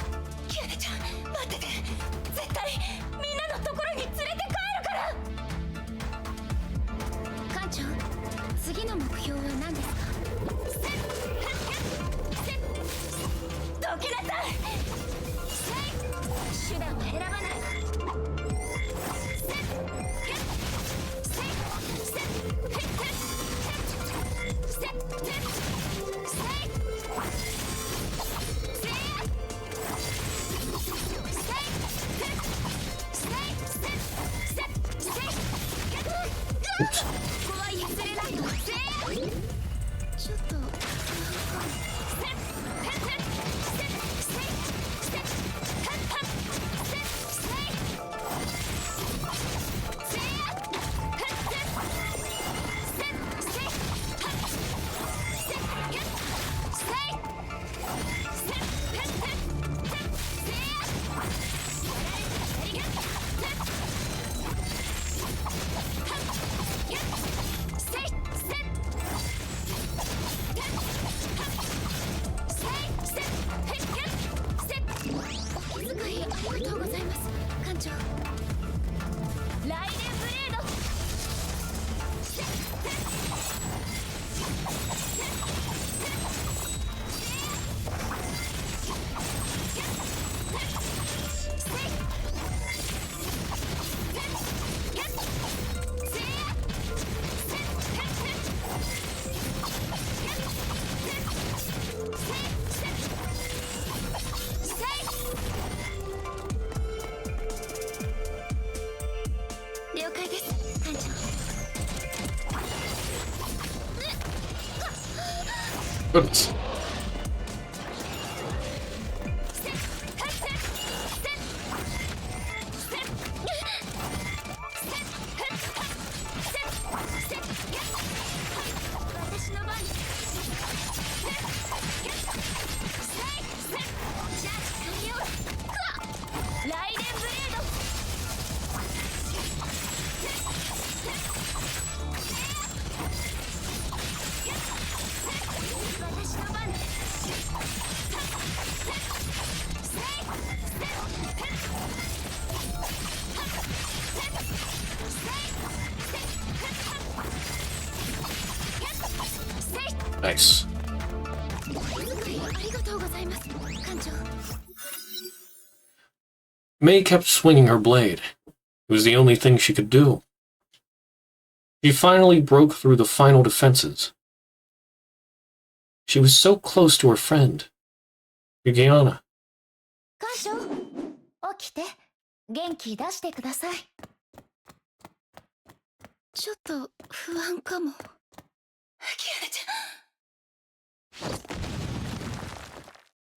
Oops. Goodness. Nice. May kept swinging her blade. It was the only thing she could do. She finally broke through the final defenses. She was so close to her friend, Yugiana. 起きて元気出してください。ちょっと不安かも。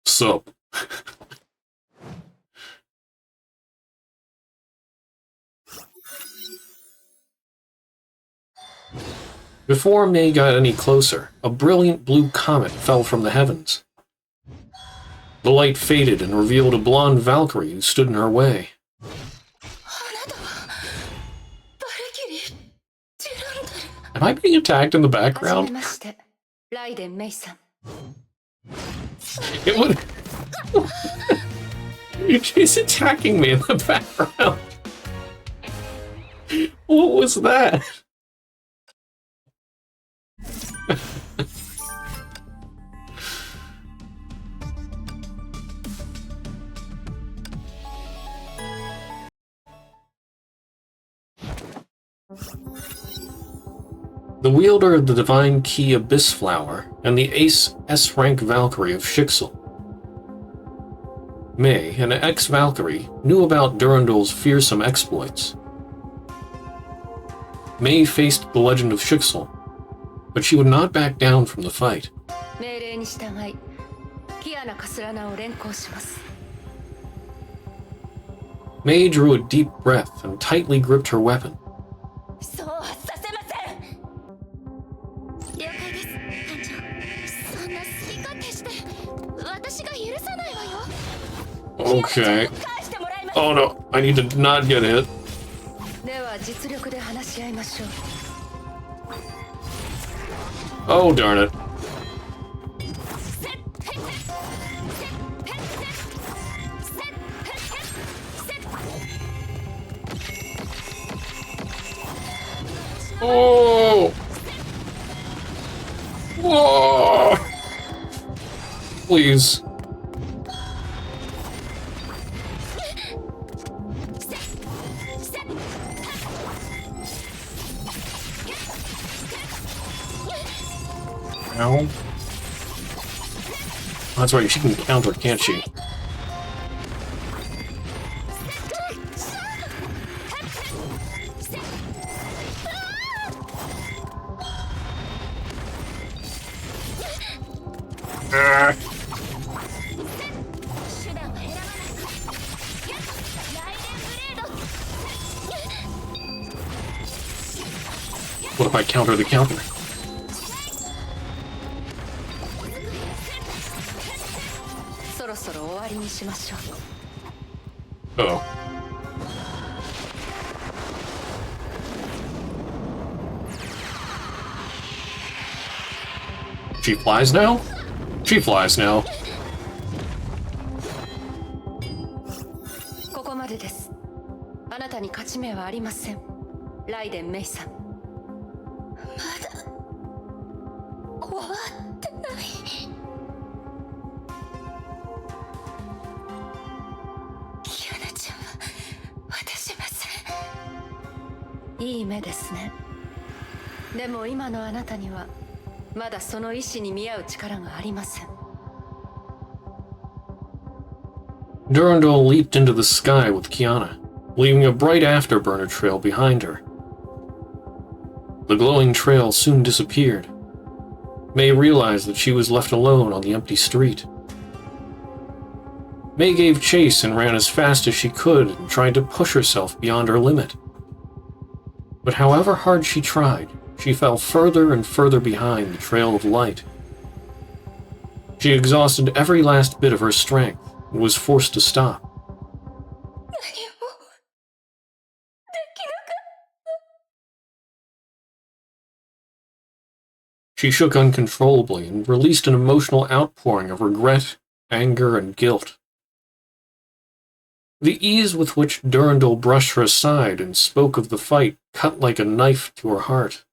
Sup? Before May got any closer, a brilliant blue comet fell from the heavens. The light faded and revealed a blonde Valkyrie who stood in her way. Am I being attacked in the background? It would... She's attacking me in the background. What was that? The wielder of the Divine Key Abyss Flower and the Ace S-rank Valkyrie of Shixel. May, an ex-Valkyrie, knew about Durandal's fearsome exploits. May faced the legend of Shixel, but she would not back down from the fight. 命令に従いキアナ・カスラナを連行します。 May drew a deep breath and tightly gripped her weapon. そうはさせません。了解です、班長。そんな好き勝手して私が許さないわよ。 Okay. Oh no, I need to not get hit. では実力で話し合いましょう。 Oh darn it. Oh! Whoa! Please. Ow. That's right, she can counter, can't she? What if I counter the counter? Oh. She flies now? She flies now. ここまでです。あなたに勝ち目はありません。ライデン・メイさん。終わってない。キアナちゃんは渡しません。いい目ですね。でも今のあなたにはまだその意志に見合う力がありません。 Durandal leaped into the sky with Kiana, leaving a bright afterburner trail behind her. The glowing trail soon disappeared. May realized that she was left alone on the empty street. May gave chase and ran as fast as she could and tried to push herself beyond her limit. But however hard she tried, she fell further and further behind the trail of light. She exhausted every last bit of her strength and was forced to stop. She shook uncontrollably and released an emotional outpouring of regret, anger, and guilt. The ease with which Durandal brushed her aside and spoke of the fight cut like a knife to her heart.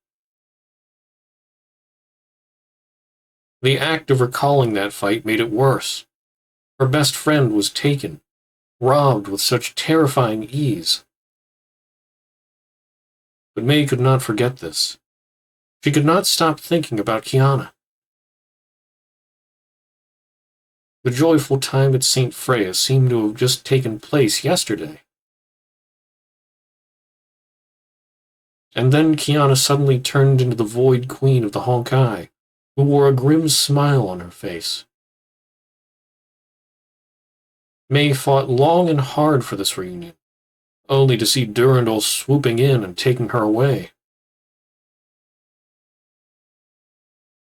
The act of recalling that fight made it worse. Her best friend was taken, robbed with such terrifying ease. But May could not forget this. She could not stop thinking about Kiana. The joyful time at St. Freya seemed to have just taken place yesterday. And then Kiana suddenly turned into the Void Queen of the Honkai, who wore a grim smile on her face. May fought long and hard for this reunion, only to see Durandal swooping in and taking her away.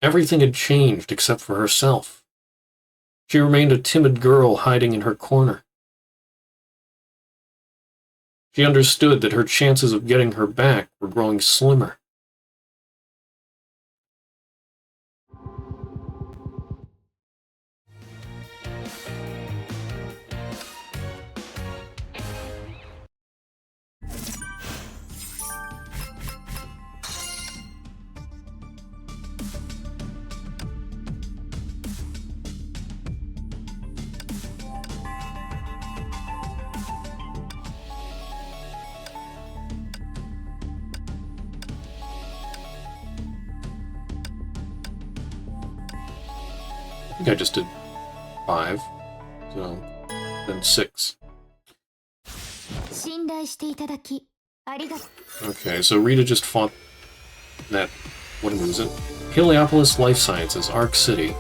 Everything had changed except for herself. She remained a timid girl hiding in her corner. She understood that her chances of getting her back were growing slimmer. I think I just did 5, so then 6. 信頼していただき Okay, so Rita just fought that... what was it? Heliopolis Life Sciences, Arc City.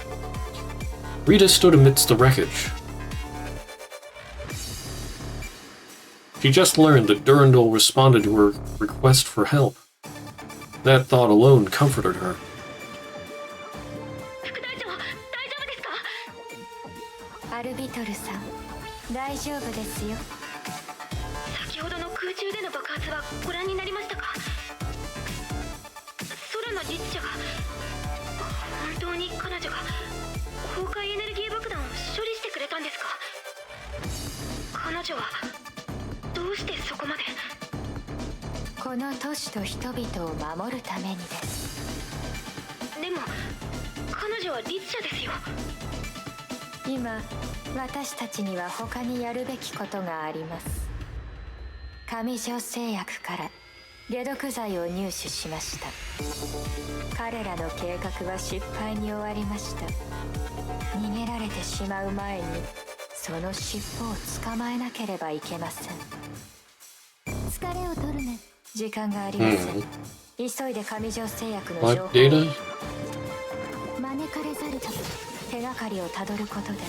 Rita stood amidst the wreckage. She just learned that Durandal responded to her request for help. That thought alone comforted her. アルビトルさん、大丈夫ですよ。先ほどの空中での爆発はご覧になりましたか？空の律者が本当に彼女が崩壊エネルギー爆弾を処理してくれたんですか？彼女はどうしてそこまで？この都市と人々を守るためにです。でも彼女は律者ですよ。今、私たちには他にやるべきことがあります。上条製薬から解毒剤を入手しました。彼らの計画は失敗に終わりました。逃げられてしまう前にその尻尾を捕まえなければいけません。疲れを取るね。時間がありません。急いで上条製薬の情報を。招かれざると手がかりをたどることで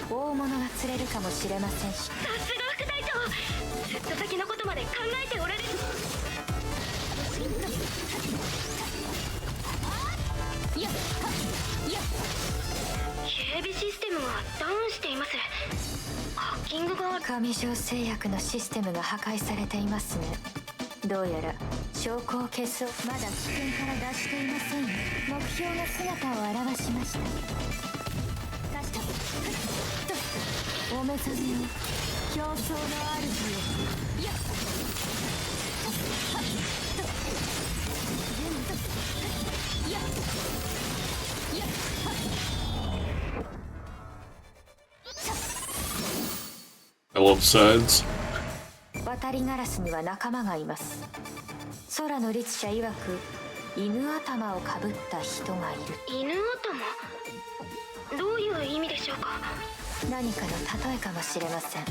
大物が釣れるかもしれませんし。さすが副隊長、ずっと先のことまで考えておられる。警備システムがダウンしています。ハッキングが。上条製薬のシステムが破壊されていますね。どうやら証拠を消す。まだ危険から脱していませんよ。目標が姿を現しました。お目覚めを、競争の主よ。I love sides. 渡りガラスには仲間がいます。空の律者曰く犬頭をかぶった人がいる。犬頭？どういう意味でしょうか？何かの例えかもしれません。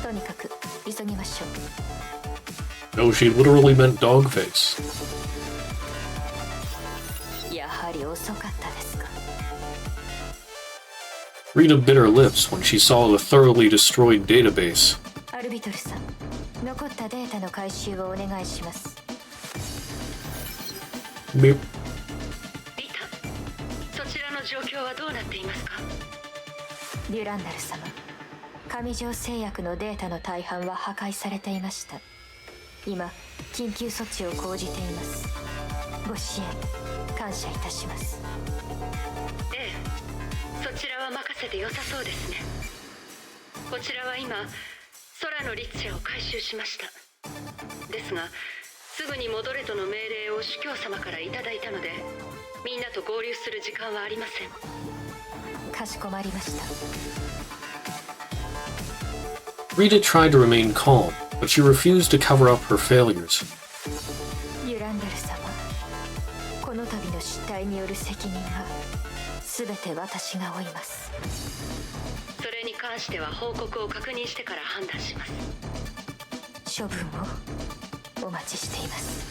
とにかく急ぎましょう。 No, she literally meant dog face. やはり遅かったですか。 Rita bit her lips when she saw the thoroughly destroyed database. アルビトルさん、残ったデータの回収をお願いします。 Beep. リタ、そちらの状況はどうなっていますか？デュランダル様、上条製薬のデータの大半は破壊されていました。今、緊急措置を講じています。ご支援感謝いたします。ええ、そちらは任せて良さそうですね。こちらは今空の律者を回収しました。ですがすぐに戻れとの命令を主教様からいただいたので、みんなと合流する時間はありません。かしこまりました。 Rita tried to remain calm, but she refused to cover up her failures. ユランダル様、この度の失態による責任は全て私が負います。それに関しては報告を確認してから判断します。処分をお待ちしています。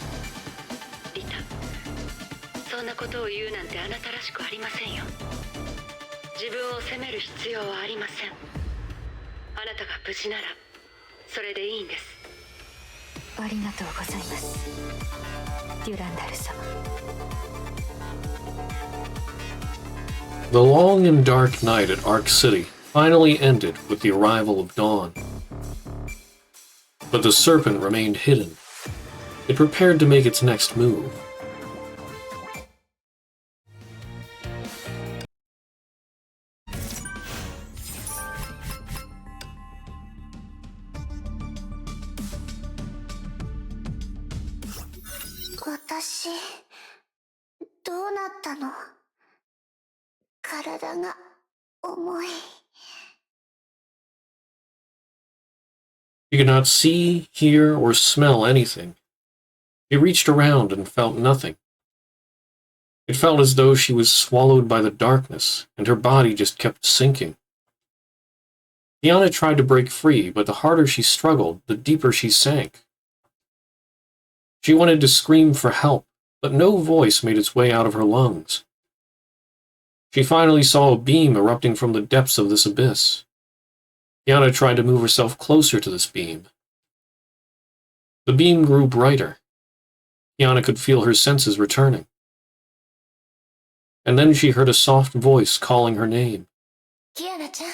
リタ、そんなことを言うなんてあなたらしくありませんよ。自分を責める必要はありません。あなたが無事ならそれでいいんです。ありがとうございます、デュランダル様。 The long and dark night at Arc City finally ended with the arrival of dawn. But the serpent remained hidden. It prepared to make its next move.私どうなったの？体が重い。 She could not see, hear, or smell anything. She reached around and felt nothing. It felt as though she was swallowed by the darkness, and her body just kept sinking. Diana tried to break free, but the harder she struggled, the deeper she sank. She wanted to scream for help, but no voice made its way out of her lungs. She finally saw a beam erupting from the depths of this abyss. Kiana tried to move herself closer to this beam. The beam grew brighter. Kiana could feel her senses returning. And then she heard a soft voice calling her name. Kiana-chan.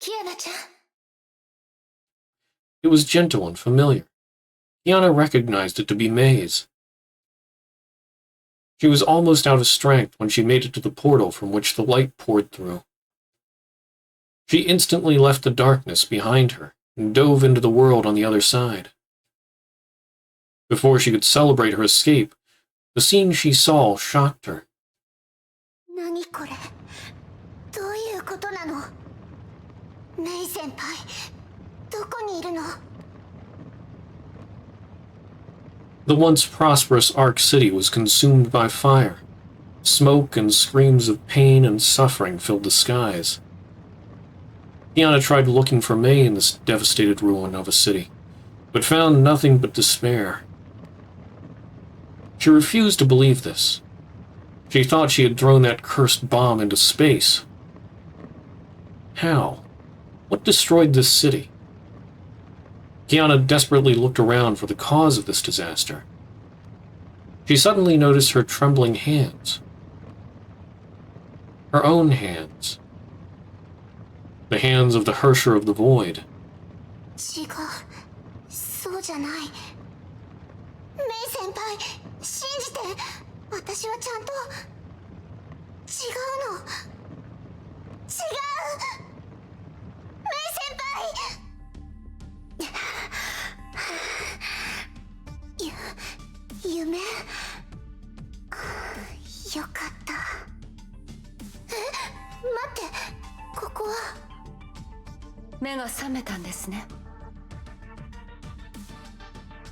Kiana-chan. It was gentle and familiar. Kiana recognized it to be Mei's. She was almost out of strength when she made it to the portal from which the light poured through. She instantly left the darkness behind her and dove into the world on the other side. Before she could celebrate her escape, the scene she saw shocked her. 何これ？どういうことなの？メイ先輩、どこにいるの？ The once prosperous Ark City was consumed by fire. Smoke and screams of pain and suffering filled the skies. Kiana tried looking for Mei in this devastated ruin of a city, but found nothing but despair. She refused to believe this. She thought she had thrown that cursed bomb into space. How? What destroyed this city? Kiana desperately looked around for the cause of this disaster. She suddenly noticed her trembling hands. Her own hands. The hands of the Hersher of the Void. 違う、そうじゃない。メイ先輩、信じて。私はちゃんと。違うの。違う。メイ先輩。夢。よかった。待って、ここは。目が覚めたんですね。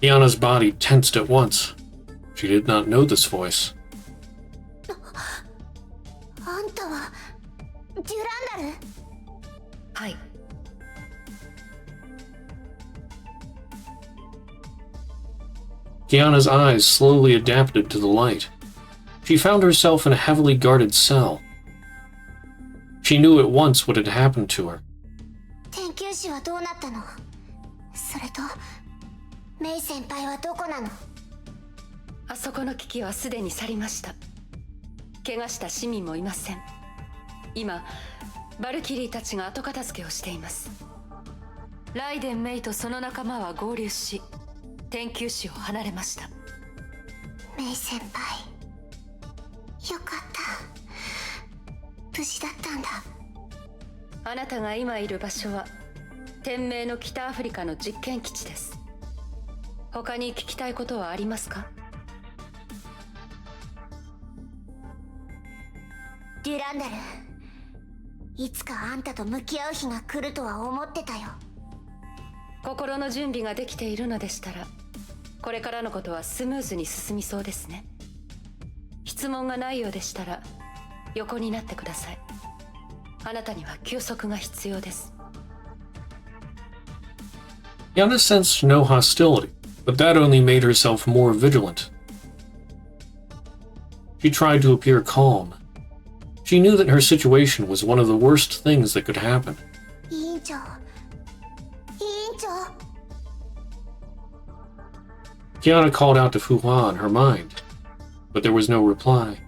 Kiana's body tensed at once. She did not know this voice. あんたはデュランダル？はい。Kiana's eyes slowly adapted to the light. She found herself in a heavily guarded cell. She knew at once what had happened to her. 研究士はどうなったの？それとメイ先輩はどこなの？あそこの危機はすでに去りました。怪我した市民もいません。今バルキリーたちが後片付けをしています。ライデン・メイとその仲間は合流し、研究士を離れました。メイ先輩、よかった。無事だったんだ。あなたが今いる場所は天命の北アフリカの実験基地です。他に聞きたいことはありますか？デュランダル、いつかあんたと向き合う日が来るとは思ってたよ。心の準備ができているのでしたら、これからのことはスムーズに進みそうですね。質問がないようでしたら横になってください。あなたには休息が必要です。Kiana sensed no hostility, but that only made herself more vigilant. She tried to appear calm. She knew that her situation was one of the worst things that could happen. 委員長、委員長。Kiana called out to Fuhua in her mind, but there was no reply.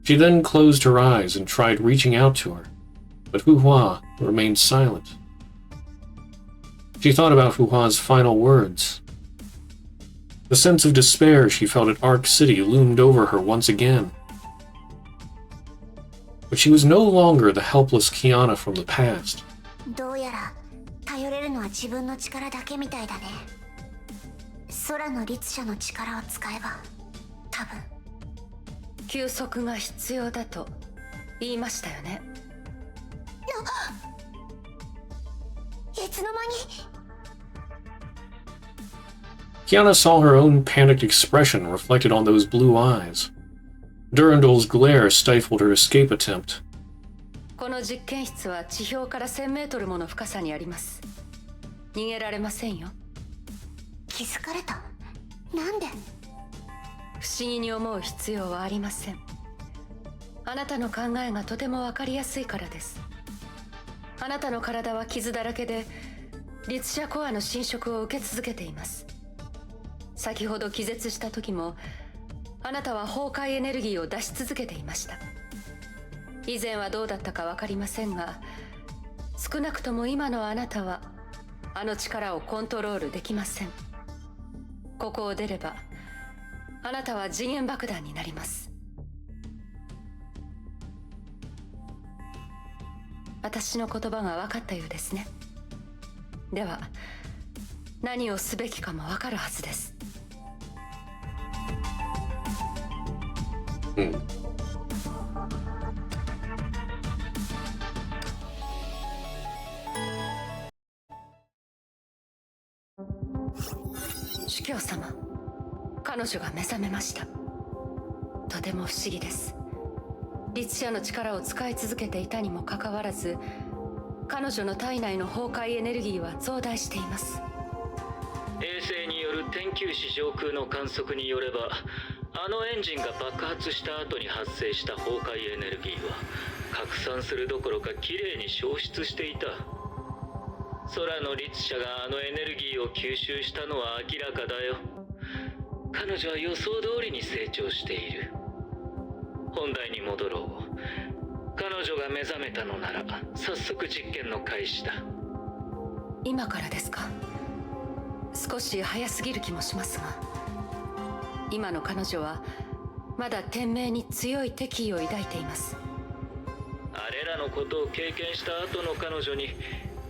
She then closed her eyes and tried reaching out to her, but Fuhua remained silent. She thought about Fuhua's final words. The sense of despair she felt at Ark City loomed over her once again. But she was no longer the helpless Kiana from the past. どうやら頼れるのは自分の力だけみたいだね。空の律者の力を使えば、多分。休息が必要だと言いましたよね。いつの間に。Kiana saw her own panicked expression reflected on those blue eyes. Durandal's glare stifled her escape attempt. この実験室は地表から1000メートルもの深さにあります。逃げられませんよ。気づかれた。なんで？不思議に思う必要はありません。あなたの考えがとても分かりやすいからです。あなたの体は傷だらけで律者コアの侵食を受け続けています。先ほど気絶した時もあなたは崩壊エネルギーを出し続けていました。以前はどうだったか分かりませんが、少なくとも今のあなたはあの力をコントロールできません。ここを出ればあなたは時限爆弾になります。私の言葉が分かったようですね。では何をすべきかも分かるはずです。主教様、彼女が目覚めました。とても不思議です。律者の力を使い続けていたにもかかわらず、彼女の体内の崩壊エネルギーは増大しています。衛星による天球市上空の観測によれば、あのエンジンが爆発した後に発生した崩壊エネルギーは拡散するどころかきれいに消失していた。空の律者があのエネルギーを吸収したのは明らかだよ。彼女は予想通りに成長している。本題に戻ろう。彼女が目覚めたのなら早速実験の開始だ。今からですか？少し早すぎる気もしますが、今の彼女はまだ天命に強い敵意を抱いています。あれらのことを経験した後の彼女に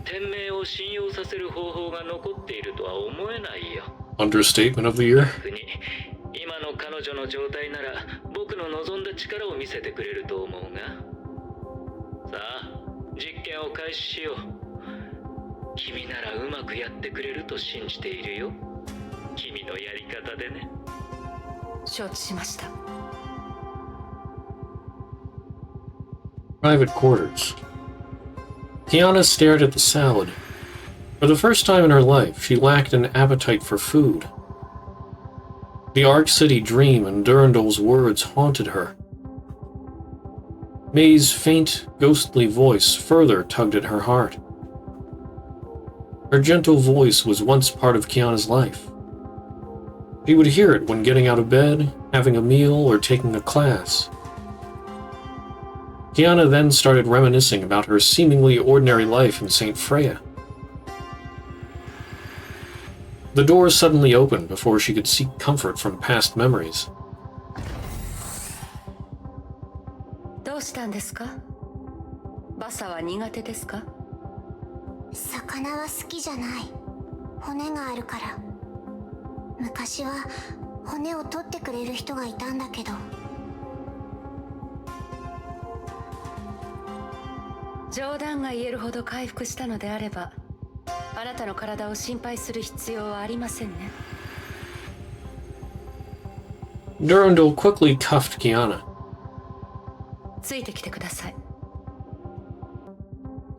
天命を信用させる方法が残っているとは思えないよ。Understatement of the year. 逆に今の彼女の状態なら僕の望んだ力を見せてくれると思うが。さあ、実験を開始しよう。君ならうまくやってくれると信じているよ。君のやり方でね。承知しました。Private quarters. Kiana stared at the salad. For the first time in her life, she lacked an appetite for food. The Ark City dream and Durandal's words haunted her. May's faint, ghostly voice further tugged at her heart. Her gentle voice was once part of Kiana's life. She would hear it when getting out of bed, having a meal, or taking a class. Kiana then started reminiscing about her seemingly ordinary life in St. Freya. The door suddenly opened before she could seek comfort from past memories. どうしたんですか？バサは苦手ですか？魚は好きじゃない。骨があるから。昔は骨を取ってくれる人がいたんだけど。冗談が言えるほど回復したのであれば、あなたの体を心配する必要はありませんね。Durandal quickly cuffed Kiana. ついてきてください。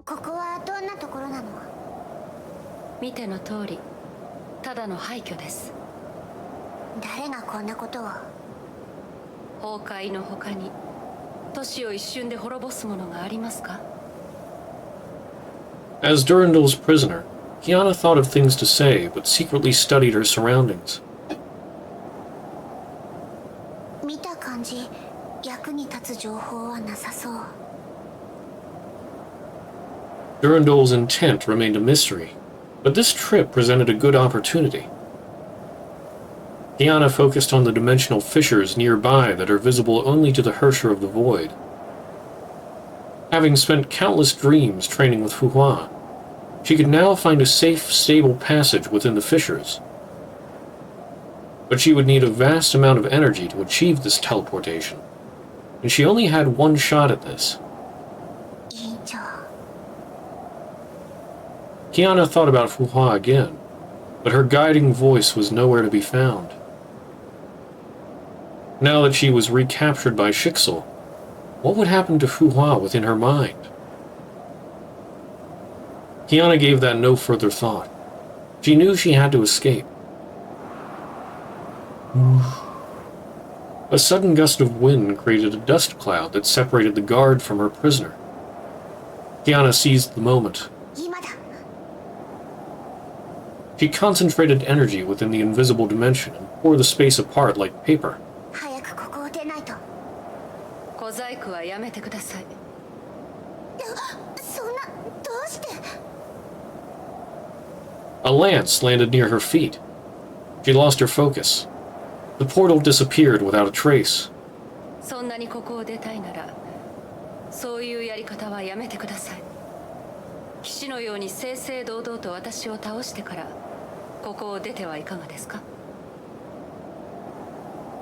ここはどんなところなの？見ての通り、ただの廃墟です。誰がこんなことを？崩壊の他に都市を一瞬で滅ぼすものがありますか？ As Durandal's prisoner, Kiana thought of things to say, but secretly studied her surroundings. 見た感じ、役に立つ情報はなさそう。Durandal's intent remained a mystery, but this trip presented a good opportunity. Kiana focused on the dimensional fissures nearby that are visible only to the Hersher of the Void. Having spent countless dreams training with Fuhua, she could now find a safe, stable passage within the fissures. But she would need a vast amount of energy to achieve this teleportation, and she only had one shot at this. Kiana thought about Fuhua again, but her guiding voice was nowhere to be found. Now that she was recaptured by Shixel, what would happen to Fuhua within her mind? Kiana gave that no further thought. She knew she had to escape. A sudden gust of wind created a dust cloud that separated the guard from her prisoner. Kiana seized the moment. She concentrated energy within the invisible dimension and tore the space apart like paper. A lance landed near her feet. She lost her focus. The portal disappeared without a trace. そんなにここを出たいなら、そういうやり方はやめてください。騎士のように正々堂々と私を倒してから、ここを出てはいかがですか?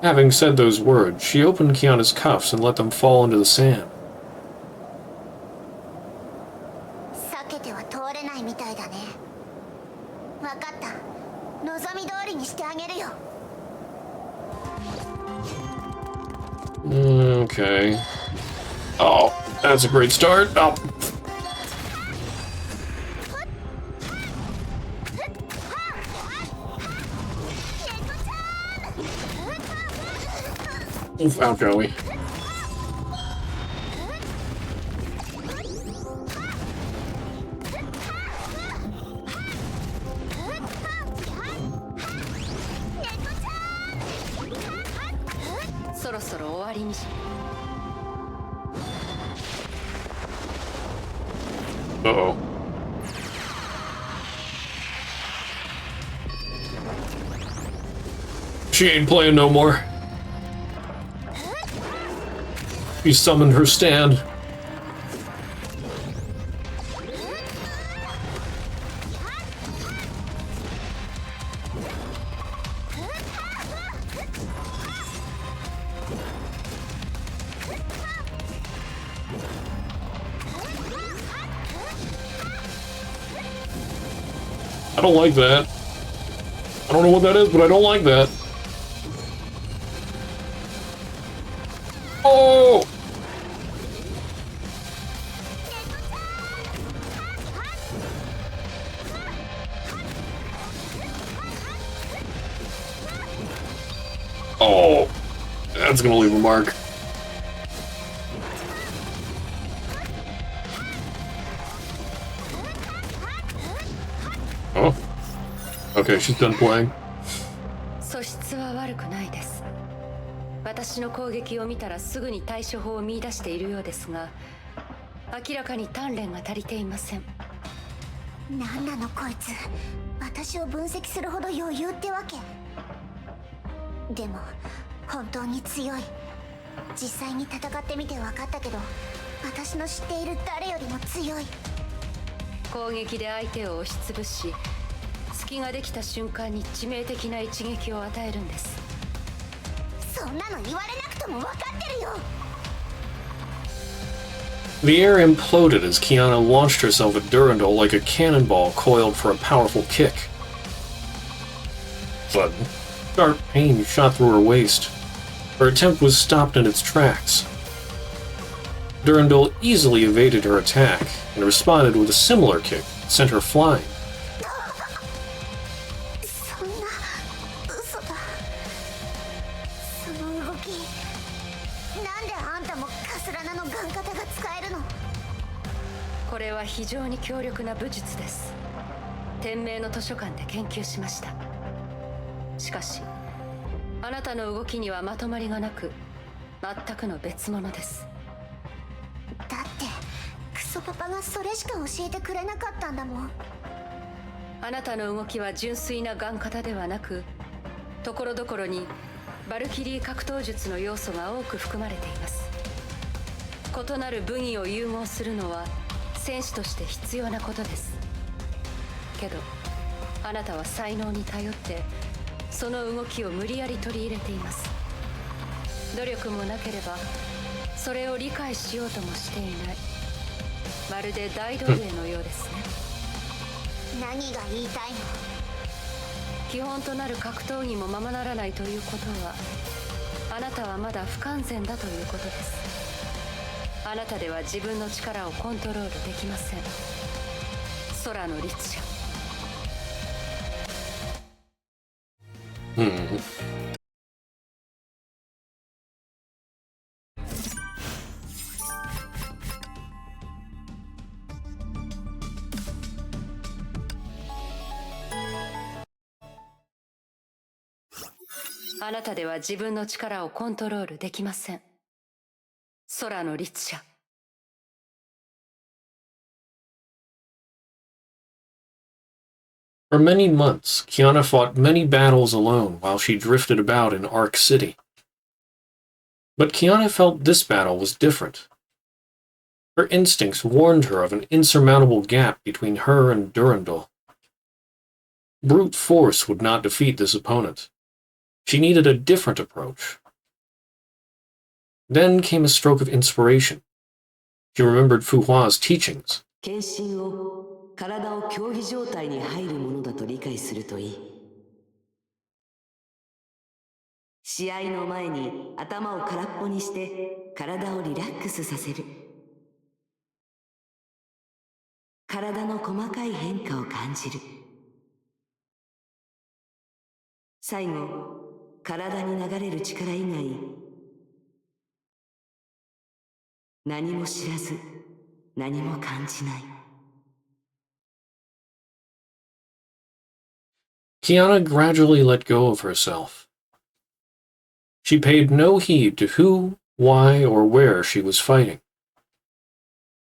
Having said those words, she opened Kiana's cuffs and let them fall into the sand. 避けては通れないみたいだね。わかった。望み通りにしてあげるよ。Okay. Oh, that's a great start. Oh. Out, Joey. Uh-oh. She ain't playing no more. She summoned her stand. I don't like that. I don't know what that is, but I don't like that. Oh! Oh, that's gonna leave a mark. Oh, okay, she's done playing. 素質は悪くないです。私の攻撃を見たらすぐに対処法を見出しているようですが、明らかに鍛錬が足りていません。なんなのこいつ。私を分析するほど余裕ってわけ。でも本当に強い。実際に戦ってみて分かったけど、私の知っている誰よりも強い。攻撃で相手を押しつぶし、隙ができた瞬間に致命的な一撃を与えるんです。そんなの言われなくとも分かってるよ。The air imploded as Kiana launched herself at Durandal like a cannonball coiled for a powerful kick. Sudden, sharp pain shot through her waist. Her attempt was stopped in its tracks. Durandal easily evaded her attack and responded with a similar kick that sent her flying. そんな嘘だ。その動き、なんであんたもカスラナのガン型が使えるの？これは非常に強力な武術です。天命の図書館で研究しました。しかし、あなたの動きにはまとまりがなく、全くの別物です。だってクソパパがそれしか教えてくれなかったんだもん。あなたの動きは純粋なガン型ではなく、ところどころにバルキリー格闘術の要素が多く含まれています。異なる武技を融合するのは戦士として必要なことです。けどあなたは才能に頼ってその動きを無理やり取り入れています。努力もなければそれを理解しようともしていない。まるで大道芸のようですね。何が言いたいの？基本となる格闘技もままならないということは、あなたはまだ不完全だということです。あなたでは自分の力をコントロールできません。空の律者。あなたでは自分の力をコントロールできません。空の律者。For many months, Kiana fought many battles alone while she drifted about in Ark City. But Kiana felt this battle was different. Her instincts warned her of an insurmountable gap between her and Durandal. Brute force would not defeat this opponent. She needed a different approach. Then came a stroke of inspiration. She remembered Fu Hua's teachings. 献身を体を競技状態に入るものだと理解するといい。試合の前に頭を空っぽにして体をリラックスさせる。体の細かい変化を感じる。最後、体に流れる力以外、何も知らず、何も感じない。Kiana gradually let go of herself. She paid no heed to who, why, or where she was fighting.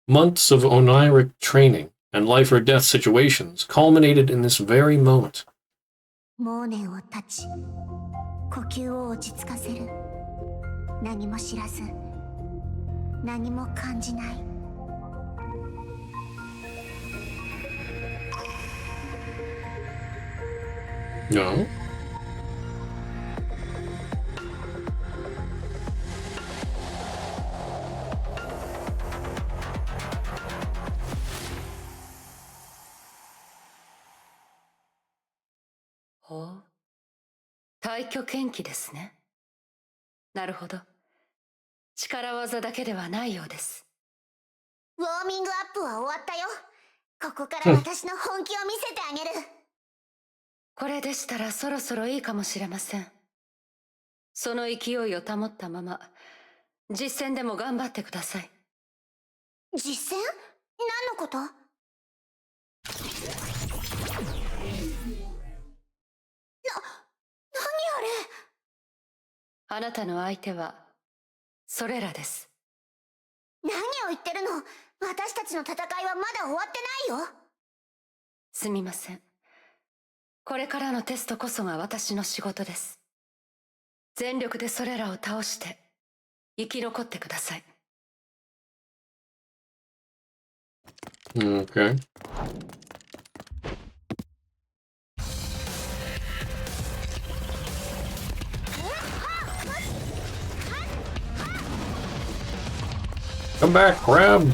Months of oniric training and life-or-death situations culminated in this very moment. モーネを断ち、呼吸を落ち着かせる。何も知らず、何も感じない。No? Oh. 退去剣気ですね。なるほど。力技だけではないようです。ウォーミングアップは終わったよ。ここから私の本気を見せてあげる。これでしたらそろそろいいかもしれません。その勢いを保ったまま、実戦でも頑張ってください。実戦？何のこと？何あれ？あなたの相手は、それらです。何を言ってるの？私たちの戦いはまだ終わってないよ。すみません。これからのテストこそが私の仕事です。全力でそれらを倒して、生き残ってください。Okay. Come back, crab!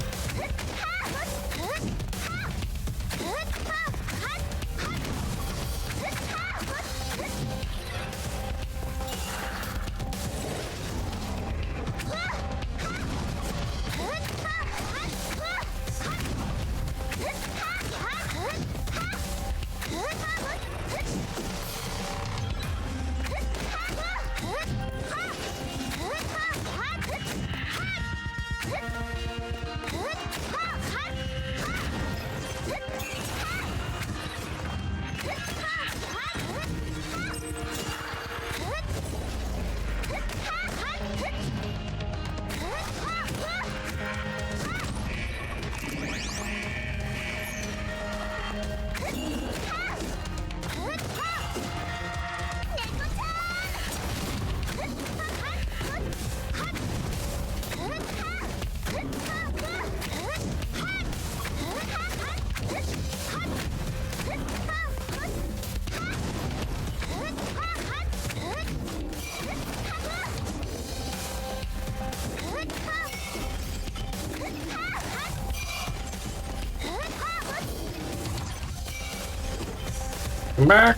Come back!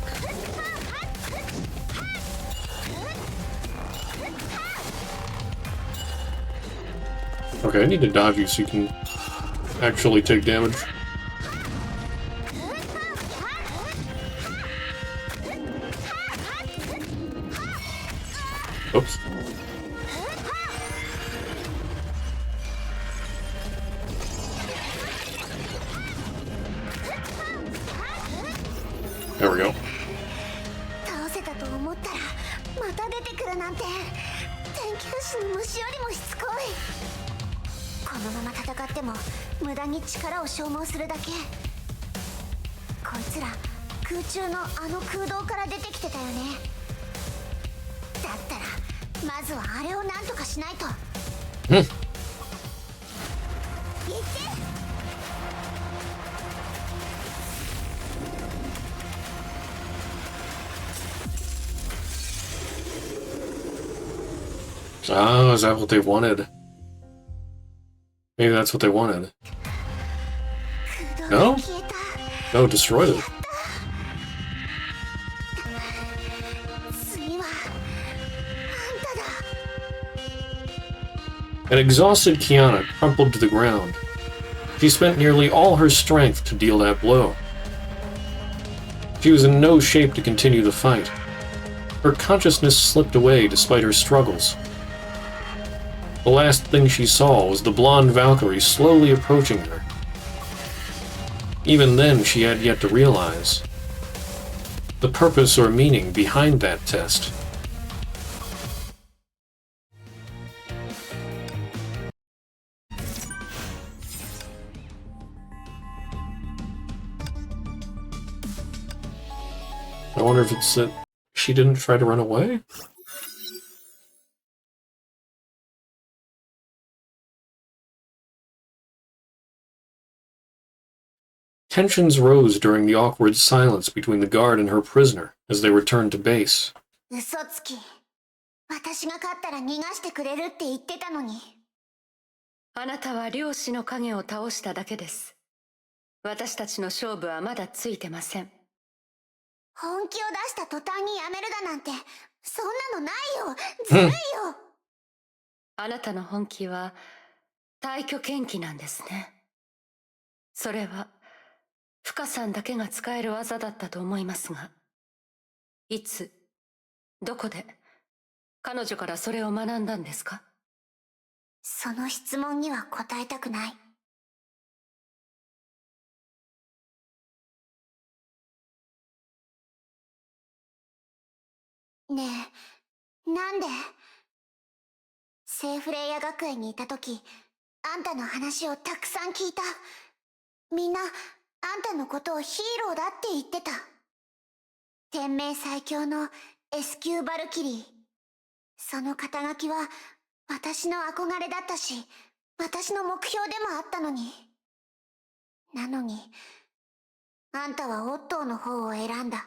Okay, I need to dodge you so you can actually take damage. Oops. There we go. 倒せたと思ったらまた出てくるなんて天球士の虫よりもしつこい。このまま戦っても無駄に力を消耗するだけ。こいつら空中のあの空洞から出てきてたよね。だったらまずはあれをなんとかしないと。うん。Oh, is that what they wanted? Maybe that's what they wanted. No? No, destroyed it. An exhausted Kiana crumpled to the ground. She spent nearly all her strength to deal that blow. She was in no shape to continue the fight. Her consciousness slipped away despite her struggles. The last thing she saw was the blonde Valkyrie slowly approaching her. Even then, she had yet to realize the purpose or meaning behind that test. I wonder if it's that she didn't try to run away? Tensions rose during the awkward silence between the guard and her prisoner as they returned to base. 嘘つき。私が勝ったら逃がしてくれるって言ってたのに。あなたは漁師の影を倒しただけです。私たちの勝負はまだついてません。本気を出した途端にやめるだなんて、そんなのないよ。ずるいよ。あなたの本気は退去剣気なんですね。それは深さんだけが使える技だったと思いますが、いつ、どこで彼女からそれを学んだんですか？その質問には答えたくない。ねえ、なんで？セーフレイヤ学園にいた時、あんたの話をたくさん聞いた。みんな、あんたのことをヒーローだって言ってた。天命最強の S 級バルキリー。その肩書きは私の憧れだったし、私の目標でもあったのに。なのに、あんたはオットーの方を選んだ。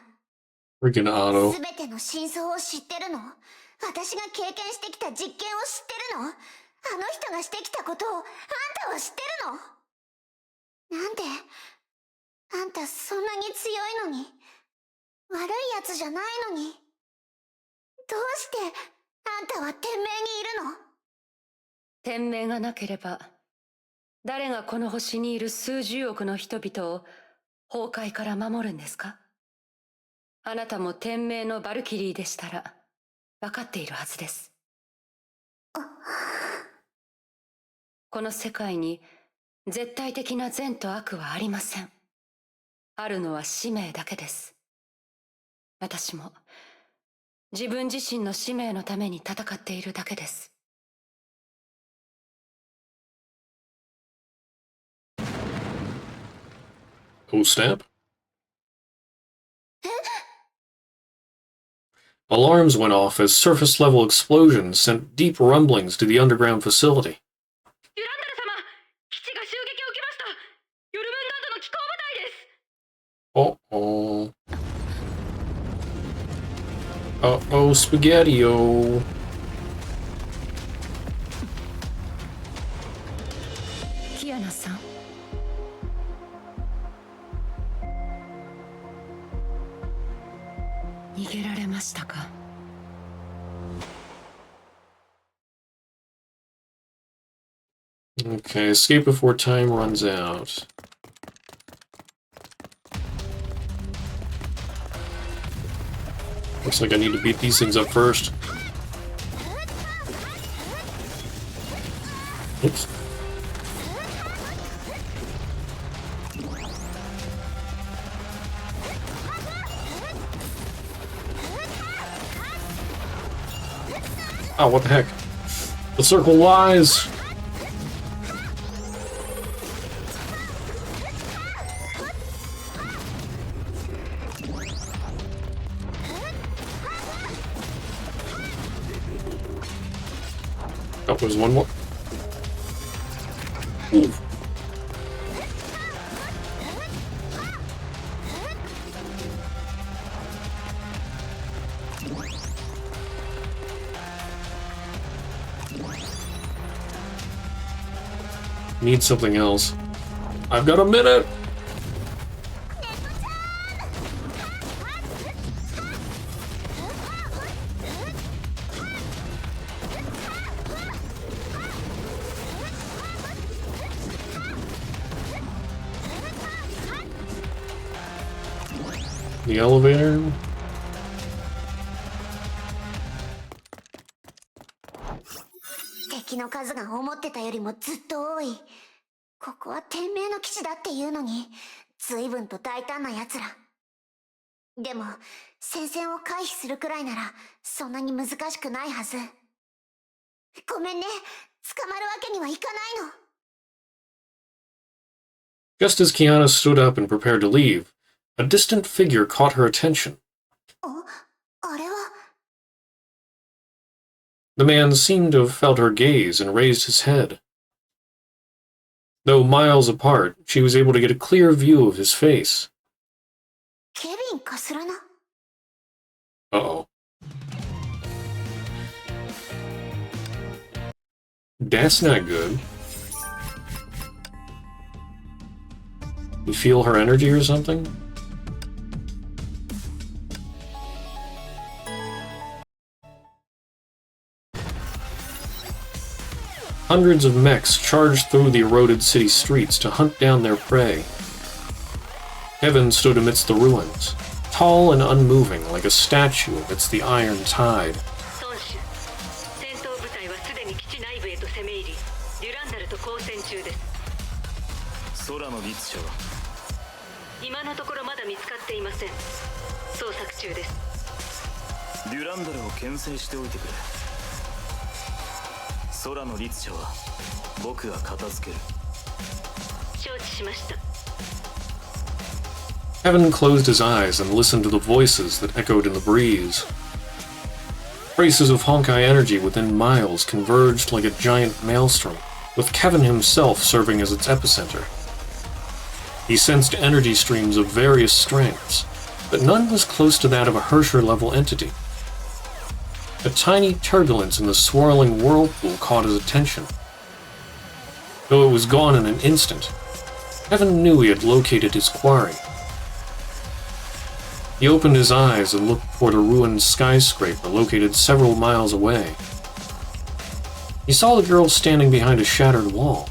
Freaking Otto. すべての真相を知ってるの？私が経験してきた実験を知ってるの？あの人がしてきたことをあんたは知ってるの？なんであんたそんなに強いのに、悪いやつじゃないのに、どうしてあんたは天命にいるの？天命がなければ、誰がこの星にいる数十億の人々を崩壊から守るんですか？あなたも天命のバルキリーでしたら分かっているはずです。この世界に絶対的な善と悪はありません。あるのは使命だけです。私も自分自身の使命のために戦っているだけです。Oh, snap. Alarms went off as surface-level explosions sent deep rumblings to the underground facility. デュランダル様、基地が襲撃を受けました。ヨルムンガードの機構部隊です。Uh-oh, Spaghetti-O. キアナさん。逃げられましたか？Okay, escape before time runs out. Looks like I need to beat these things up first. Oops. Oh, what the heck? The circle lies! Oh, there's one more. Ooh. Need something else. I've got a minute! The elevator.敵の数が思ってたよりもずっと多い。ここは天命の基地だっていうのに、随分と大胆な奴ら。でも、戦線を回避するくらいなら、そんなに難しくないはず。ごめんね、捕まるわけにはいかないの。Just as Kiana stood up and prepared to leave, a distant figure caught her attention. あれは The man seemed to have felt her gaze and raised his head. Though miles apart, she was able to get a clear view of his face. ケビンかすらな。Uh-oh. That's not good. You feel her energy or something? Hundreds of mechs charged through the eroded city streets to hunt down their prey. Kevin stood amidst the ruins, tall and unmoving like a statue amidst the iron tide. 戦闘部隊はすでに基地内部へと攻め入り、デュランダルと交戦中です。空の律者は今のところまだ見つかっていません。捜索中です。デュランダルを牽制しておいてくれ。空の律者は僕が片付ける。承知しました。 Kevin closed his eyes and listened to the voices that echoed in the breeze. Traces of Honkai energy within miles converged like a giant maelstrom, with Kevin himself serving as its epicenter. He sensed energy streams of various strengths, but none was close to that of a Hersher-level entity. A tiny turbulence in the swirling whirlpool caught his attention. Though it was gone in an instant, Kevin knew he had located his quarry. He opened his eyes and looked toward a ruined skyscraper located several miles away. He saw the girl standing behind a shattered wall.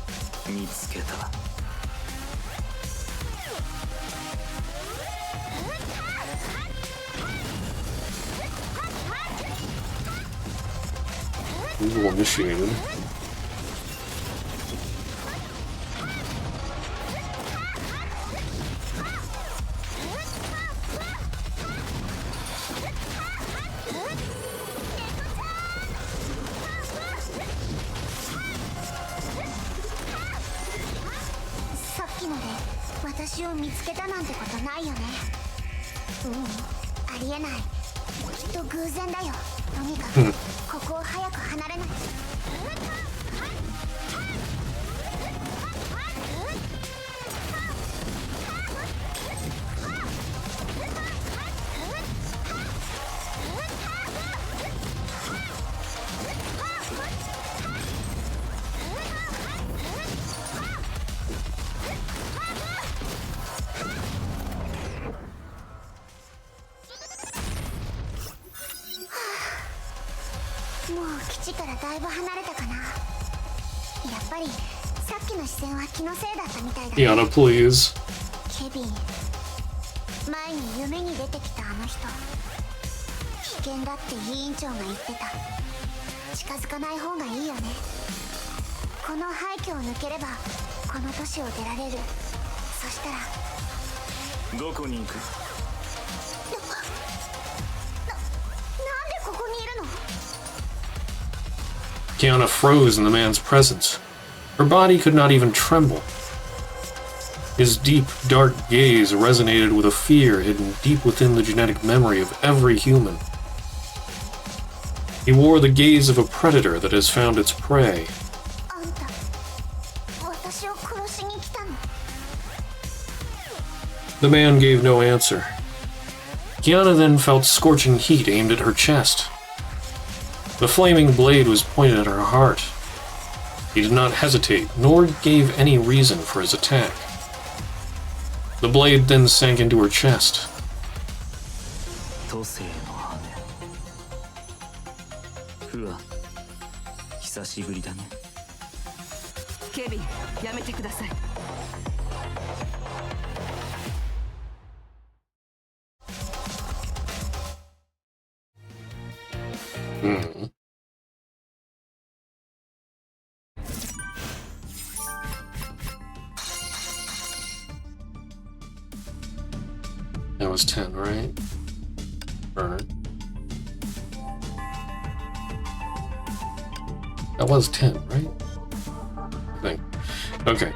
見つけた。Rule initiated. Kiana, please. ケビン、前に夢に出てきたあの人、危険だって委員長が言ってた。近づかない方がいいよね。この廃墟を抜ければこの都市を出られる。そしたらどこに行く？なんでここにいるの？ Kiana froze in the man's presence. Her body could not even tremble. His deep, dark gaze resonated with a fear hidden deep within the genetic memory of every human. He wore the gaze of a predator that has found its prey. あんた、私を殺しに来たの？ The man gave no answer. Kiana then felt scorching heat aimed at her chest. The flaming blade was pointed at her heart. He did not hesitate, nor gave any reason for his attack. The blade then sank into her chest. 都政の羽。不は久しぶりだね。ケビン、やめてください。Hmm. That was 10, right? Burner. That was 10, right? I think. Okay.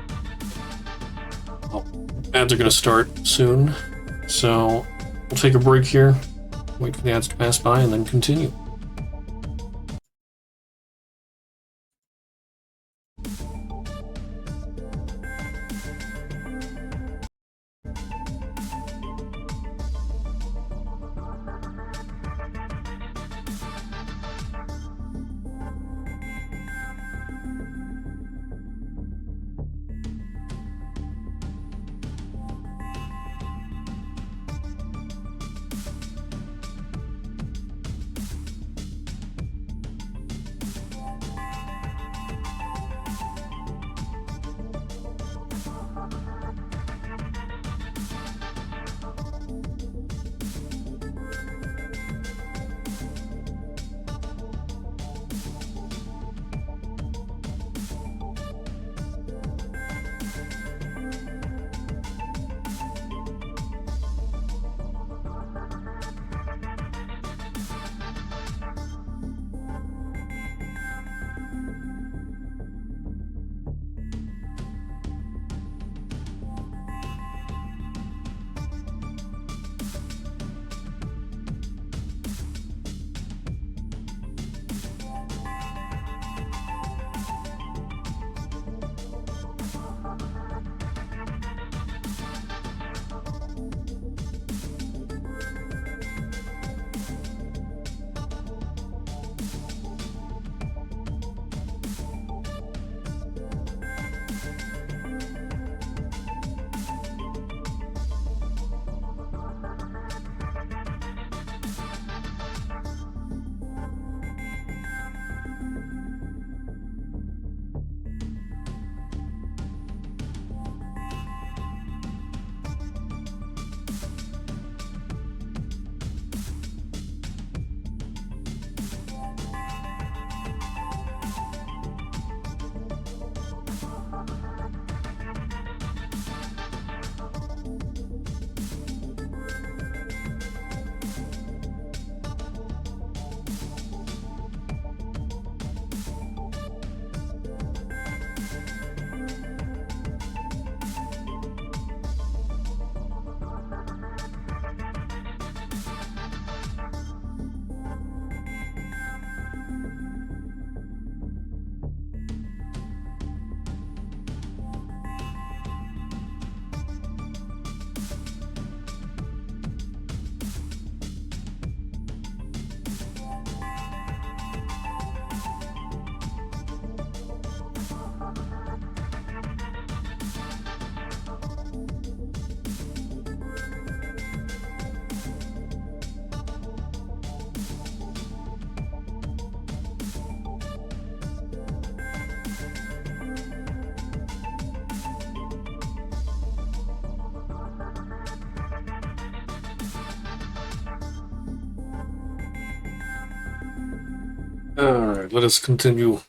Well, ads are going to start soon, so we'll take a break here, wait for the ads to pass by, and then continue. Alright, let us continue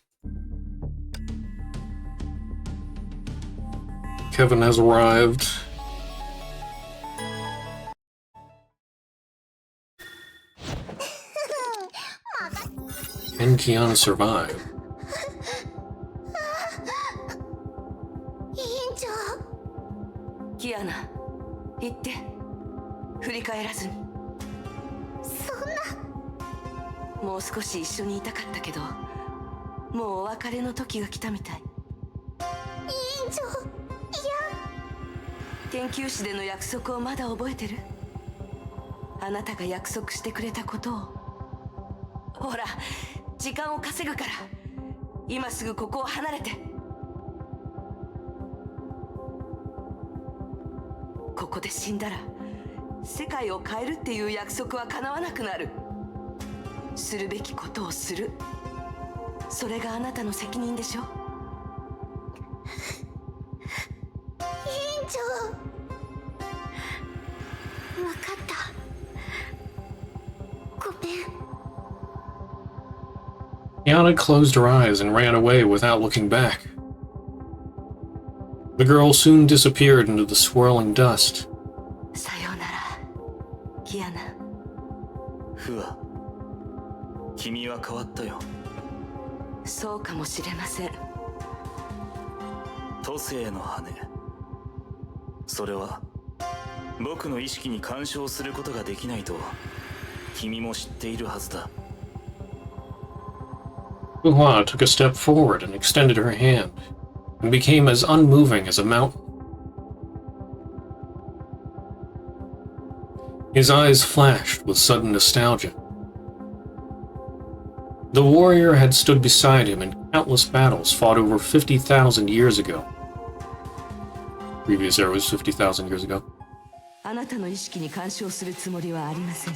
Kevin has arrived. Can Kiana survive? 委員長。キアナ、言って。振り返らずに。そんな。もう少し一緒にいたかったけど、もうお別れの時が来たみたい。委員長、いや。研究室での約束をまだ覚えてる？あなたが約束してくれたことを。ほら、時間を稼ぐから。今すぐここを離れて。ここで死んだら世界を変えるっていう約束は叶わなくなる。するべきことをする。それがあなたの責任でしょ。委員長。分かった。ごめん。 Kiana closed her eyes and ran away without looking back. The girl soon disappeared into the swirling dust. さようなら、キアナ。フワ、君は変わったよ。そうかもしれません。都政の羽。それは僕の意識に干渉することができないと君も知っているはずだ。Fuhua took a step forward and extended her hand, and became as unmoving as a mountain. His eyes flashed with sudden nostalgia. The warrior had stood beside him in countless battles fought over 50,000 years ago. Previous era was 50,000 years ago. あなたの意識に干渉するつもりはありません。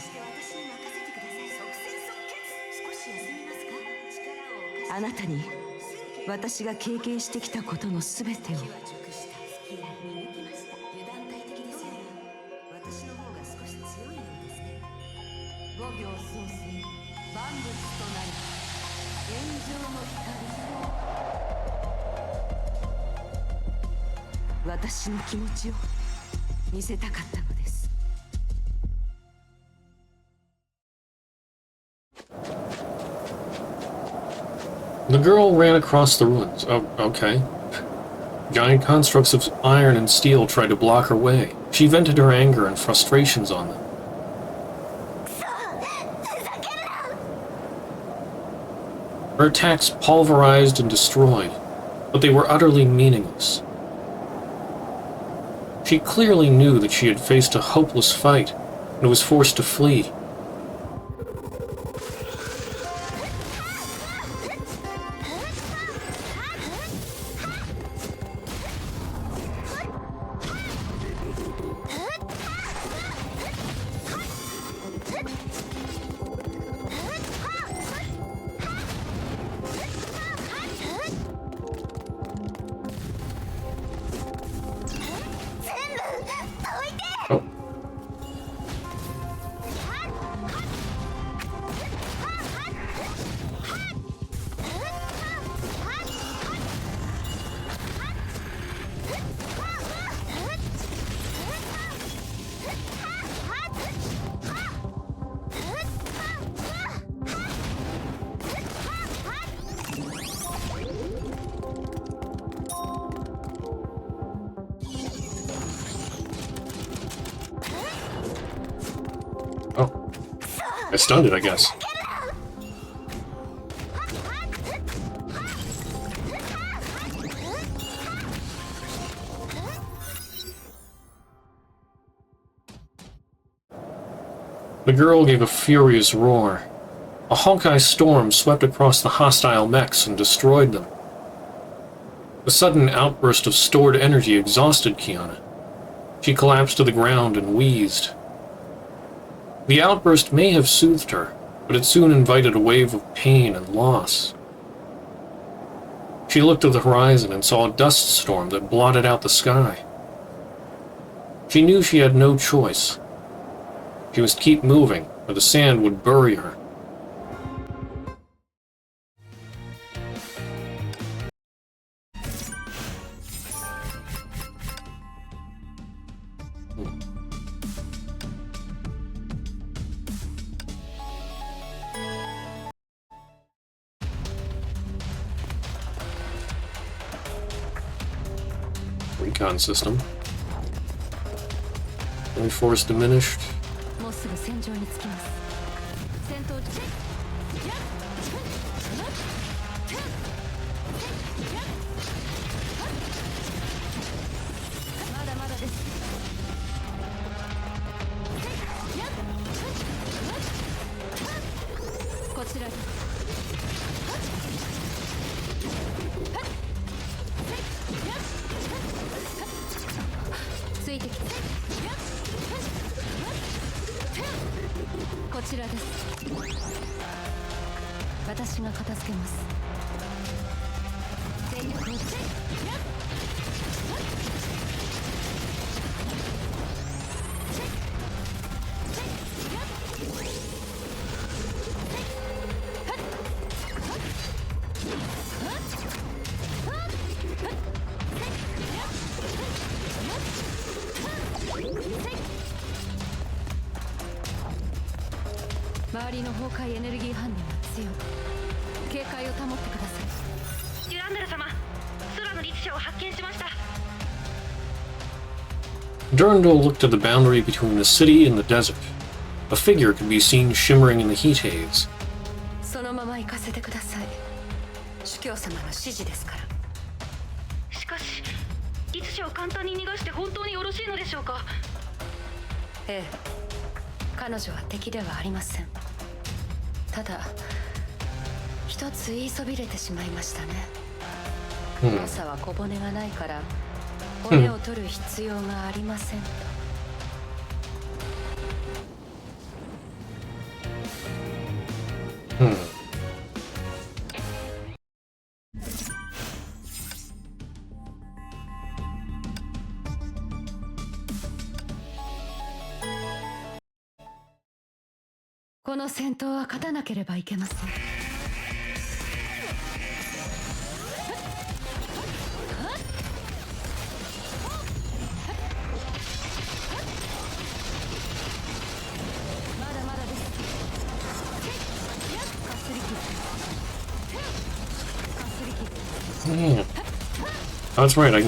あなたに私が経験してきたことのすべてを。私の気持ちを見せたかったのです。The girl ran across the ruins. Oh, okay. Giant constructs of iron and steel tried to block her way. She vented her anger and frustrations on them. Her attacks pulverized and destroyed, but they were utterly meaningless. She clearly knew that she had faced a hopeless fight and was forced to flee. I stunned it, I guess. The girl gave a furious roar. A Honkai storm swept across the hostile mechs and destroyed them. The sudden outburst of stored energy exhausted Kiana. She collapsed to the ground and wheezed. The outburst may have soothed her, but it soon invited a wave of pain and loss. She looked at the horizon and saw a dust storm that blotted out the sky. She knew she had no choice. She must keep moving, or the sand would bury her. recon system. Enemy force diminished. もうすぐ戦場に着きます。戦闘中。まだまだです。こちらです。ついてきて。こちらです。私が片付けます。全力を周りの崩壊エネルギー反応が強い。警戒を保ってください。デュランダル様、空の律者を発見しました。 Durandal looked at the boundary between the city and the desert. A figure could be seen shimmering in the heat haze. そのまま行かせてください。主教様の指示ですから。しかし律者を簡単に逃がして本当によろしいのでしょうか。ええ、彼女は敵ではありません。ただ一つ言いそびれてしまいましたね。朝は小骨がないから骨を取る必要がありませんと。この戦闘は勝たなければいけません。まだまだです。かすり傷。かすり傷。Oh, that's right. I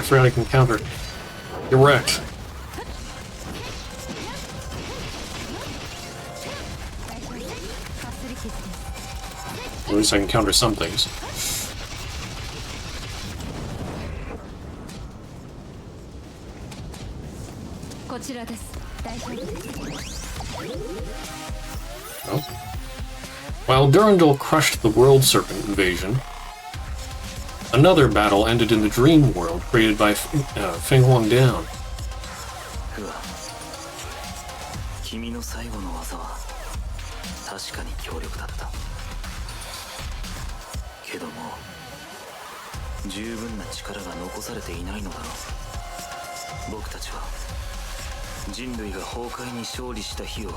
forgot I can counter. Direct. At least I can counter some things. Oh. While Durandal crushed the World Serpent invasion, another battle ended in the Dream World created by Feng Huang Down. 君の最後の技は確かに強力だった。けども十分な力が残されていないのだろう。僕たちは人類が崩壊に勝利した日を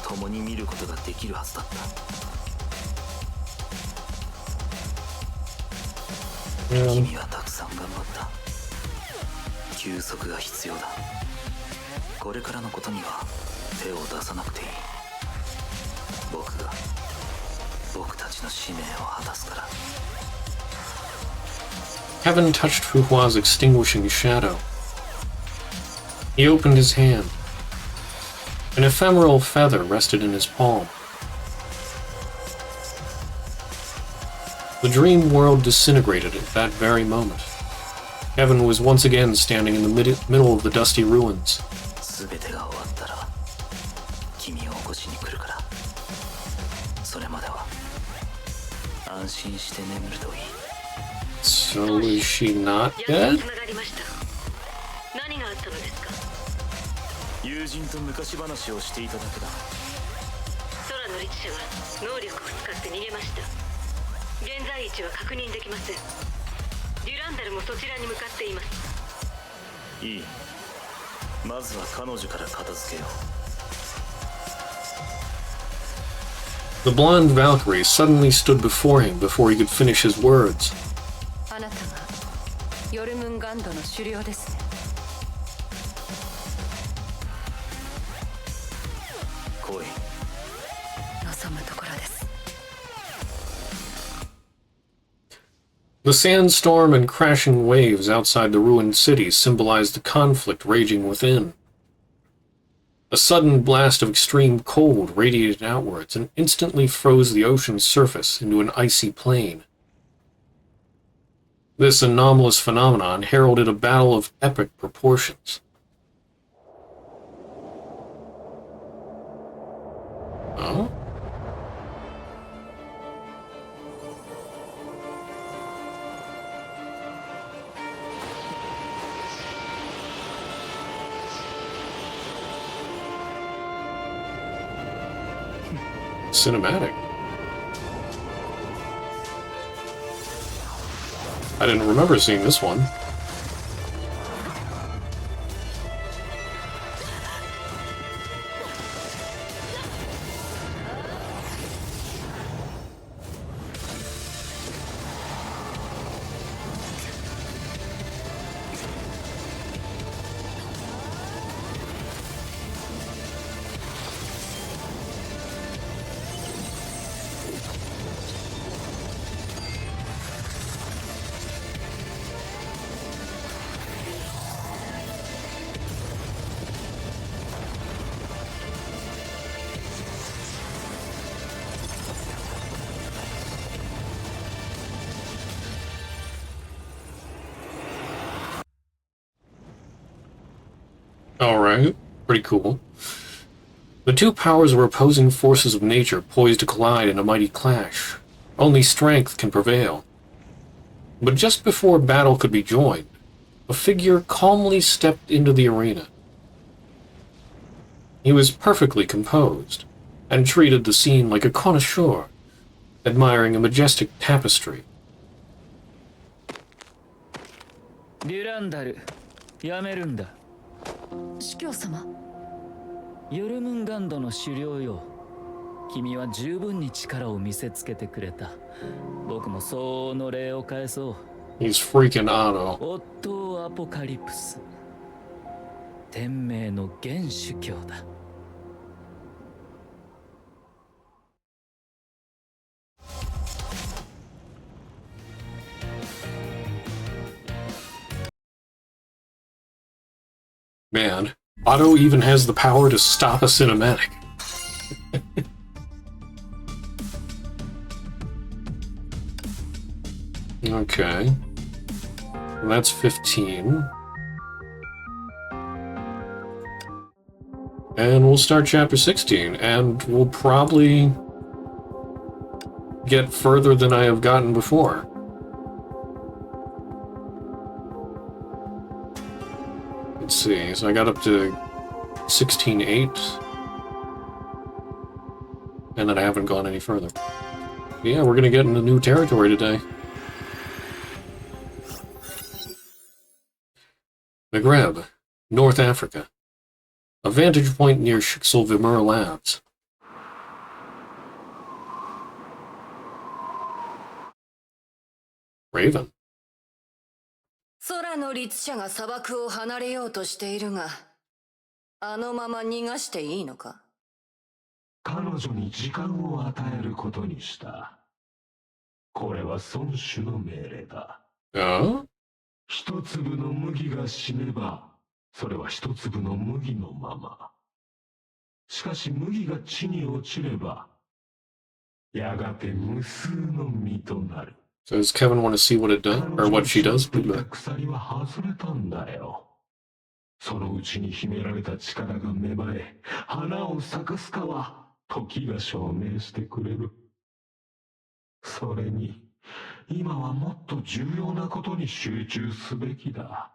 共に見ることができるはずだった。君はたくさん頑張った。休息が必要だ。これからのことには手を出さなくていい。僕が僕たちの使命を果たすから。 Kevin touched Fuhua's extinguishing shadow. He opened his hand. An ephemeral feather rested in his palm. The dream world disintegrated at that very moment. Kevin was once again standing in the middle of the dusty ruins. 全てが終わったら君を起こしに来るから。それまでは安心して眠るといい。 So is she not dead? 何があったのですか？友人と昔話をしていただけだ。空の律者は能力を使って逃げました。現在位置は確認できません。デュランダルもそちらに向かっています。いい。まずは彼女から片付けよう。 The blonde Valkyrie suddenly stood before him before he could finish his words. あなたがヨルムンガンドの首領ですね。来い。望むところです。The sandstorm and crashing waves outside the ruined city symbolized the conflict raging within. A sudden blast of extreme cold radiated outwards and instantly froze the ocean's surface into an icy plain. This anomalous phenomenon heralded a battle of epic proportions. Oh? Cinematic. I didn't remember seeing this one. Alright, pretty cool. The two powers were opposing forces of nature poised to collide in a mighty clash. Only strength can prevail. But just before battle could be joined, a figure calmly stepped into the arena. He was perfectly composed, and treated the scene like a connoisseur, admiring a majestic tapestry. デュランダル、やめるんだ。司教様。ヨルムンガンドの狩猟よ。君は十分に力を見せつけてくれた。僕も相応の礼を返そう。He's freaking Otto. オットー・アポカリプス。天命の元主教だ。Man, Otto even has the power to stop a cinematic. Okay. That's 15. And we'll start chapter 16, and we'll probably get further than I have gotten before. Let's see, so I got up to 16.8, and then I haven't gone any further. Yeah, we're gonna get into new territory today. Maghreb, North Africa. A vantage point near Schicksal Vimur Labs. Raven. 空の律者が砂漠を離れようとしているが、あのまま逃がしていいのか？彼女に時間を与えることにした。これは孫子の命令だ。一粒の麦が死ねば、それは一粒の麦のまま。しかし麦が地に落ちれば、やがて無数の実となる。So does Kevin want to see what it does, or what she does? 鎖は外れたんだよ。そのうちに秘められた力が芽生え、花を咲かすかは時が証明してくれる。それに、今はもっと重要なことに集中すべきだ。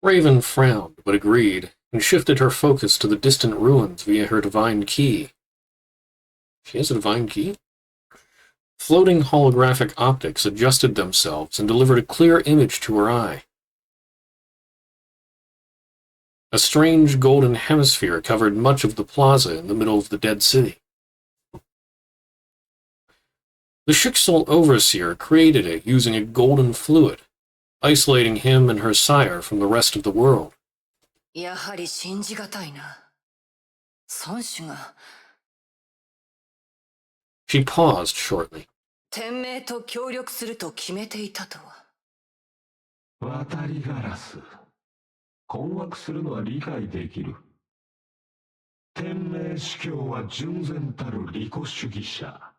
Raven frowned, but agreed, and shifted her focus to the distant ruins via her divine key. She has a divine key? Floating holographic optics adjusted themselves and delivered a clear image to her eye. A strange golden hemisphere covered much of the plaza in the middle of the dead city. The Schicksal Overseer created it using a golden fluid, isolating him and her sire from the rest of the world. やはり信じがたいな。孫子が。She paused shortly, 天命と協力すると決めていたとは。渡りガラス。困惑するのは理解できる。天命司教は純然たる利己主義者。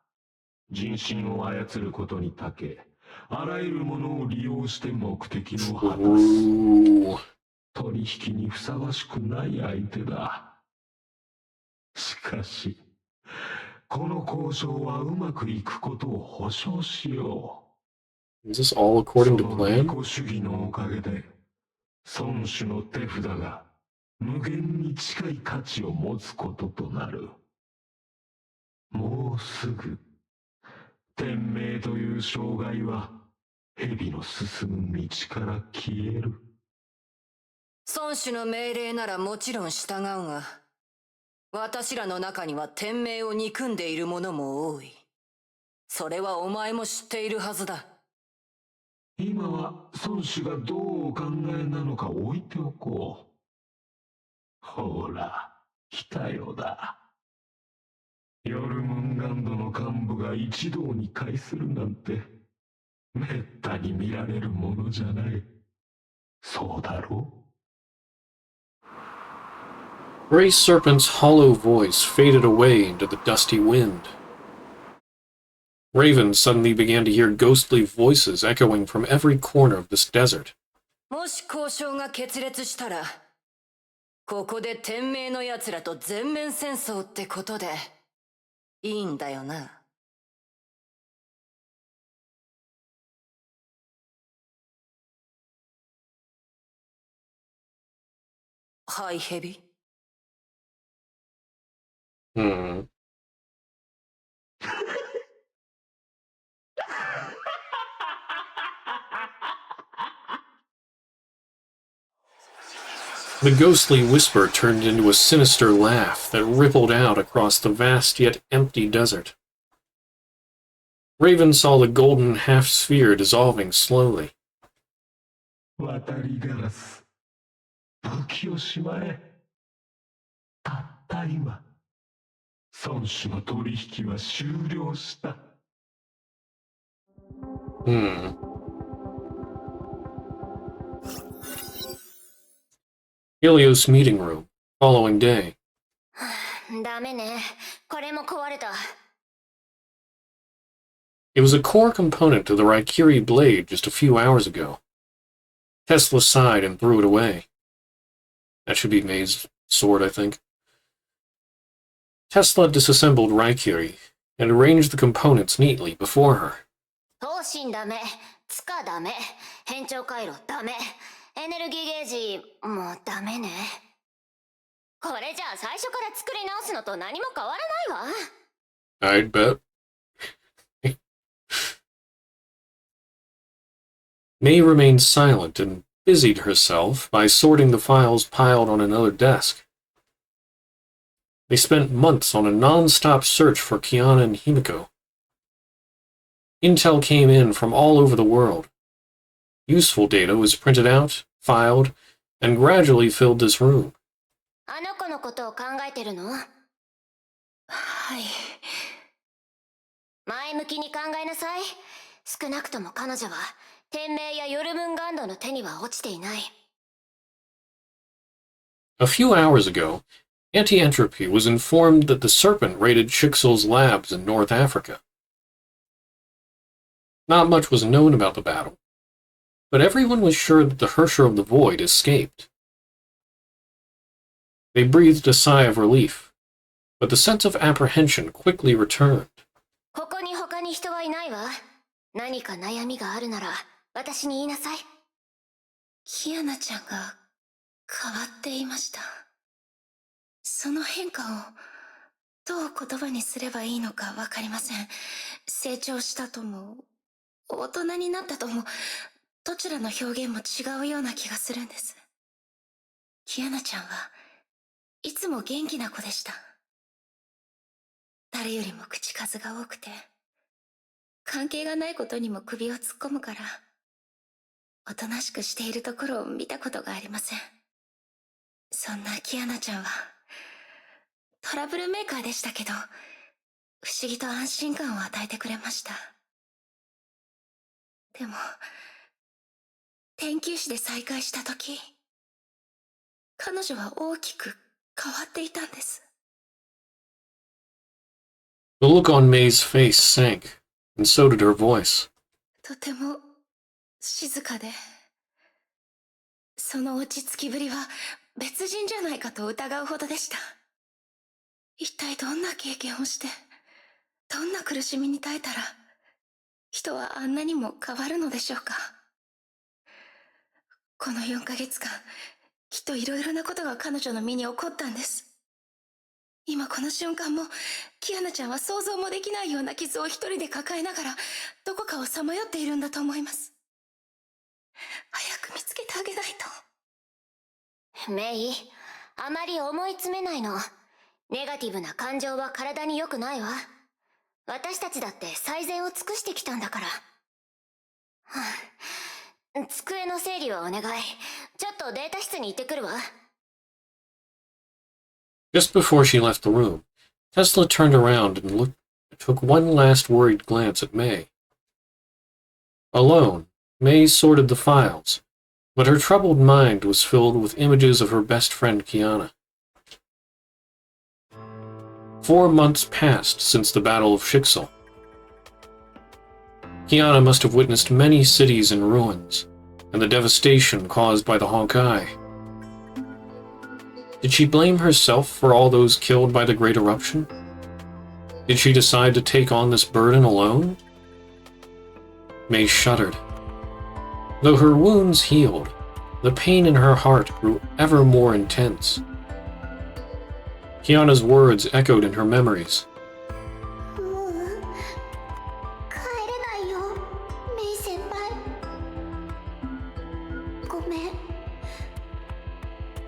人心を操ることに長け、あらゆるものを利用して目的を果たす。取引にふさわしくない相手だ。しかし、この交渉はうまくいくことを保証しよう。Is this all according to その利 plan? 己主義のおかげで、孫子の手札が無限に近い価値を持つこととなる。もうすぐ、天命という障害は蛇の進む道から消える。孫子の命令ならもちろん従うが、私らの中には天命を憎んでいる者も多い。それはお前も知っているはずだ。今は孫子がどうお考えなのか置いておこう。ほら、来たようだ。ヨルムンガンドの幹部が一堂に会するなんて、めったに見られるものじゃない。そうだろう? Gray Serpent's hollow voice faded away into the dusty wind. Raven suddenly began to hear ghostly voices echoing from every corner of this desert. もし交渉が決裂したら、ここで天命の奴らと全面戦争ってことでいいんだよな。はい、ヘビ。The ghostly whisper turned into a sinister laugh that rippled out across the vast yet empty desert. Raven saw the golden half-sphere dissolving slowly. 渡りガラス、武器をしまえ。たった今、孫子の取引は終了した。Helios meeting room, following day. ダメね。これも壊れた。It was a core component to the Raikiri blade just a few hours ago. Tesla sighed and threw it away. That should be May's sword, I think. Tesla disassembled Raikiri and arranged the components neatly before her. 闘神ダメ。ツカダメ。変調回路ダメ。エネルギーゲージもうダメね。これじゃあ最初から作り直すのと何も変わらないわ。I'd bet. May remained silent and busied herself by sorting the files piled on another desk. They spent months on a non-stop search for Kiana and Himiko. Intel came in from all over the world. Useful data was printed out, filed, and gradually filled this room. あの子のことを考えてるの？はい。前向きに考えなさい。少なくとも彼女は天命やヨルムンガンドの手には落ちていない。A few hours ago, Anti-Entropy was informed that the Serpent raided Chixel's labs in North Africa. Not much was known about the battle, but everyone was sure that the Hersher of the Void escaped. They breathed a sigh of relief, but the sense of apprehension quickly returned. ここに他に人はいないわ。何か悩みがあるなら私に言いなさい。キアナちゃんが変わっていました。その変化をどう言葉にすればいいのかわかりません。成長したとも大人になったとも、どちらの表現も違うような気がするんです。キアナちゃんはいつも元気な子でした。誰よりも口数が多くて、関係がないことにも首を突っ込むから、おとなしくしているところを見たことがありません。そんなキアナちゃんはトラブルメーカーでしたけど、不思議と安心感を与えてくれました。でも天球師で再会した時、彼女は大きく変わっていたんです。 The look on May's face sank, and so did her voice. とても静かで、その落ち着きぶりは別人じゃないかと疑うほどでした。一体どんな経験をして、どんな苦しみに耐えたら人はあんなにも変わるのでしょうか。この4ヶ月間、きっといろいろなことが彼女の身に起こったんです。今この瞬間もキアナちゃんは想像もできないような傷を一人で抱えながらどこかをさまよっているんだと思います。早く見つけてあげないと。メイ、あまり思い詰めないの。ネガティブな感情は体に良くないわ。私たちだって最善を尽くしてきたんだから。机の整理はお願い。ちょっとデータ室に行ってくるわ。Just before she left the room, Tesla turned around and took one last worried glance at May. Alone, May sorted the files, but her troubled mind was filled with images of her best friend Kiana. 4 months passed since the Battle of Shixel. Kiana must have witnessed many cities in ruins, and the devastation caused by the Honkai. Did she blame herself for all those killed by the Great Eruption? Did she decide to take on this burden alone? May shuddered. Though her wounds healed, the pain in her heart grew ever more intense. Kiana's words echoed in her memories. 帰れないよ、メイ先輩。ごめん。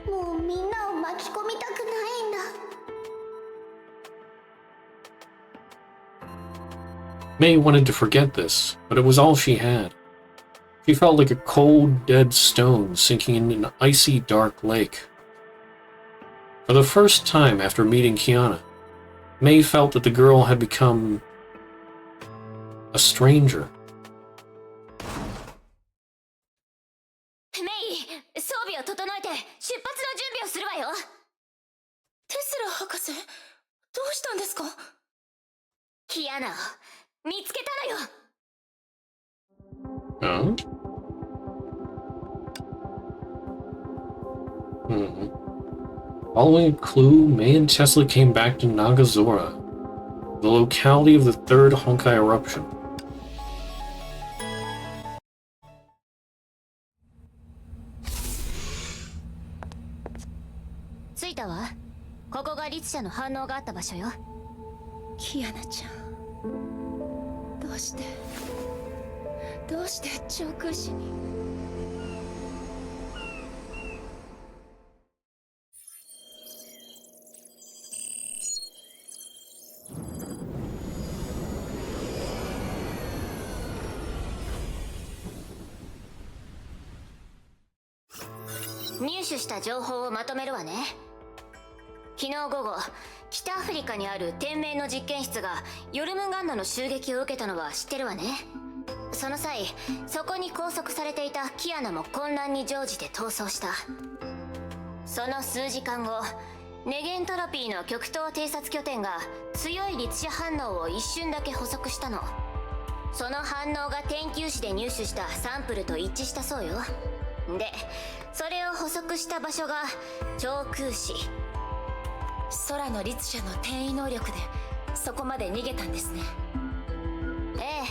もうみんなを巻き込みたくないんだ。May wanted to forget this, but it was all she had. She felt like a cold, dead stone sinking in an icy, dark lake. For the first time after meeting Kiana, May felt that the girl had become a stranger. メイ、装備を整えて出発の準備をするわよ。テスラ博士、どうしたんですか？キアナを見つけたのよ。Huh? Following a clue, May and Tesla came back to Nagazora, the locality of the third Honkai eruption. 着いたわ。ここが律者の反応があった場所よ。キアナちゃん、どうして長空士に。入手した情報をまとめるわね。昨日午後、北アフリカにある天命の実験室がヨルムガンドの襲撃を受けたのは知ってるわね。その際、そこに拘束されていたキアナも混乱に乗じて逃走した。その数時間後、ネゲントロピーの極東偵察拠点が強い律者反応を一瞬だけ捕捉したの。その反応が天球師で入手したサンプルと一致したそうよ。で、それを捕捉した場所が長空市。空の律者の転移能力でそこまで逃げたんですね。ええ、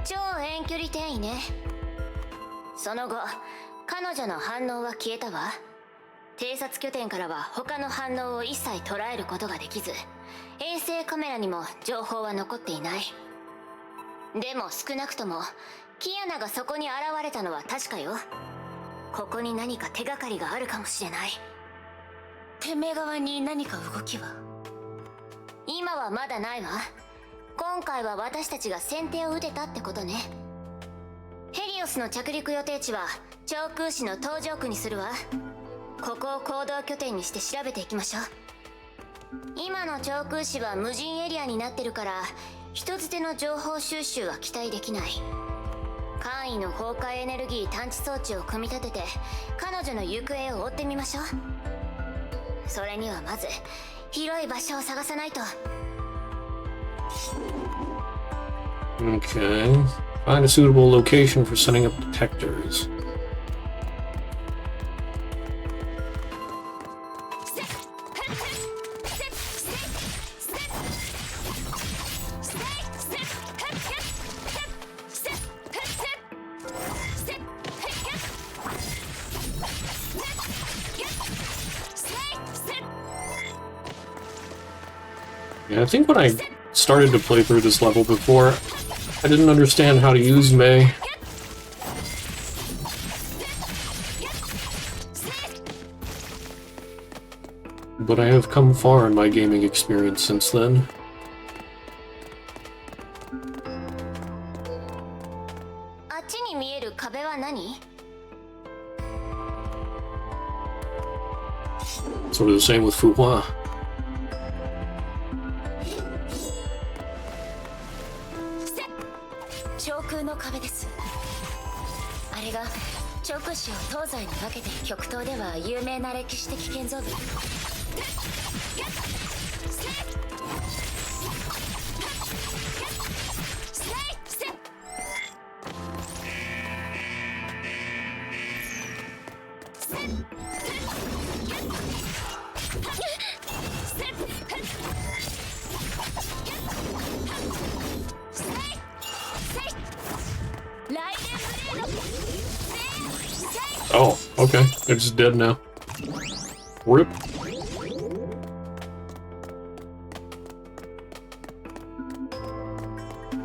超遠距離転移ね。その後、彼女の反応は消えたわ。偵察拠点からは他の反応を一切捉えることができず、衛星カメラにも情報は残っていない。でも少なくともキアナがそこに現れたのは確かよ。ここに何か手がかりがあるかもしれない。天命側に何か動きは？今はまだないわ。今回は私たちが先手を打てたってことね。ヘリオスの着陸予定地は長空市の東上区にするわ。ここを行動拠点にして調べていきましょう。今の長空市は無人エリアになってるから、人づての情報収集は期待できない。簡易の崩壊エネルギー探知装置を組み立てて彼女の行方を追ってみましょう。それにはまず広い場所を探さないと。 Okay. Find a suitable location for setting up detectors. Yeah, I think when I started to play through this level before, I didn't understand how to use Mei. But I have come far in my gaming experience since then. あっちに見える壁は何？ Sort of the same with Fuhua. 上空の壁です。あれが長空市を東西に分けて極東では有名な歴史的建造物。Oh, okay. They're just dead now. Rip.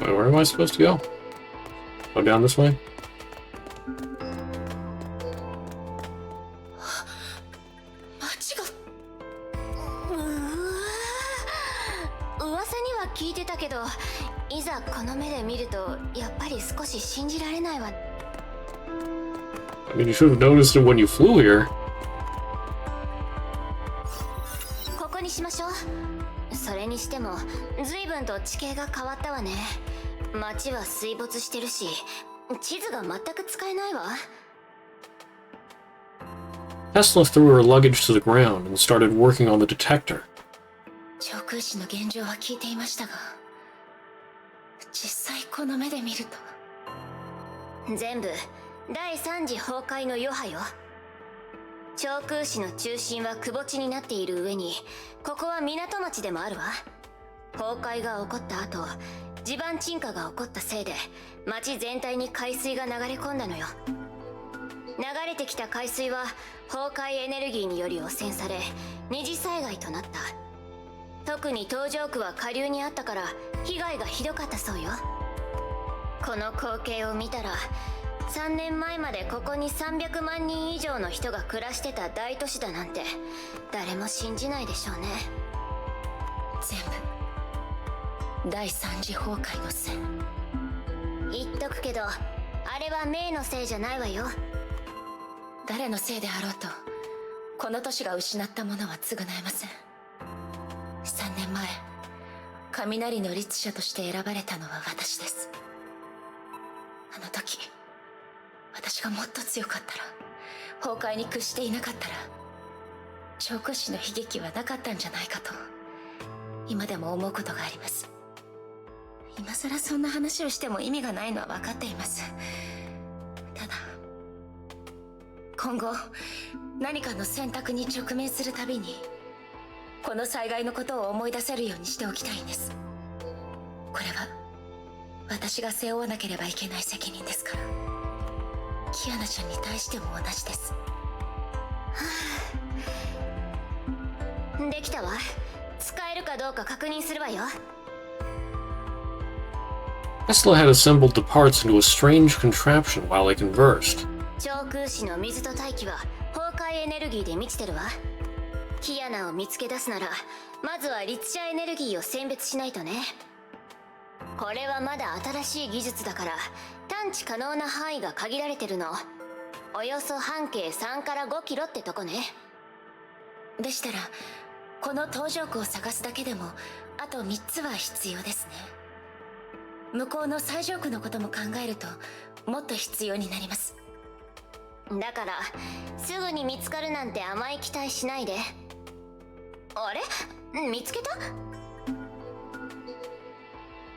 Wait, where am I supposed to go? Go down this way? 街が噂には聞いてたけど、いざこの目で見るとやっぱり少し信じられないわ。 I mean, you should have noticed it when you flew here. ここにしましょう。それにしても随分と地形が変わったわね。街は水没してるし、地図が全く使えないわ。 Tesla threw her luggage to the ground and started working on the detector. 長空市の現状は聞いていましたが、実際この目で見ると全部第3次崩壊の余波よ。長空市の中心は窪地になっている上に、ここは港町でもあるわ。崩壊が起こった後、地盤沈下が起こったせいで町全体に海水が流れ込んだのよ。流れてきた海水は崩壊エネルギーにより汚染され、二次災害となった。特に東上区は下流にあったから被害がひどかったそうよ。この光景を見たら、3年前までここに300万人以上の人が暮らしてた大都市だなんて誰も信じないでしょうね。全部第3次崩壊のせい。言っとくけど、あれはメイのせいじゃないわよ。誰のせいであろうと、この都市が失ったものは償えません。3年前、雷の律者として選ばれたのは私です。あの時私がもっと強かったら、崩壊に屈していなかったら、長空市の悲劇はなかったんじゃないかと今でも思うことがあります。今さらそんな話をしても意味がないのは分かっています。ただ今後何かの選択に直面するたびに、この災害のことを思い出せるようにしておきたいんです。これは私が背負わなければいけない責任ですから。キアナちゃんに対しても同じです。できたわ。使えるかどうか確認するわよ。 Tesla had assembled the parts into a strange contraption while they conversed. 長空市の水と大気は崩壊エネルギーで満ちてるわ。キアナを見つけ出すなら、まずは律者エネルギーを選別しないとね。これはまだ新しい技術だから探知可能な範囲が限られてるの。およそ半径3から5キロってとこね。でしたらこの東上区を探すだけでもあと3つは必要ですね。向こうの最上区のことも考えるともっと必要になります。だからすぐに見つかるなんて甘い期待しないで。あれ、見つけた？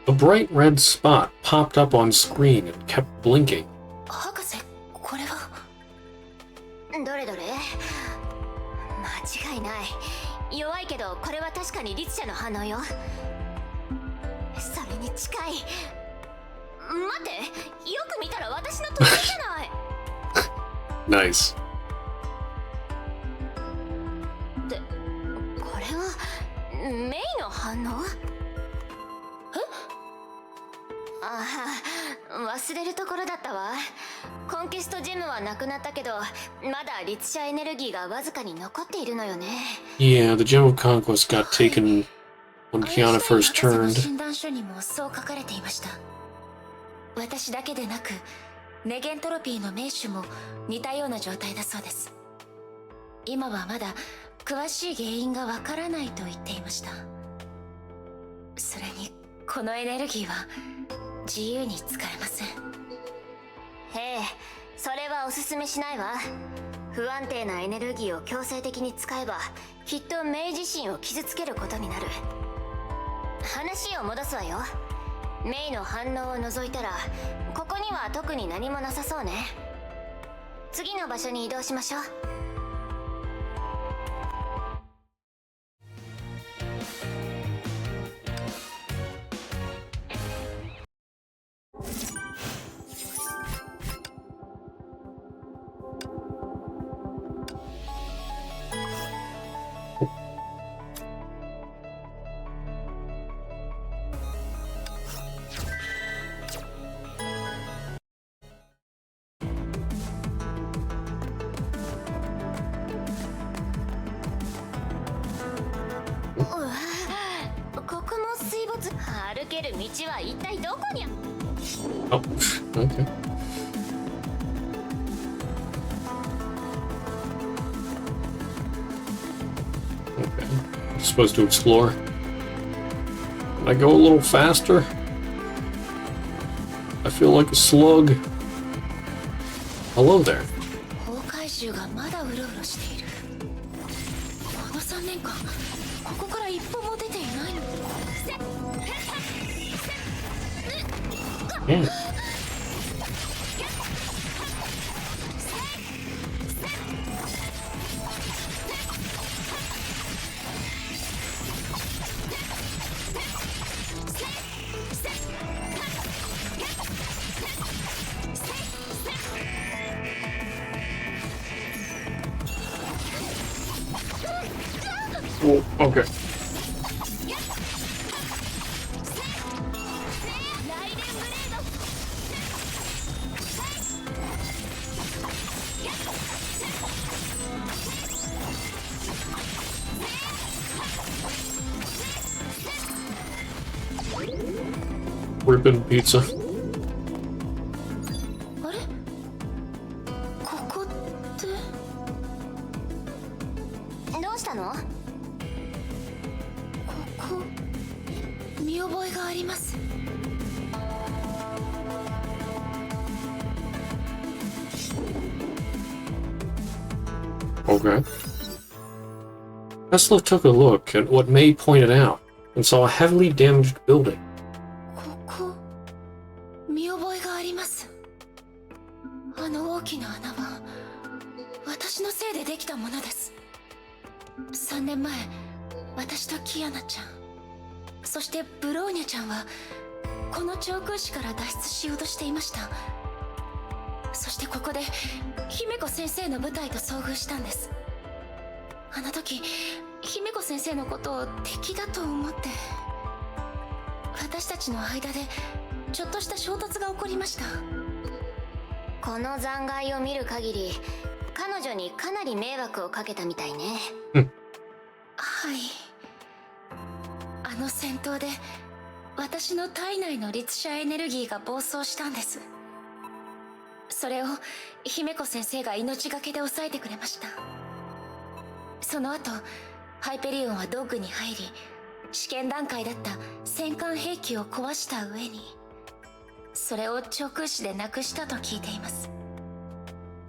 A bright red spot popped up on screen and kept blinking. 博士、これは。どれどれ。間違いない。弱いけどこれは確かに律者の反応よ。それに近い。待って、よく見たら私の時計じゃない。Nice. で、これはメイの反応？ああ、忘れるところだったわ。コンキストジェムはなくなったけど、まだ律者エネルギーがわずかに残っているのよね。Yeah, the gem of conquest got taken when Kiana first アイン turned. シュタイン博士の診断書にもそう書かれていました。私だけでなくネゲントロピーの名手も似たような状態だそうです。今はまだ詳しい原因がわからないと言っていました。それにこのエネルギーは自由に使えません。ええ、それはおすすめしないわ。不安定なエネルギーを強制的に使えばきっとメイ自身を傷つけることになる。話を戻すわよ。メイの反応を除いたらここには特に何もなさそうね。次の場所に移動しましょう。ここも水没。歩ける道は一体どこにあ。 Oh, okay. Okay. I'm supposed to explore. Can I go a little faster? I feel like a slug. Hello there. 崩壊獣がまだうろうろしている。この3年間ここから一歩も出ていないの。Yeah. Oh, okay. Ripping pizza. あれ、ここってどうしたの？ここ見覚えがあります。Okay. Tesla took a look at what May pointed out and saw a heavily damaged building. ここ見覚えがあります。あの大きな穴は私のせいでできたものです。3年前私とキアナちゃん、そしてブローニャちゃんはこの長空市から脱出しようとしていました。そしてここで姫子先生の部隊と遭遇したんです。あの時姫子先生のことを敵だと思って、私たちの間でちょっとした衝突が起こりました。この残骸を見る限り彼女にかなり迷惑をかけたみたいね。はい、あの戦闘で私の体内の律者エネルギーが暴走したんです。それを姫子先生が命がけで抑えてくれました。その後ハイペリオンはドッグに入り、試験段階だった戦艦兵器を壊した上にそれを長空市でなくしたと聞いています。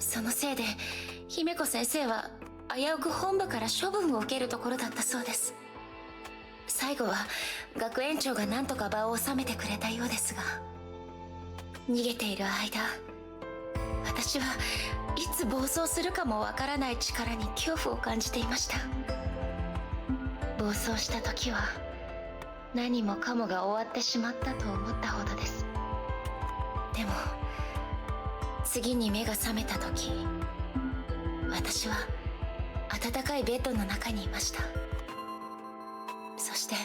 そのせいで姫子先生は危うく本部から処分を受けるところだったそうです。最後は学園長が何とか場を収めてくれたようですが、逃げている間、私はいつ暴走するかもわからない力に恐怖を感じていました。暴走した時は何もかもが終わってしまったと思ったほどです。でも次に目が覚めた時、私は暖かいベッドの中にいました。そして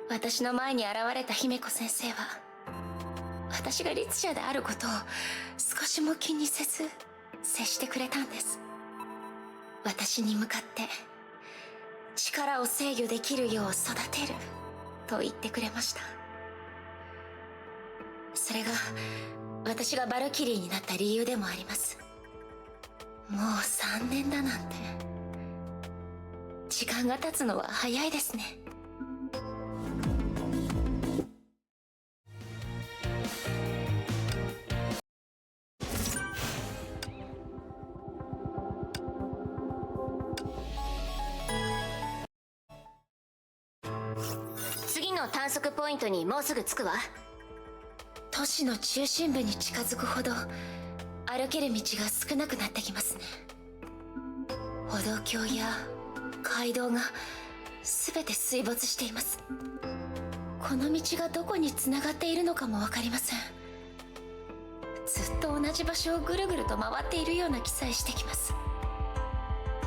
私の前に現れた姫子先生は、私が律者であることを少しも気にせず接してくれたんです。私に向かって力を制御できるよう育てると言ってくれました。それが私がバルキリーになった理由でもあります。もう3年だなんて、時間が経つのは早いですね。次の探索ポイントにもうすぐ着くわ。都市の中心部に近づくほど歩ける道が少なくなってきますね。歩道橋や街道が全て水没しています。この道がどこにつながっているのかも分かりません。ずっと同じ場所をぐるぐると回っているような気さえしてきます。は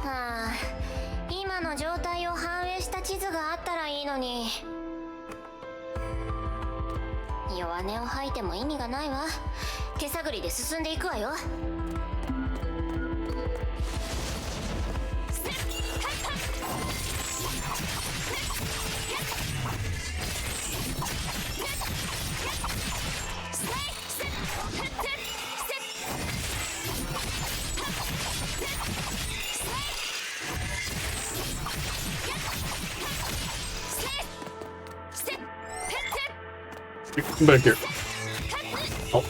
あ、今の状態を反映した地図があったらいいのに。弱音を吐いても意味がないわ。手探りで進んでいくわよ。Come back here. Oh.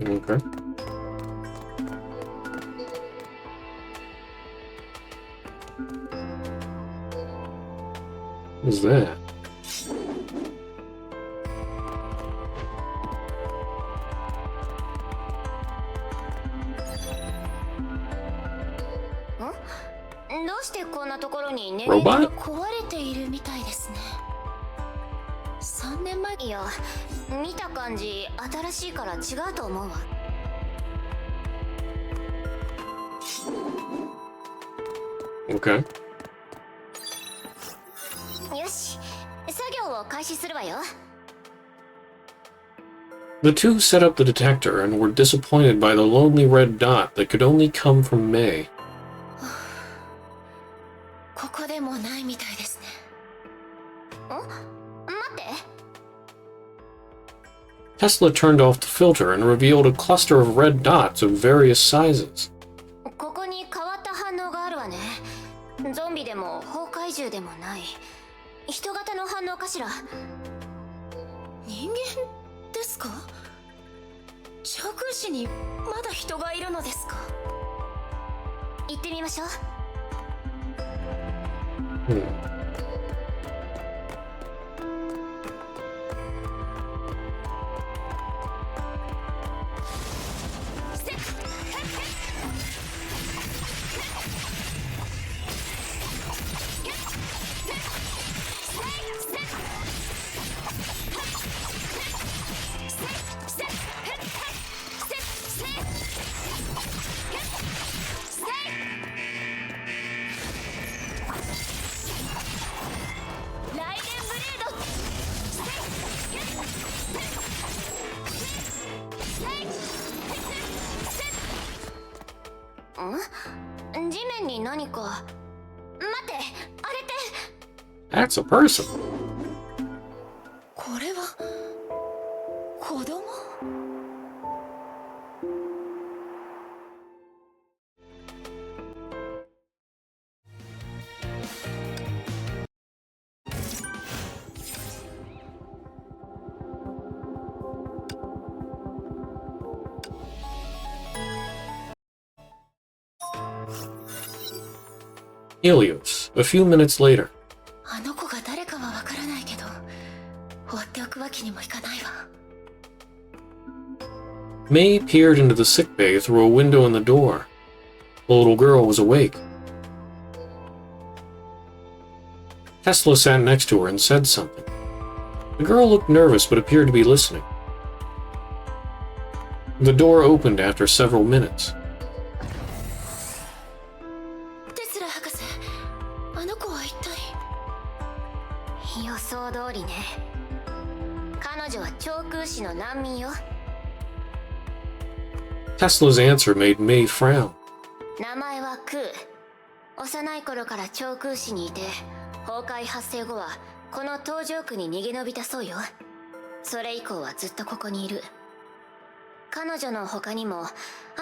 Okay. What's that?ん？どうしてこんなところにネレーターが壊れているみたいですね。3年前。いや、見た感じ新しいから違うと思うわ。Okay. よし、作業を開始するわよ。The two set up the detector and were disappointed by the lonely red dot that could only come from May. ここでもないみたいですね。待って。Tesla turned off the filter and revealed a cluster of red dots of various sizes. ここに変わった反応があるわね。ゾンビでも崩壊獣でもない。人型の反応かしら。人間ですか？長空市にまだ人がいるのですか？行ってみましょう。地面に何か。待って、あれって。 That's a person. これは子供？ Helios, a few minutes later. あの子が誰かはわからないけど、放っておくわけにもいかないわ。May peered into the sick bay through a window in the door. The little girl was awake. Tesla sat next to her and said something. The girl looked nervous but appeared to be listening. The door opened after several minutes. テスラ博士、あの子は一体。予想通りね。彼女は長空士の難民よ。Tesla's answer made May frown. 名前はクー。幼い頃から長空士にいて、崩壊発生後はこの東上区に逃げ延びたそうよ。それ以降はずっとここにいる。彼女の他にもあ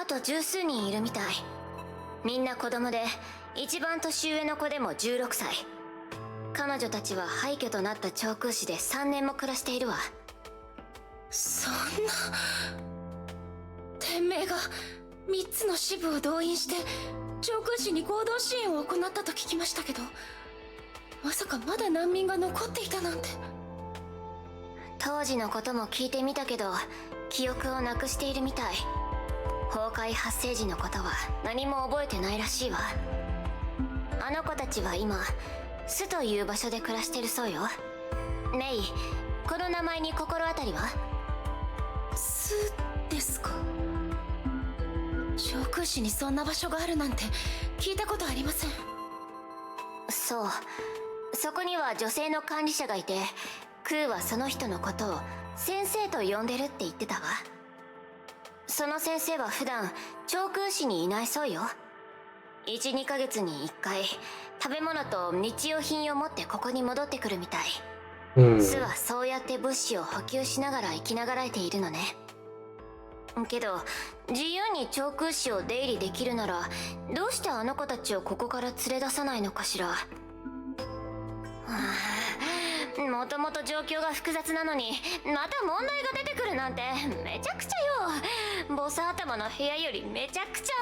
と十数人いるみたい。みんな子供で、一番年上の子でも16歳。彼女たちは廃墟となった長空市で3年も暮らしているわ。そんな。天命が3つの支部を動員して長空市に合同支援を行ったと聞きましたけど、まさかまだ難民が残っていたなんて。当時のことも聞いてみたけど、記憶をなくしているみたい。崩壊発生時のことは何も覚えてないらしいわ。あの子たちは今巣という場所で暮らしてるそうよ。メイ、この名前に心当たりは？巣ですか。長空市にそんな場所があるなんて聞いたことありません。そう、そこには女性の管理者がいて、クーはその人のことを先生と呼んでるって言ってたわ。その先生は普段長空市にいないそうよ。1、2ヶ月に1回食べ物と日用品を持ってここに戻ってくるみたい。巣はそうやって物資を補給しながら生きながらえているのね。けど自由に長空市を出入りできるなら、どうしてあの子たちをここから連れ出さないのかしら。もともと状況が複雑なのにまた問題が出てくるなんてめちゃくちゃよ。ボス頭の部屋よりめちゃくちゃ。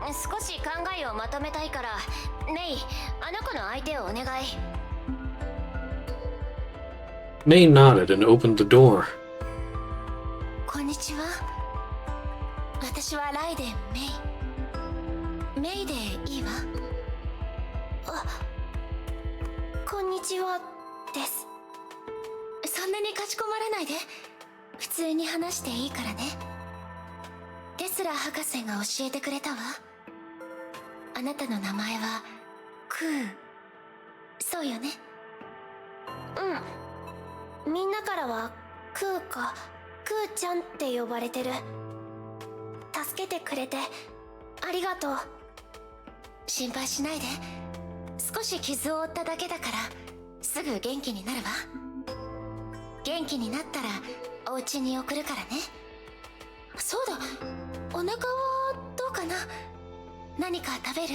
少し考えをまとめたいから、メイ、あの子の相手をお願い。May nodded and opened the door. こんにちは。私はライデン・メイ。メイでいいわ。こんにちはです。そんなにかしこまらないで。普通に話していいからね。テスラ博士が教えてくれたわ。あなたの名前はクー。そうよね。うん。みんなからはクーかクーちゃんって呼ばれてる。助けてくれてありがとう。心配しないで。少し傷を負っただけだからすぐ元気になるわ。元気になったらお家に送るからね。そうだ、お腹はどうかな。何か食べる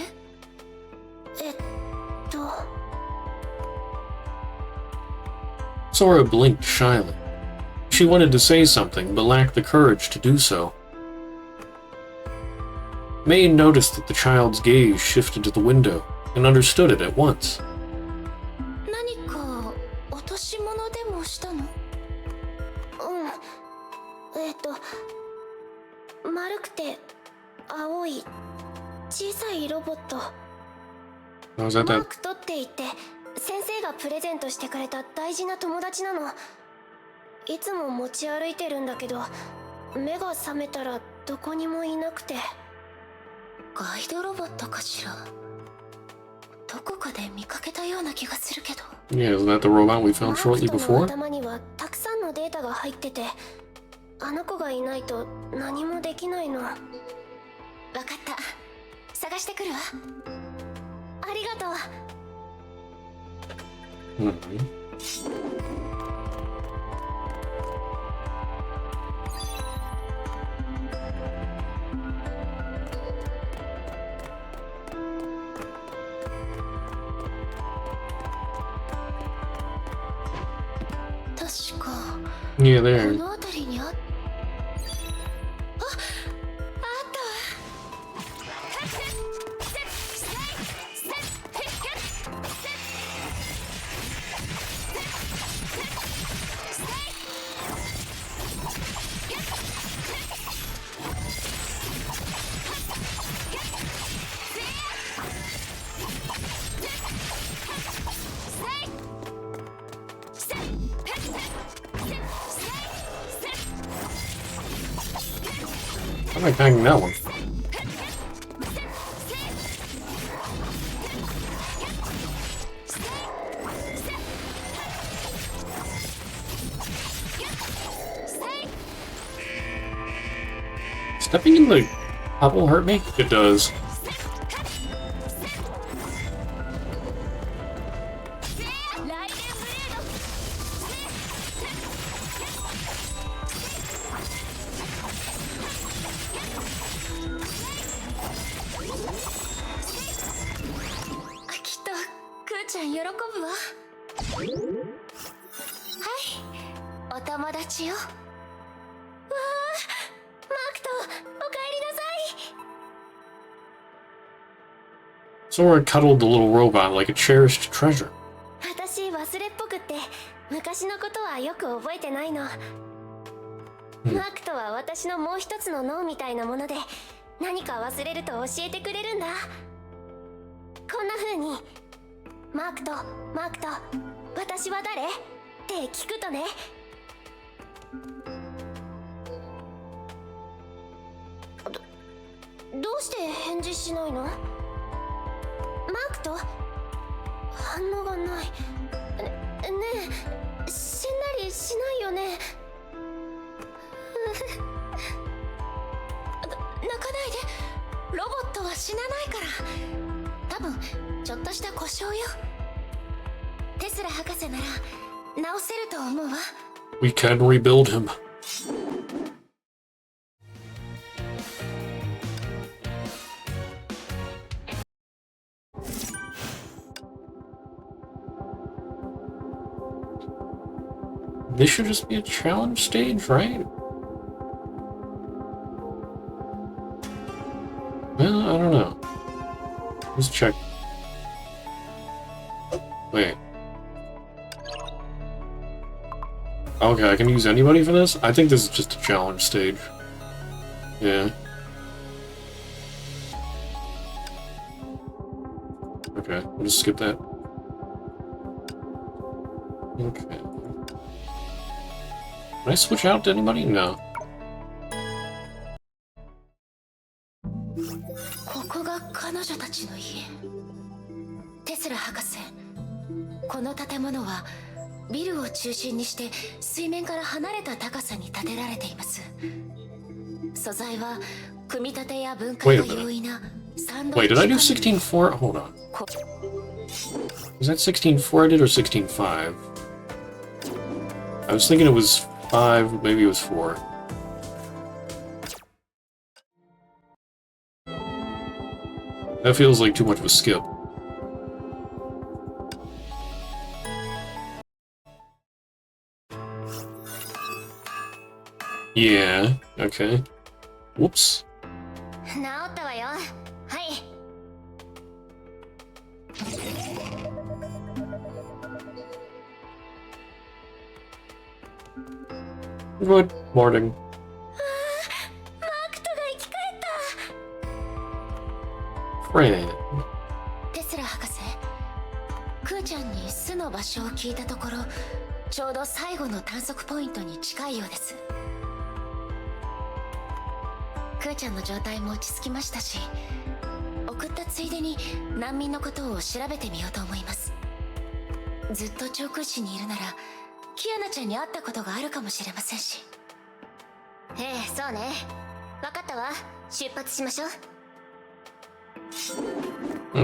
？Sora blinked shyly. She wanted to say something, but lacked the courage to do so. May noticed that the child's gaze shifted to the window, and understood it at once. 何か落とし物でもしたの？丸くて青い小さいロボット。マーク取っていって先生がプレゼントしてくれた大事な友達なの。いつも持ち歩いてるんだけど、目が覚めたらどこにもいなくて。ガイドロボットかしら。どこかで見かけたような気がするけど。Yeah, isn't that the robot we found shortly マークとの before? 頭にはたくさんのデータが入ってて、あの子がいないと何もできないの。わかった。探してくるわ。ありがとう。確か Yeah, there. この辺りにあったわ。How am I banging that one? Stepping in the apple hurt me? It does. Sora cuddled the little robot like a cherished treasure. 私忘れっぽくって昔のことはよく覚えてないの。マークとは私のもう一つの脳みたいなもので、何か忘れると教えてくれるんだ。こんな風にマークと私は誰って聞くとね。どうして返事しないの？マークと反応がない。ねえ、しんなりしないよね。泣かないで。ロボットは死なないから。多分ちょっとした故障よ。テスラ博士なら直せると思うわ。We can rebuild him. This should just be a challenge stage, right? Well, I don't know. Let's check. Wait. Okay, I can use anybody for this? I think this is just a challenge stage. Yeah. Okay, we'll just skip that. Okay. Can I switch out to anybody? No. ここが彼女たちの家。テスラ博士、この建物はビルを中心にして水面から離れた高さに建てられています。素材は組み立てや分解が容易なサンドイッチ。 Wait, did I do 16.4? Hold on. Was that 16.4 I did or 16.5? I was thinking it was 5, maybe it was 4. That feels like too much of a skip. Yeah, okay. Whoops. 治ったわよ。はい。Good morning. マークトが生き返った。Friend. テスラ博士、クーちゃんに巣の場所を聞いたところ、ちょうど最後の探索ポイントに近いようです。クーちゃんの状態も落ち着きましたし、送ったついでに難民のことを調べてみようと思います。ずっと長空市にいるならキアナちゃんに会ったことがあるかもしれませんし。ええ、そうね。分かったわ。出発しましょう。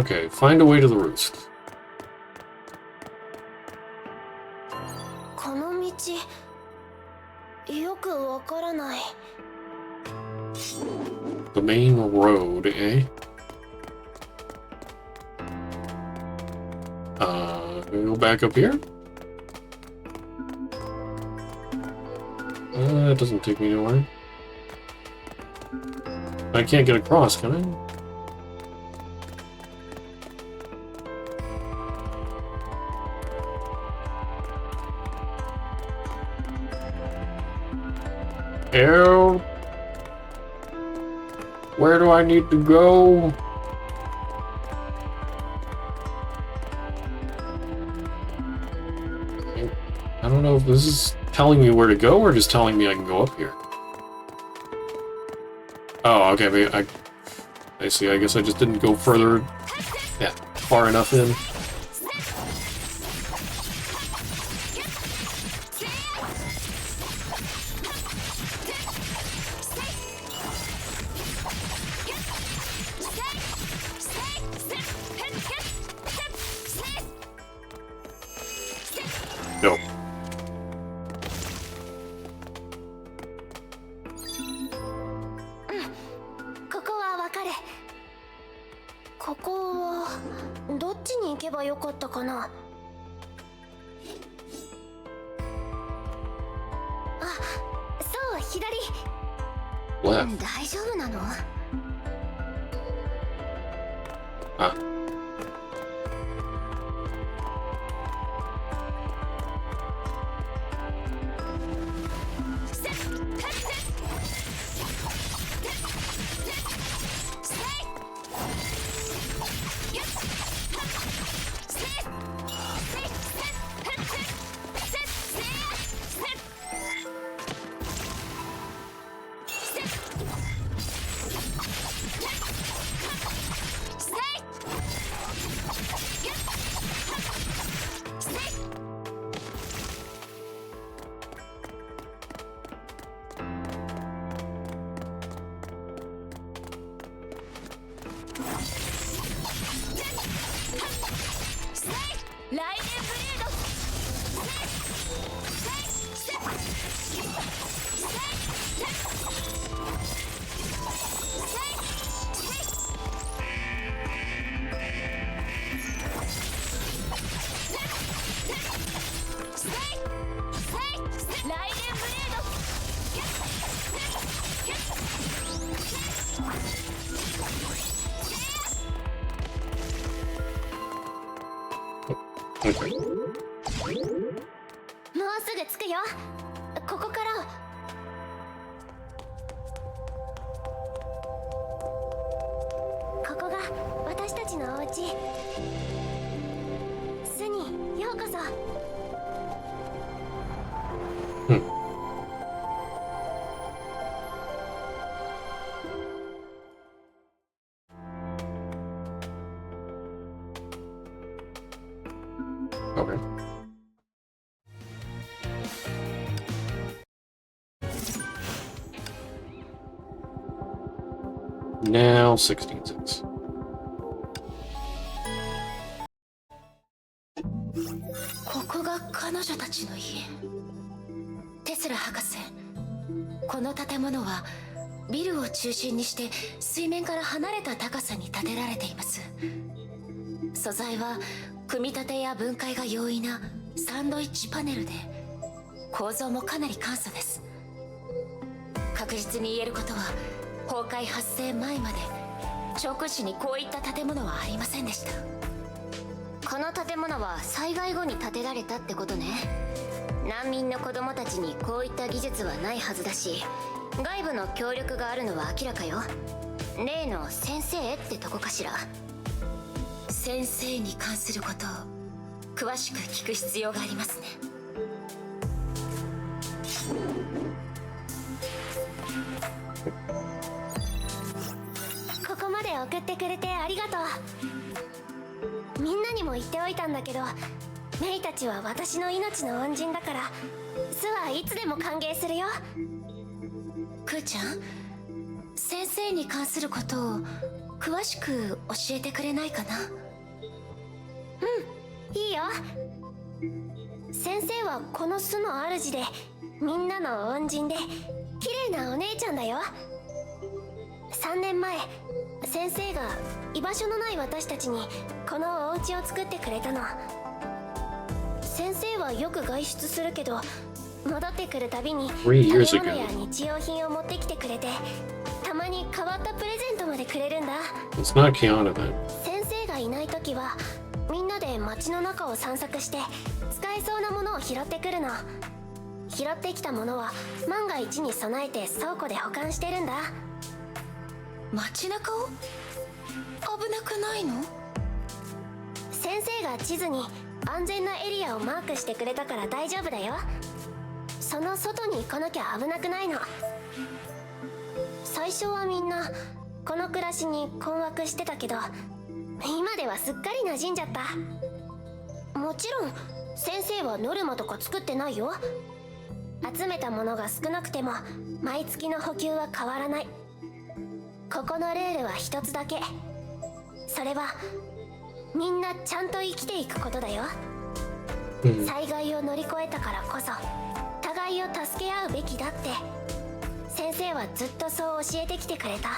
Okay, find a way to the roost. この道よくわからない。 The main road, eh? Go back up here? That doesn't take me nowhere. I can't get across, can I? Help! Where do I need to go? I don't know if this is telling me where to go or just telling me I can go up here. Oh, okay. I see. I guess I just didn't go further. Yeah, far enough in. No. ここはわかる。ここはどっちに行けばよかったかな。あ、そう、左。 Left. 大丈夫なの？ Ah. Okay. もうすぐ着くよ。ここから。ここが私たちのお家。巣にようこそ。Okay. Now 16-6. ここが彼女たちの家。テスラ博士、この建物はビルを中心にして水面から離れた高さに建てられています。素材は組み立てや分解が容易なサンドイッチパネルで、構造もかなり簡素です。確実に言えることは、崩壊発生前まで調布市にこういった建物はありませんでした。この建物は災害後に建てられたってことね。難民の子供たちにこういった技術はないはずだし、外部の協力があるのは明らかよ。例の先生ってとこかしら。先生に関することを詳しく聞く必要がありますね。ここまで送ってくれてありがとう。みんなにも言っておいたんだけど、メイたちは私の命の恩人だから、巣はいつでも歓迎するよ。クーちゃん、先生に関することを詳しく教えてくれないかな。いいよ。先生はこの巣の主で、みんなの恩人で、綺麗なお姉ちゃんだよ。3年前、先生が居場所のない私たちにこのお家を作ってくれたの。先生はよく外出するけど、戻ってくるたびに食べ物や日用品を持ってきてくれて、たまに変わったプレゼントまでくれるんだ。It's not Kiana then. 先生がいない時はみんなで街の中を散策して使えそうなものを拾ってくるの。拾ってきたものは万が一に備えて倉庫で保管してるんだ。街中を？危なくないの？先生が地図に安全なエリアをマークしてくれたから大丈夫だよ。その外に行かなきゃ危なくないの。最初はみんなこの暮らしに困惑してたけど、今ではすっかり馴染んじゃった。もちろん先生はノルマとか作ってないよ。集めたものが少なくても毎月の補給は変わらない。ここのルールは一つだけ。それはみんなちゃんと生きていくことだよ。災害を乗り越えたからこそ互いを助け合うべきだって先生はずっとそう教えてきてくれた。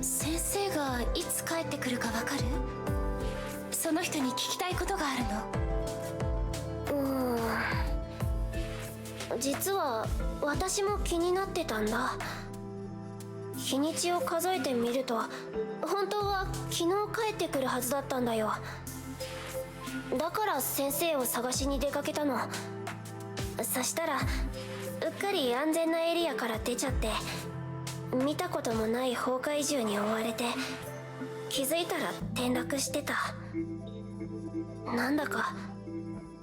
先生がいつ帰ってくるかわかる？その人に聞きたいことがあるの。実は私も気になってたんだ。日にちを数えてみると本当は昨日帰ってくるはずだったんだよ。だから先生を探しに出かけたの。そしたらうっかり安全なエリアから出ちゃって、見たこともない崩壊獣に追われて気づいたら転落してた。なんだか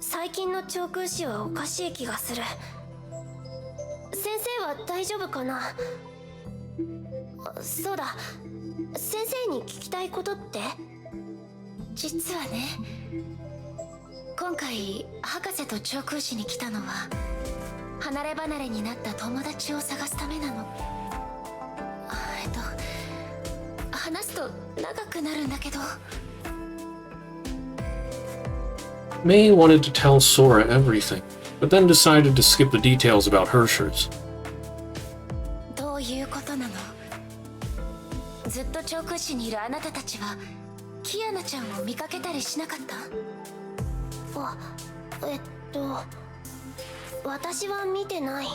最近の長空詞はおかしい気がする。先生は大丈夫かな？そうだ、先生に聞きたいことって？実はね、今回博士と長空詞に来たのは離れ離れになった友達を探すためなの。話すと長くなるんだけど。May wanted to tell Sora everything, but then decided to skip the details about Hershers. どういうことなの？ずっと長空市にいるあなたたちはキアナちゃんを見かけたりしなかった？私は見てない。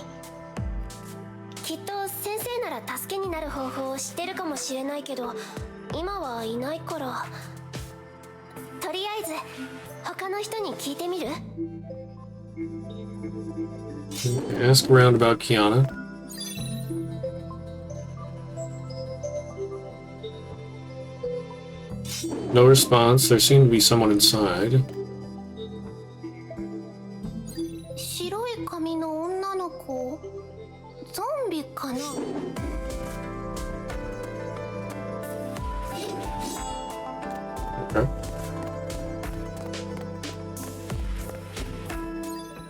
きっと先生なら助けになる方法を知ってるかもしれないけど、今はいないから。とりあえず他の人に聞いてみる？ Ask around about Kiana. No response. There seemed to be someone inside. 白い髪の女の子、ゾンビかな？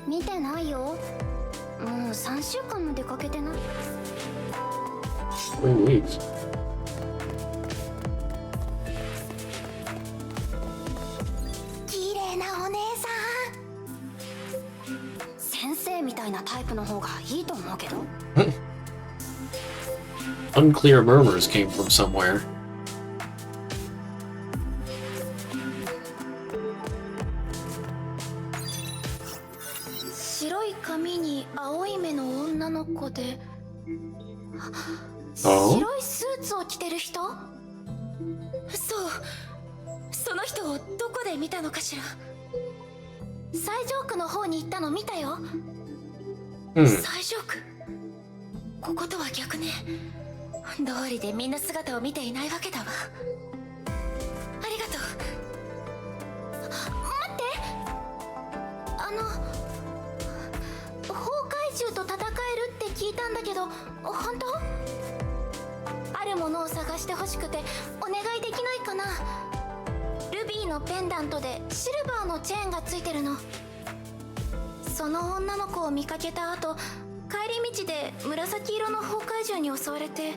見てないよ。もう3週間も出かけてない。3 weeks. 綺麗なお姉さん。先生みたいなタイプの方がいいと思うけど。Unclear murmurs came from somewhere. 白い髪に青い目の女の子で、Oh? 白いスーツを着てる人？そう、その人をどこで見たのかしら。最上区の方に行ったの見たよ。最上区？こことは逆ね。通りでみんな姿を見ていないわけだわ。ありがとう。待って、崩壊獣と戦えるって聞いたんだけど、本当？あるものを探してほしくてお願いできないかな。ルビーのペンダントでシルバーのチェーンがついてるの。その女の子を見かけた後、帰り道で紫色の崩壊獣に襲われて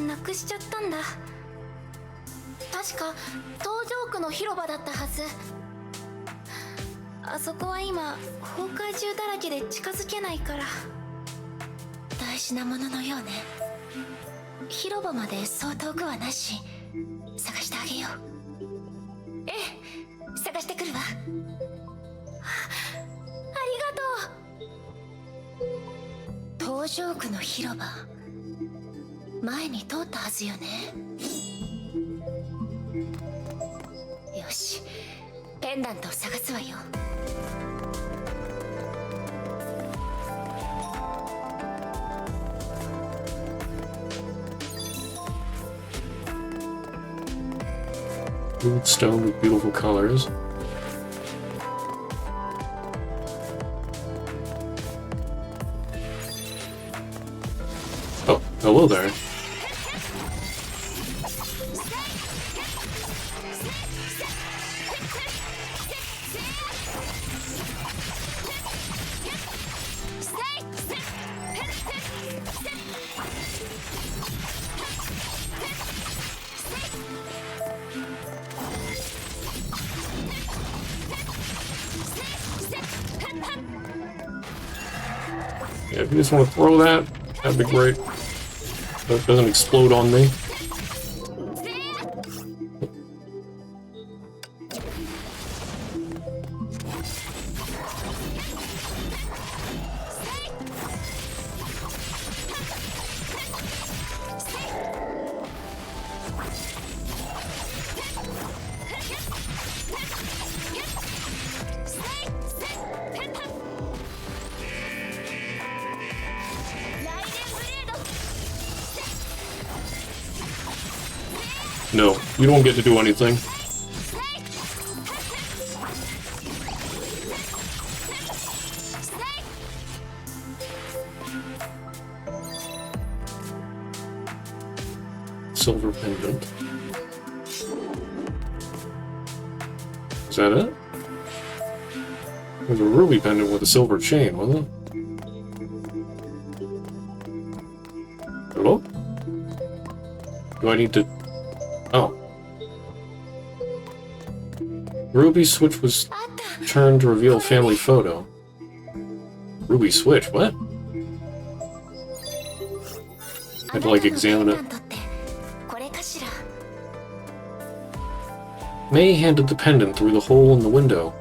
なくしちゃったんだ。確か東上区の広場だったはず。あそこは今崩壊獣だらけで近づけないから。大事なもののようね。広場までそう遠くはないし、探してあげよう。ええ、探してくるわ。ありがとう。東上区の広場、前に通ったはずよね。よし、ペンダントを探すわよ。Smooth stone with beautiful colors. Oh, no hello there. Yeah, if you just want to throw that, that'd be great. So it doesn't explode on me. No, you don't get to do anything. Silver pendant. Is that it? There's a ruby pendant with a silver chain, wasn't it? Hello? Do I need to... Oh. Ruby switch was turned to reveal family photo. Ruby switch, what? I had to, like, examine it. May handed the pendant through the hole in the window.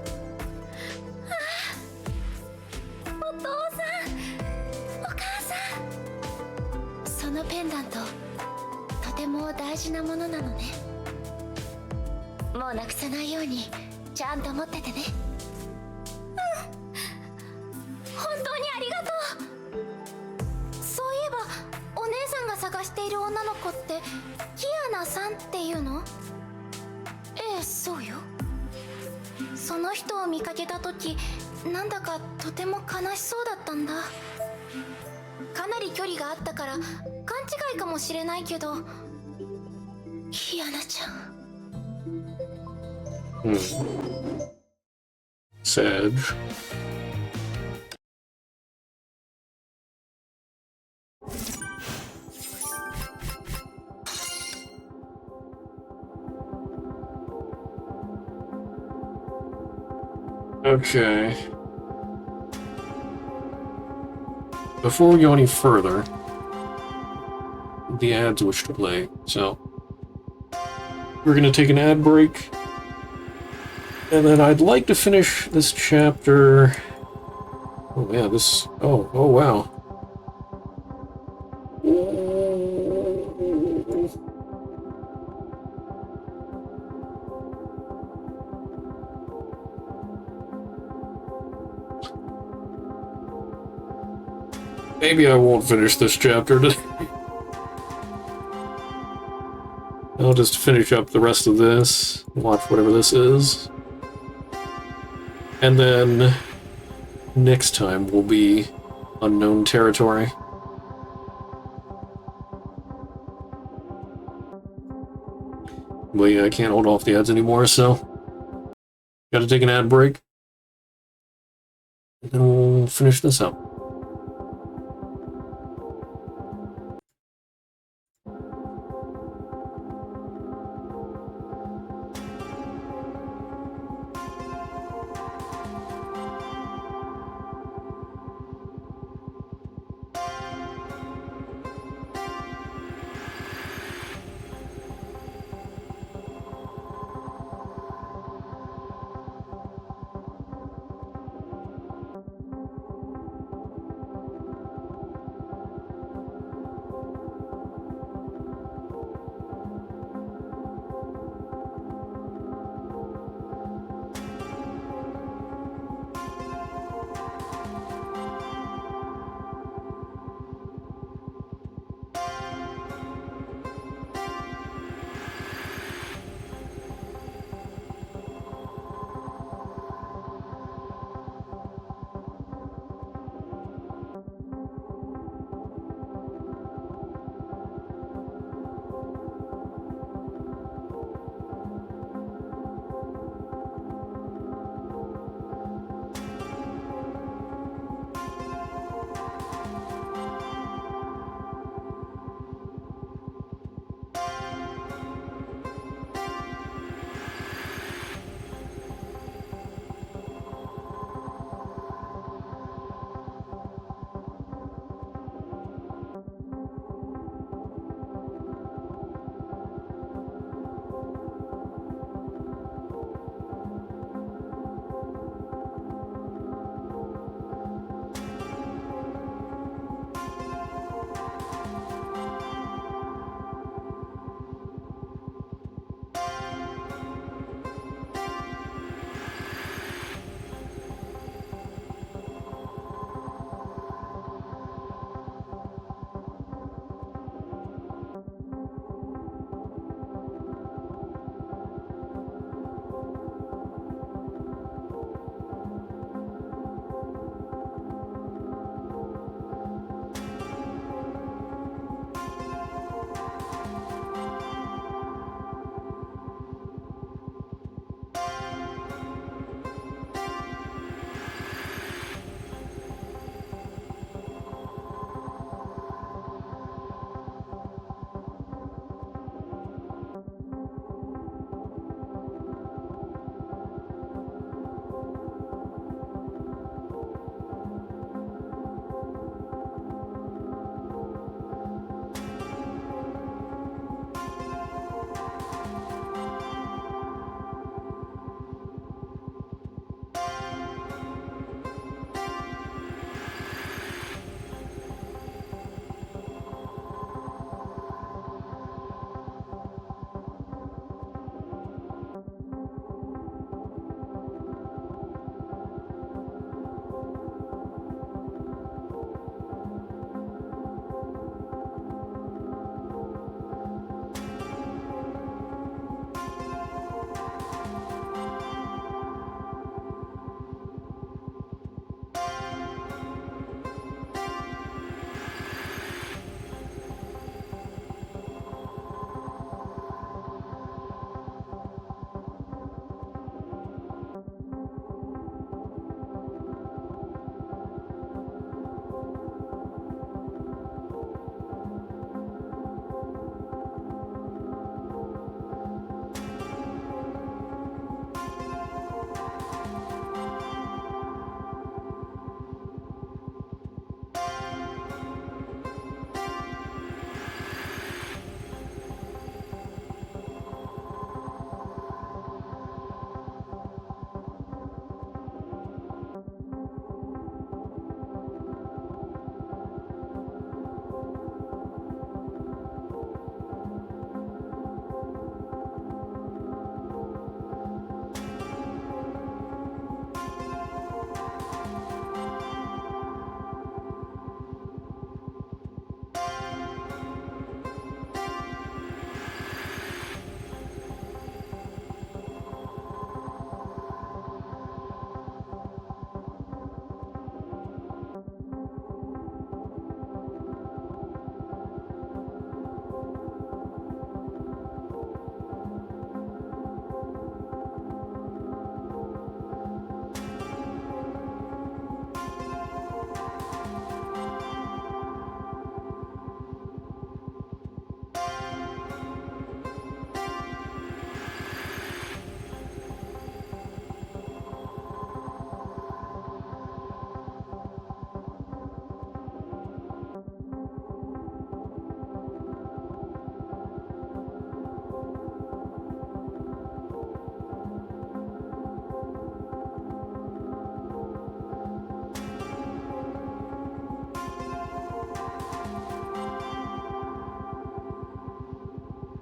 Sad. Okay. Before we go any further, the ads wish to play, so we're gonna take an ad break. And then I'd like to finish this chapter... Oh, yeah, this... Oh, wow. Maybe I won't finish this chapter today. I'll just finish up the rest of this, watch whatever this is. And then next time will be unknown territory. But yeah, I can't hold off the ads anymore, so gotta take an ad break. And then we'll finish this up.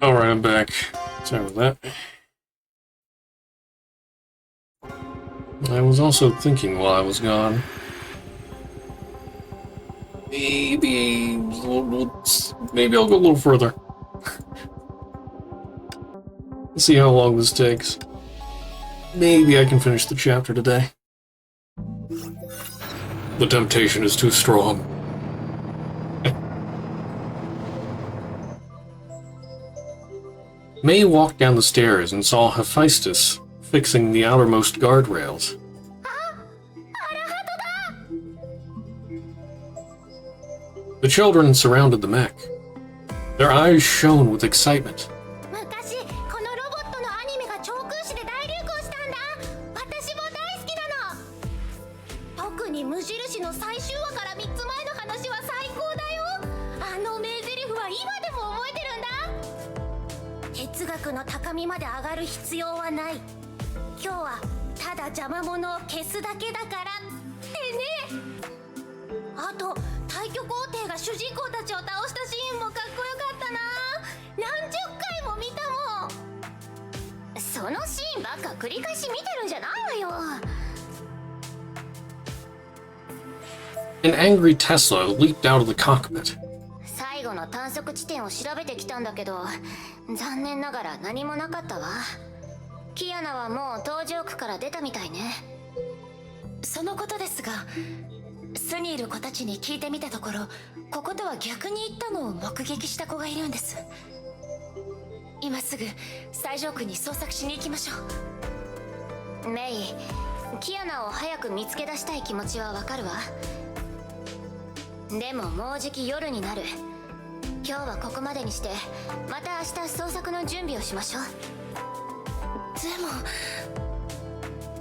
Alright, I'm back. Sorry about that. I was also thinking while I was gone. Maybe I'll go a little further. See how long this takes. Maybe I can finish the chapter today. The temptation is too strong. May walked down the stairs and saw Hephaestus fixing the outermost guardrails. The children surrounded the mech. Their eyes shone with excitement. An angry Tesla leaped out of the cockpit. 最後の探索地点を調べてきたんだけど、残念ながら何もなかったわ。キアナはもう搭乗区から出たみたいね。そのことですが、巣にいる子たちに聞いてみたところ、こことは逆に行ったのを目撃した子がいるんです。今すぐ最上区に捜索しに行きましょう。メイ、キアナを早く見つけ出したい気持ちはわかるわ。でももうじき夜になる。今日はここまでにして、また明日捜索の準備をしましょう。でも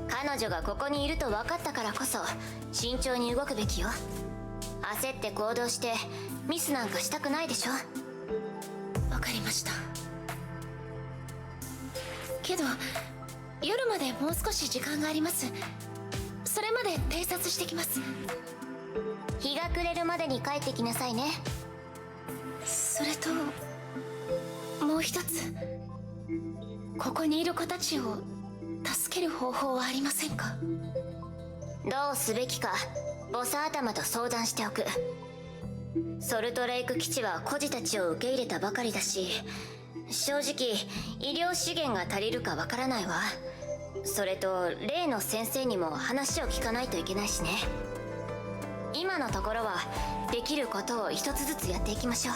彼女がここにいると分かったからこそ慎重に動くべきよ。焦って行動してミスなんかしたくないでしょ。わかりました。けど夜までもう少し時間があります。それまで偵察してきます。日が暮れるまでに帰ってきなさいね。それともう一つ、ここにいる子たちを助ける方法はありませんか？どうすべきかボサ頭と相談しておく。ソルトレイク基地は孤児たちを受け入れたばかりだし、正直医療資源が足りるかわからないわ。それと例の先生にも話を聞かないといけないしね。今のところはできることを一つずつやっていきましょう。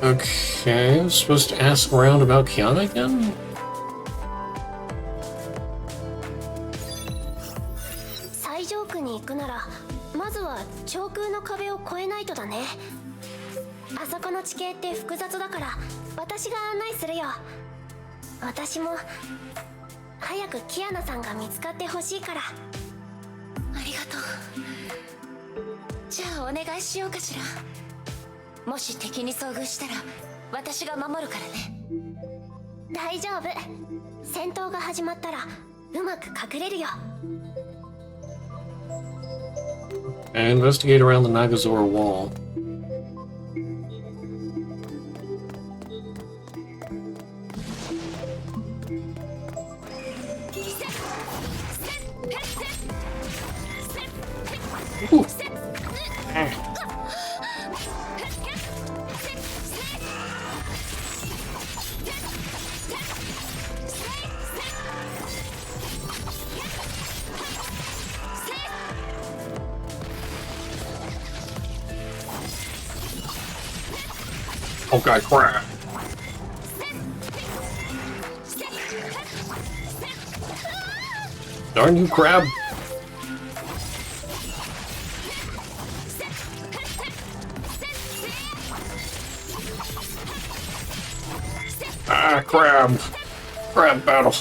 Okay, I was supposed to ask around about Kiana again? 最上区に行くならまずは上空の壁を越えないとだね。あそこの地形って複雑だから私が案内するよ。私も早くキアナさんが見つかってほしいから。ありがとう。じゃあお願いしようかしら。もし敵に遭遇したら私が守るからね。大丈夫。戦闘が始まったらうまく隠れるよ。And investigate around the Nagazora wall. Ooh. Okay, crap. Darn you, crab. Ah, crab. Crab battle.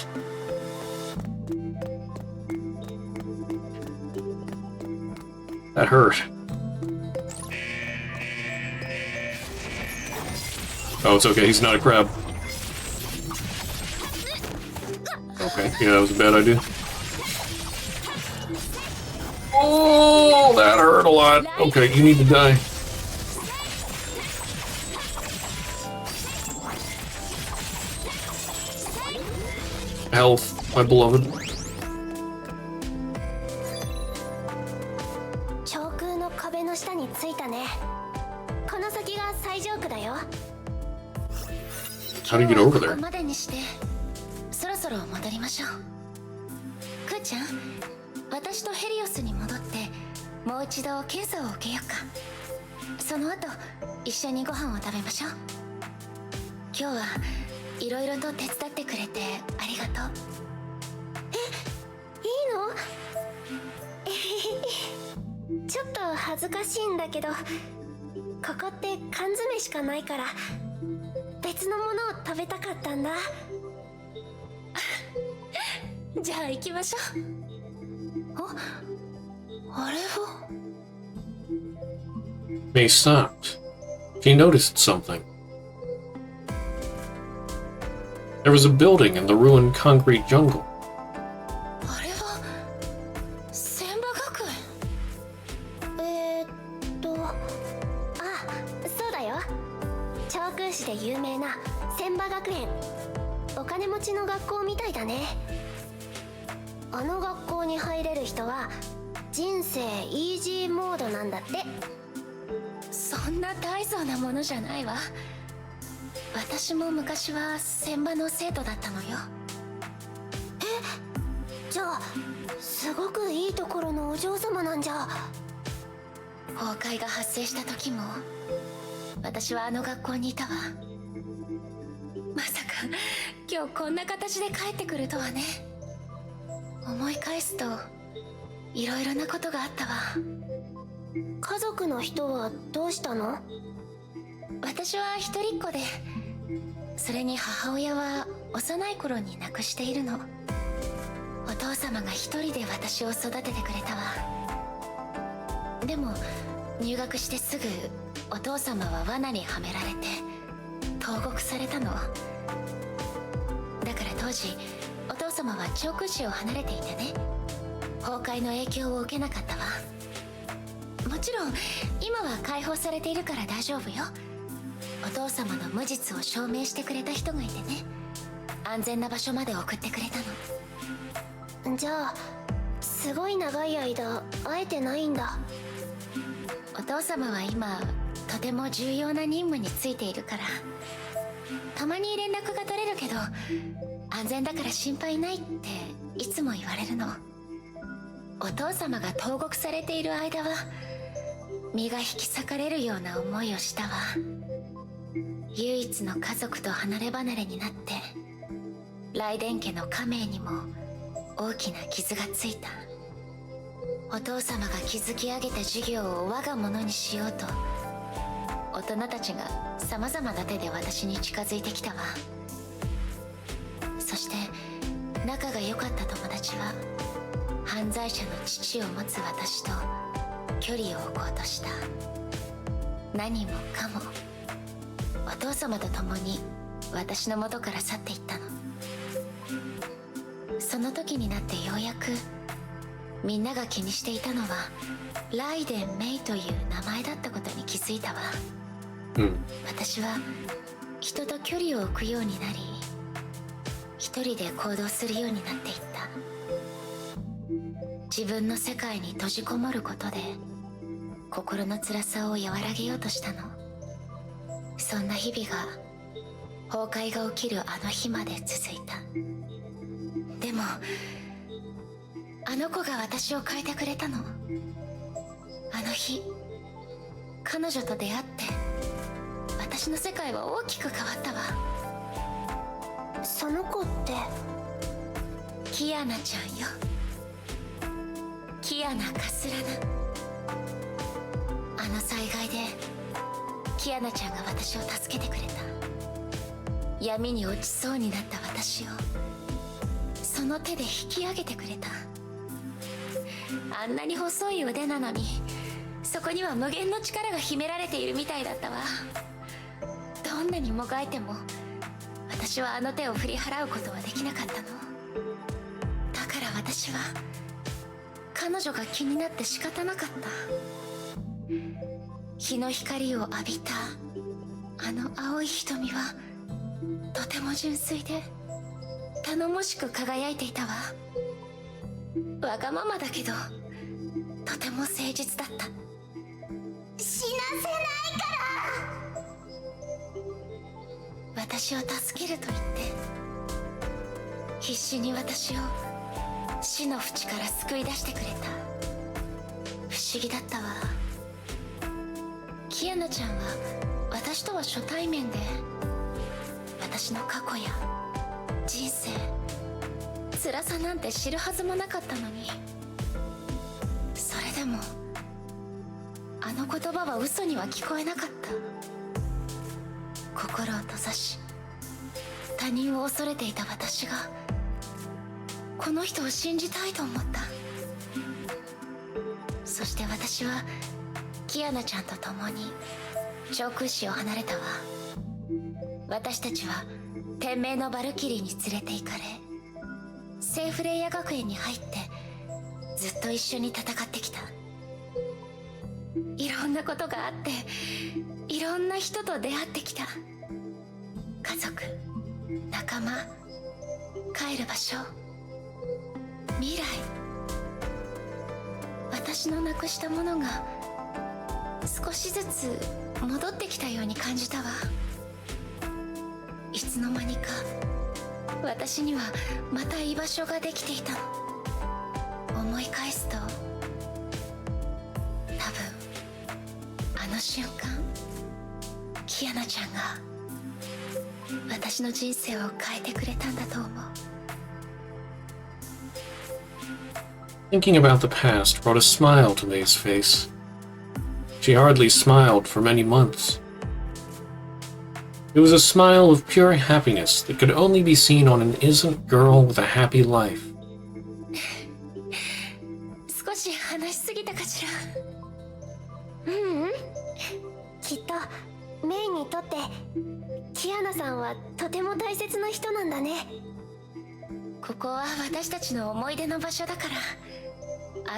That hurt. Oh, it's okay, he's not a crab. Okay, yeah, that was a bad idea. Oh, that hurt a lot. Okay, you need to die. health, my beloved. 上空の壁の下に着いたね。この先が最上区だよ。 How do you get over こ there? こまでにしてそろそろ戻りましょう。クーちゃん、私とヘリオスに戻ってもう一度検査を受けようか。その後一緒にご飯を食べましょう。今日はいろいろと手伝ってくれてありがとう。いいの？ちょっと恥ずかしいんだけど、ここって缶詰しかないから別のものを食べたかったんだ。じゃあ行きましょう。あれは May stopped. He noticed something. There was a building in the ruined concrete jungle. あれは千葉学そうだよ。長空市で有名な千葉学園。お金持ちの学校みたいだね。あの学校に入れる人は人生イージーモードなんだって。そんな大層なものじゃないわ。私も昔は千葉の生徒だったのよ。じゃあすごくいいところのお嬢様なんじゃ。崩壊が発生した時も私はあの学校にいたわ。まさか今日こんな形で帰ってくるとはね。思い返すといろいろなことがあったわ。家族の人はどうしたの？私は一人っ子で、それに母親は幼い頃に亡くしているの。お父様が一人で私を育ててくれたわ。でも入学してすぐお父様は罠にはめられて投獄されたの。だから当時お父様は長空市を離れていてね、崩壊の影響を受けなかったわ。もちろん今は解放されているから大丈夫よ。お父様の無実を証明してくれた人がいてね、安全な場所まで送ってくれたの。じゃあすごい長い間会えてないんだ。お父様は今とても重要な任務に就いているから、たまに連絡が取れるけど安全だから心配ないっていつも言われるの。お父様が投獄されている間は身が引き裂かれるような思いをしたわ。唯一の家族と離れ離れになって雷電家の家名にも大きな傷がついた。お父様が築き上げた事業を我が物にしようと大人たちが様々な手で私に近づいてきたわ。そして仲が良かった友達は犯罪者の父を持つ私と距離を置こうとした。何もかもお父様と共に私の元から去っていったの。その時になってようやくみんなが気にしていたのはライデン・メイという名前だったことに気づいたわ。私は人と距離を置くようになり、一人で行動するようになっていった。自分の世界に閉じこもることで心の辛さを和らげようとしたの。そんな日々が崩壊が起きるあの日まで続いた。でもあの子が私を変えてくれたの。あの日彼女と出会って私の世界は大きく変わったわ。その子ってキアナちゃんよ。キアナ・カスラナ。あの災害でキアナちゃんが私を助けてくれた。闇に落ちそうになった私をその手で引き上げてくれた。あんなに細い腕なのにそこには無限の力が秘められているみたいだったわ。どんなにもがいても私はあの手を振り払うことはできなかったの。だから私は彼女が気になって仕方なかった。日の光を浴びたあの青い瞳はとても純粋で頼もしく輝いていたわ。わがままだけどとても誠実だった。死なせないから。私を助けると言って必死に私を死の淵から救い出してくれた。不思議だったわ。キアナちゃんは私とは初対面で、私の過去や人生、辛さなんて知るはずもなかったのに、それでもあの言葉は嘘には聞こえなかった。心を閉ざし他人を恐れていた私がこの人を信じたいと思った。そして私はキアナちゃんと共に長空市を離れたわ。私たちは天命のバルキリーに連れて行かれ、聖フレイヤ学園に入ってずっと一緒に戦ってきた。いろんなことがあっていろんな人と出会ってきた。家族、仲間、帰る場所、未来。私のなくしたものが少しずつ戻ってきたように感じたわ。いつの間にか私にはまた居場所ができていたの。思い返すと、多分あの瞬間キアナちゃんが私の人生を変えてくれたんだと思う。Thinking about the past brought a smile to May's face. She hardly smiled for many months. It was a smile of pure happiness that could only be seen on an innocent girl with a happy life. 少し話しすぎたかしら。きっとメイにとってキアナさんはとても大切な人なんだね。ここは私たちの思い出の場所だから、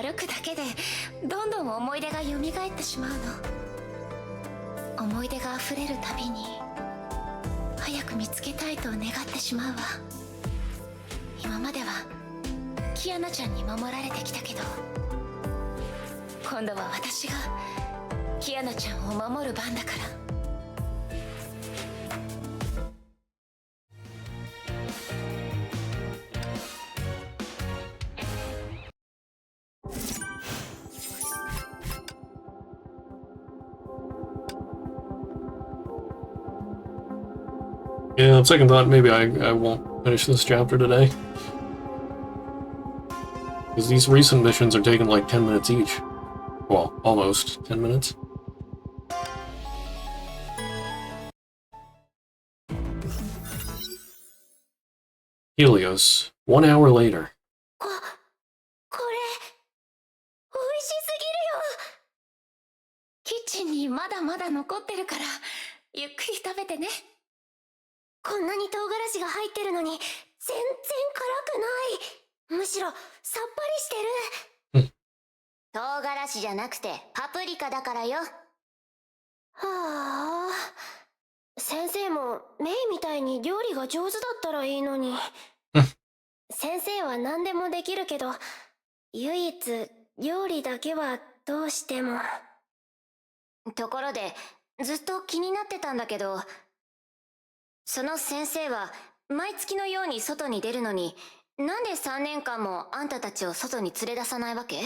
歩くだけでどんどん思い出が蘇ってしまうの。思い出が溢れるたびに早く見つけたいと願ってしまうわ。今まではキアナちゃんに守られてきたけど、今度は私がキアナちゃんを守る番だから。Yeah, on second thought, maybe I won't finish this chapter today. Because these recent missions are taking like 10 minutes each. Well, almost 10 minutes. Helios, 1 hour later. これ美味しすキッチンにまだまだ残ってるからゆっくり食べてね。ぎるよ。こんなに唐辛子が入ってるのに全然辛くない。むしろさっぱりしてる。唐辛子じゃなくてパプリカだからよ。はあ、先生もメイみたいに料理が上手だったらいいのに。先生は何でもできるけど、唯一料理だけはどうしても。ところでずっと気になってたんだけど、その先生は毎月のように外に出るのに、なんで3年間もあんたたちを外に連れ出さないわけ？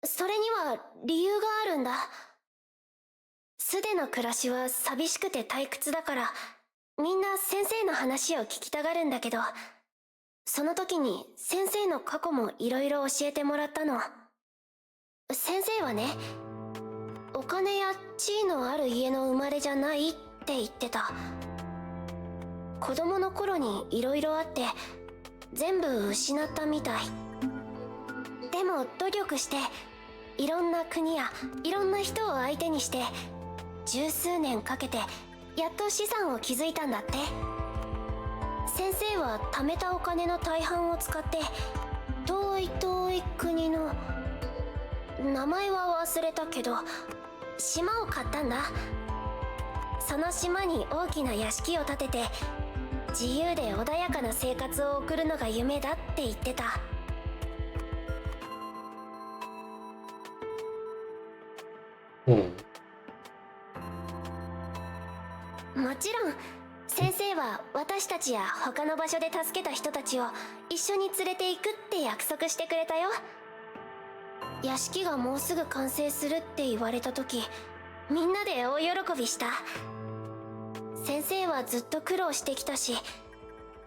それには理由があるんだ。素での暮らしは寂しくて退屈だから、みんな先生の話を聞きたがるんだけど、その時に先生の過去もいろいろ教えてもらったの。先生はね、お金や地位のある家の生まれじゃないって言ってた。子供の頃にいろいろあって全部失ったみたい。でも努力していろんな国やいろんな人を相手にして十数年かけてやっと資産を築いたんだって。先生は貯めたお金の大半を使って遠い国の名前は忘れたけど島を買ったんだ。その島に大きな屋敷を建てて自由で穏やかな生活を送るのが夢だって言ってた。もちろん先生は私たちや他の場所で助けた人たちを一緒に連れて行くって約束してくれたよ。屋敷がもうすぐ完成するって言われた時、みんなで大喜びした。先生はずっと苦労してきたし、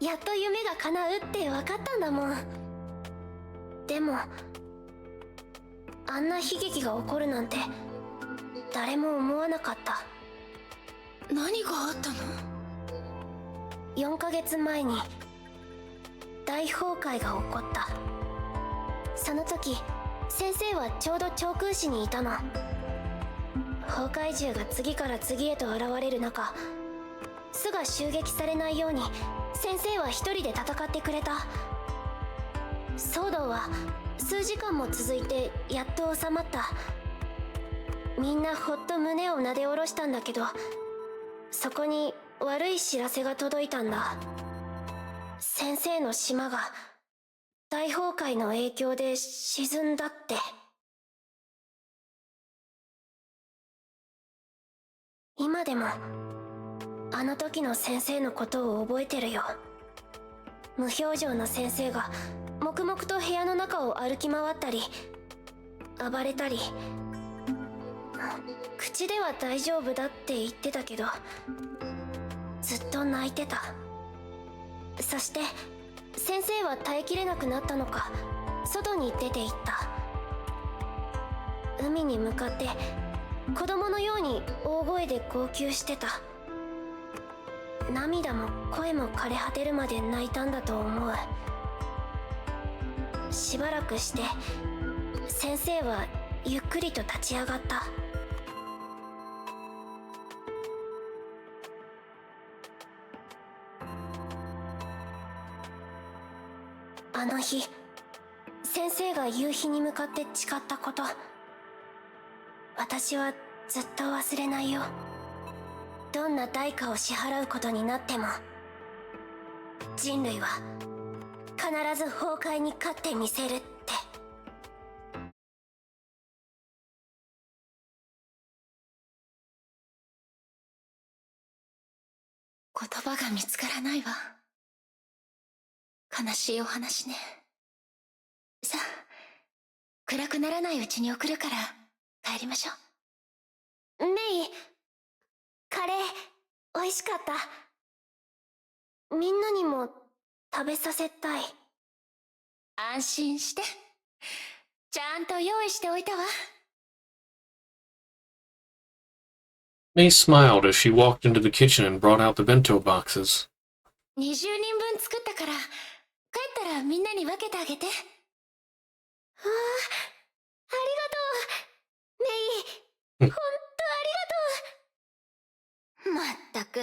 やっと夢が叶うって分かったんだもん。でもあんな悲劇が起こるなんて誰も思わなかった。何があったの？4ヶ月前に大崩壊が起こった。その時先生はちょうど長空市にいたの。崩壊獣が次から次へと現れる中、巣が襲撃されないように先生は一人で戦ってくれた。騒動は数時間も続いてやっと収まった。みんなほっと胸をなで下ろしたんだけど、そこに悪い知らせが届いたんだ。先生の島が大崩壊の影響で沈んだって。今でもあの時の先生のことを覚えてるよ。無表情の先生が黙々と部屋の中を歩き回ったり暴れたり、口では大丈夫だって言ってたけどずっと泣いてた。そして先生は耐えきれなくなったのか外に出て行った。海に向かって子供のように大声で号泣してた。涙も声も枯れ果てるまで泣いたんだと思う。しばらくして先生はゆっくりと立ち上がった。あの日先生が夕日に向かって誓ったこと、私はずっと忘れないよ。どんな代価を支払うことになっても人類は必ず崩壊に勝ってみせるって。言葉が見つからないわ。悲しいお話ね。さあ、暗くならないうちに送るから帰りましょう。メイ、カレー美味しかった。みんなにも食べさせたい。安心して、ちゃんと用意しておいたわ。May smiled as she walked into the kitchen and brought out the bento boxes. 20人分作ったから、帰ったらみんなに分けてあげて。わあ、ありがとう。メイ、ほんとありがとう。まったく、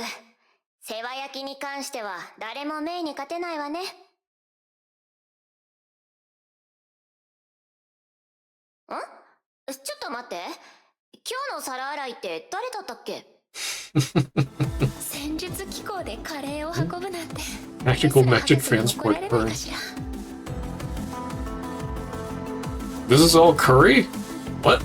世話焼きに関しては誰もメイに勝てないわね。ちょっと待って。今日の皿洗いって誰だったっけ？戦術機構でカレーを運ぶなんて。Magical magic transport burn. This is all curry? What?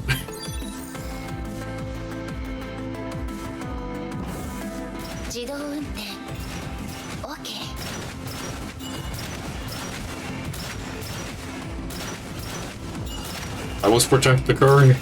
I must protect the curry.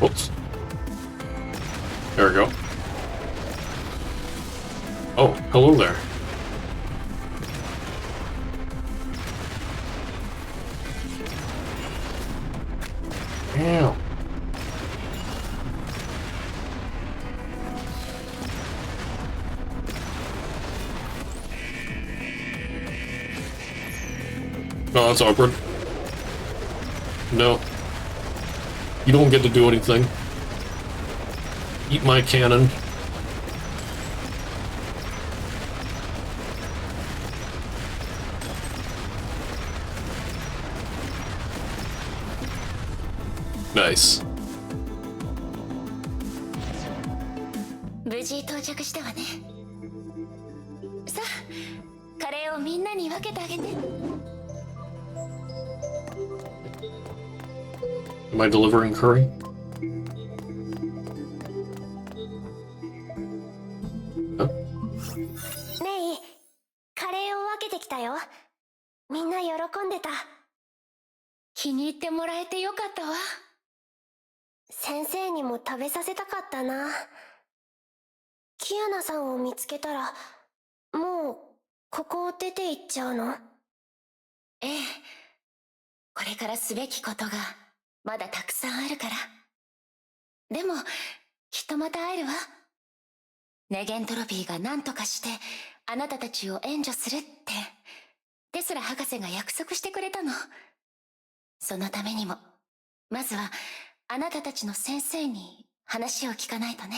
Whoops. There we go. Oh, hello there. Ow. Oh, that's awkward. No. You don't get to do anything. Eat my cannon. Nice. 無事到着したわね。さあ、カレーをみんなに分けてあげて。Am I delivering curry? メイ、カレーを分けてきたよ。みんな喜んでた。気に入ってもらえてよかったわ。先生にも食べさせたかったな。キアナさんを見つけたら、もう、ここを出て行っちゃうの？ええ。これからすべきことが、まだたくさんあるから。でも、きっとまた会えるわ。ネゲントロピーが何とかして、あなたたちを援助するって、テスラ博士が約束してくれたの。そのためにも、まずは、あなたたちの先生に話を聞かないとね。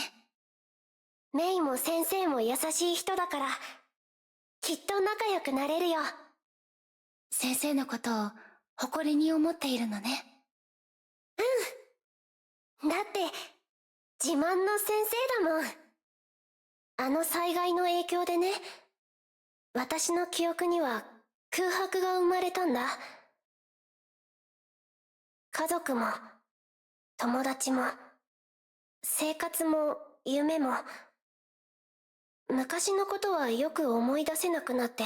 メイも先生も優しい人だから、きっと仲良くなれるよ。先生のことを誇りに思っているのね。うん。だって、自慢の先生だもん。あの災害の影響でね、私の記憶には空白が生まれたんだ。家族も、友達も、生活も夢も、昔のことはよく思い出せなくなって、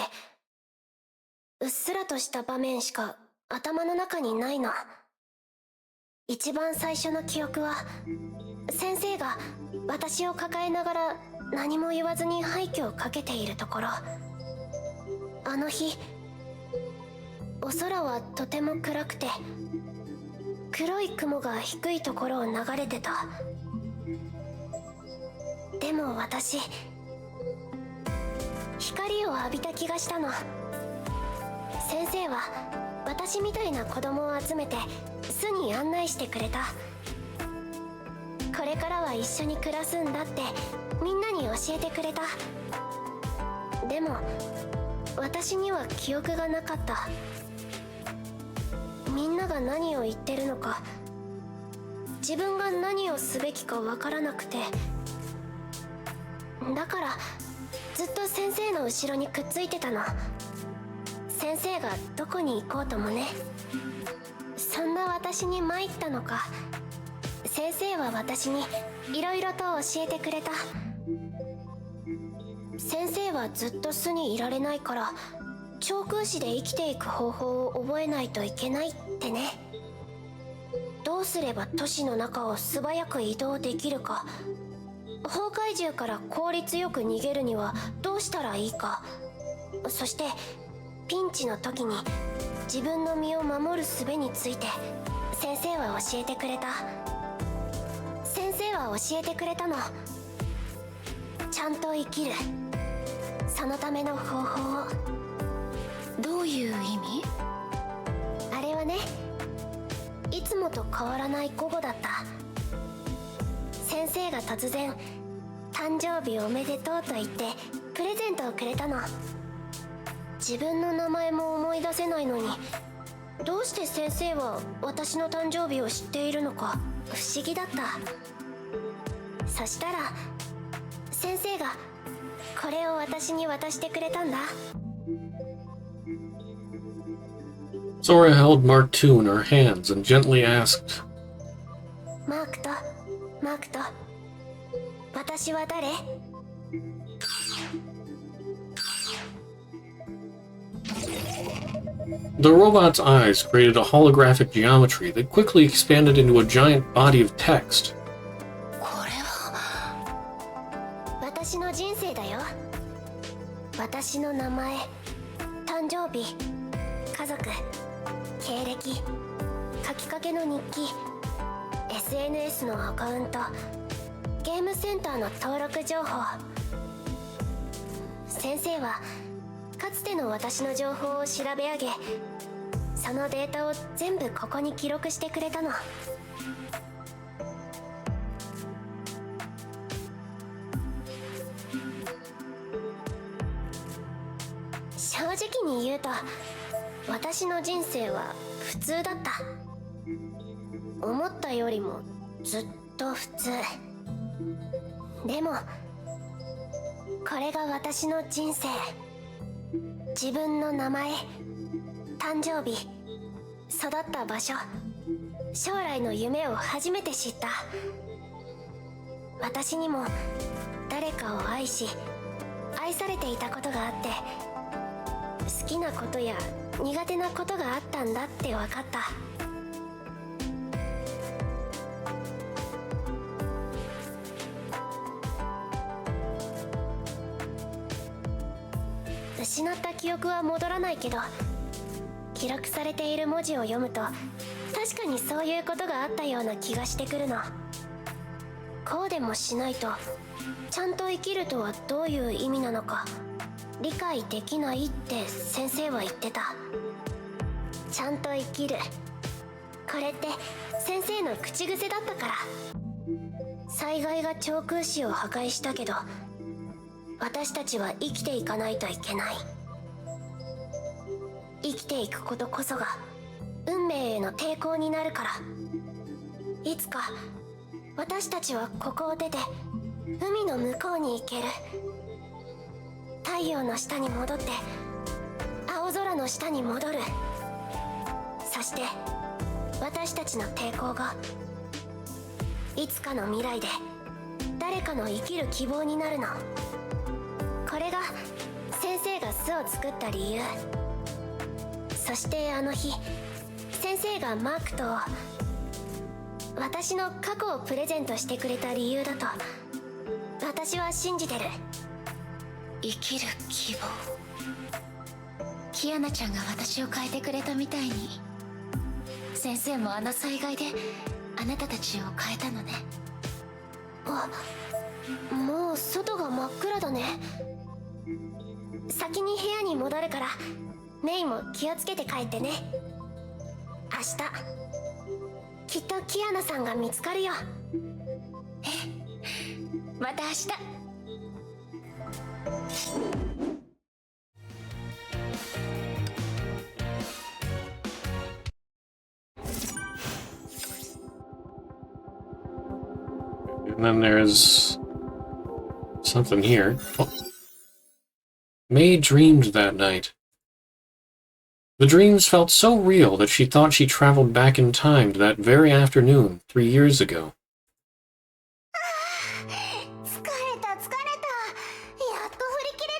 うっすらとした場面しか頭の中にないの。一番最初の記憶は、先生が私を抱えながら何も言わずに廃墟をかけているところ。あの日、お空はとても暗くて、黒い雲が低いところを流れてた。でも私、光を浴びた気がしたの。先生は私みたいな子供を集めて巣に案内してくれた。これからは一緒に暮らすんだってみんなに教えてくれた。でも私には記憶がなかった。みんなが何を言ってるのか、自分が何をすべきかわからなくて、だからずっと先生の後ろにくっついてたの。先生がどこに行こうともね。そんな私に参ったのか、先生は私にいろいろと教えてくれた。先生はずっと巣にいられないから、長空詞で生きていく方法を覚えないといけないってね。どうすれば都市の中を素早く移動できるか、崩壊獣から効率よく逃げるにはどうしたらいいか、そしてピンチの時に自分の身を守る術について先生は教えてくれた。先生は教えてくれたの。ちゃんと生きる、そのための方法を。どういう意味？あれはね、いつもと変わらない午後だった。先生が突然「誕生日おめでとう」と言ってプレゼントをくれたの。自分の名前も思い出せないのに、どうして先生は私の誕生日を知っているのか不思議だった。そしたら先生がこれを私に渡してくれたんだ。Zora held Mark II in her hands and gently asked, マークと私は誰？ The robot's eyes created a holographic geometry that quickly expanded into a giant body of text. これは私の人生だよ。私の名前、誕生日、家族、経歴、書きかけの日記、SNS のアカウント、ゲームセンターの登録情報。先生はかつての私の情報を調べ上げ、そのデータを全部ここに記録してくれたの。正直に言うと私の人生は普通だった。思ったよりもずっと普通。でもこれが私の人生。自分の名前、誕生日、育った場所、将来の夢を初めて知った。私にも誰かを愛し愛されていたことがあって、好きなことや苦手なことがあったんだって分かった。失った記憶は戻らないけど、記録されている文字を読むと確かにそういうことがあったような気がしてくるの。こうでもしないとちゃんと生きるとはどういう意味なのか理解できないって先生は言ってた。ちゃんと生きる、これって先生の口癖だったから。災害が長空市を破壊したけど私たちは生きていかないといけない。生きていくことこそが運命への抵抗になるから。いつか私たちはここを出て海の向こうに行ける。太陽の下に戻って青空の下に戻る。そして私たちの抵抗がいつかの未来で誰かの生きる希望になるの。これが先生が巣を作った理由。そしてあの日先生がマークと私の過去をプレゼントしてくれた理由だと私は信じてる。生きる希望。キアナちゃんが私を変えてくれたみたいに、先生もあの災害であなたたちを変えたのね。あ、もう外が真っ暗だね。先に部屋に戻るからメイも気をつけて帰ってね。明日きっとキアナさんが見つかるよ。また明日。And then there's something here. Oh. May dreamed that night. The dreams felt so real that she thought she traveled back in time to that very afternoon 3 years ago. 疲れた。やっと振り切れ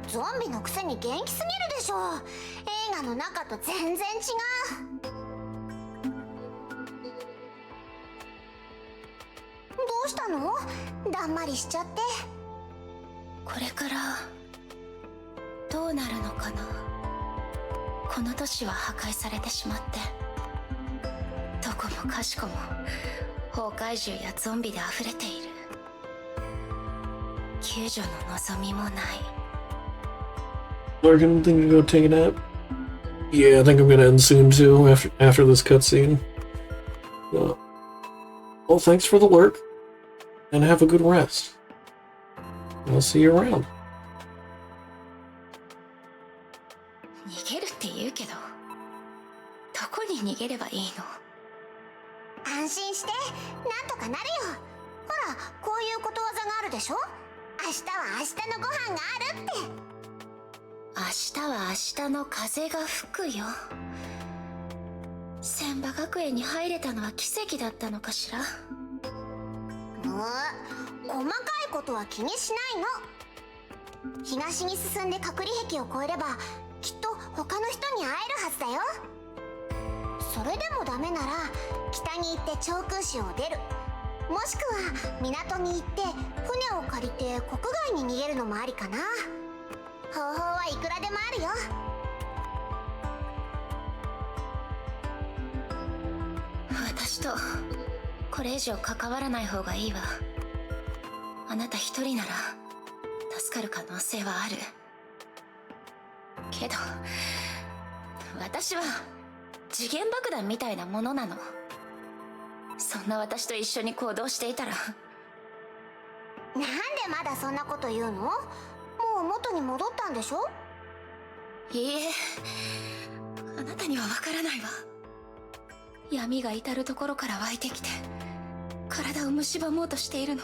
た。ゾンビのくせに元気すぎるでしょ。映画の中と全然違う。どうしたの？だんまりしちゃって。これからどうなるのかな。この都市は破壊されてしまって、どこもかしこも崩壊獣やゾンビで溢れている。救助の望みもない。 We're gonna think to go take a nap. Yeah, I think I'm gonna end soon too after this cutscene. Well, thanks for the lurk, and have a good rest. I'll see you around. 逃げるって言うけど、どこに逃げればいいの？安心して、なんとかなるよ。ほら、こういうことわざがあるでしょ。明日は明日のご飯があるって。明日は明日の風が吹くよ。千葉学園に入れたのは奇跡だったのかしら。細かいことは気にしないの。東に進んで隔離壁を越えればきっと他の人に会えるはずだよ。それでもダメなら北に行って長空市を出る、もしくは港に行って船を借りて国外に逃げるのもありかな。方法はいくらでもあるよ。私とこれ以上関わらない方がいいわ。あなた一人なら助かる可能性はあるけど、私は次元爆弾みたいなものなの。そんな私と一緒に行動していたら。なんでまだそんなこと言うの？もう元に戻ったんでしょ？いいえ、あなたにはわからないわ。闇が至るところから湧いてきて体を蝕もうとしているの。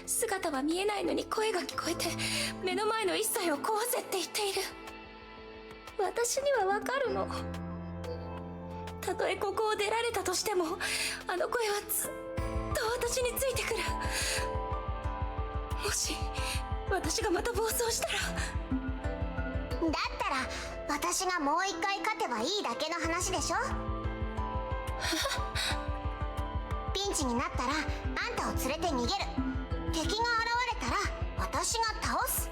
姿は見えないのに声が聞こえて目の前の一切を壊せって言っている。私にはわかるの。たとえここを出られたとしても、あの声はずっと私についてくる。もし私がまた暴走したら。だったら私がもう一回勝てばいいだけの話でしょ。ピンチになったらあんたを連れて逃げる。敵が現れたら私が倒す。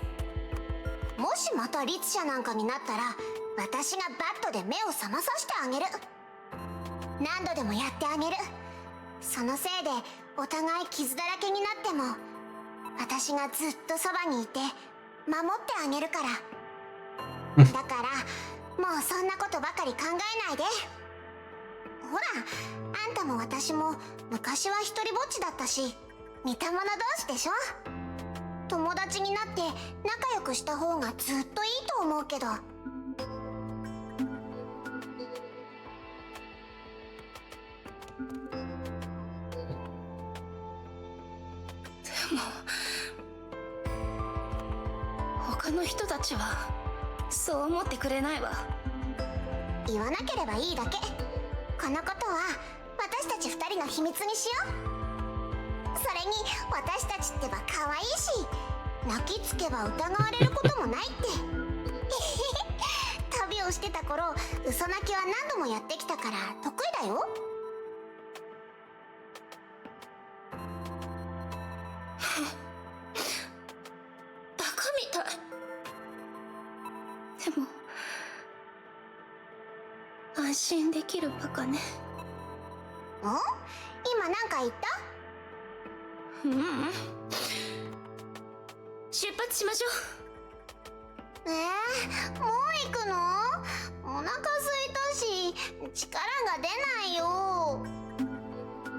もしまた律者なんかになったら私がバットで目を覚まさせてあげる。何度でもやってあげる。そのせいでお互い傷だらけになっても私がずっとそばにいて守ってあげるから。だからもうそんなことばかり考えないで。ほら、あんたも私も昔は一人ぼっちだったし似た者同士でしょ。友達になって仲良くした方がずっといいと思うけど。でも他の人たちはそう思ってくれないわ。言わなければいいだけ。このことは私たち二人の秘密にしよう。それに私たちってば可愛いし泣きつけば疑われることもないって。旅をしてた頃嘘泣きは何度もやってきたから得意だよ。バカみたい。でも安心できるバカね。今なんか言った？出発しましょう。もう行くの？お腹空いたし力が出ないよ。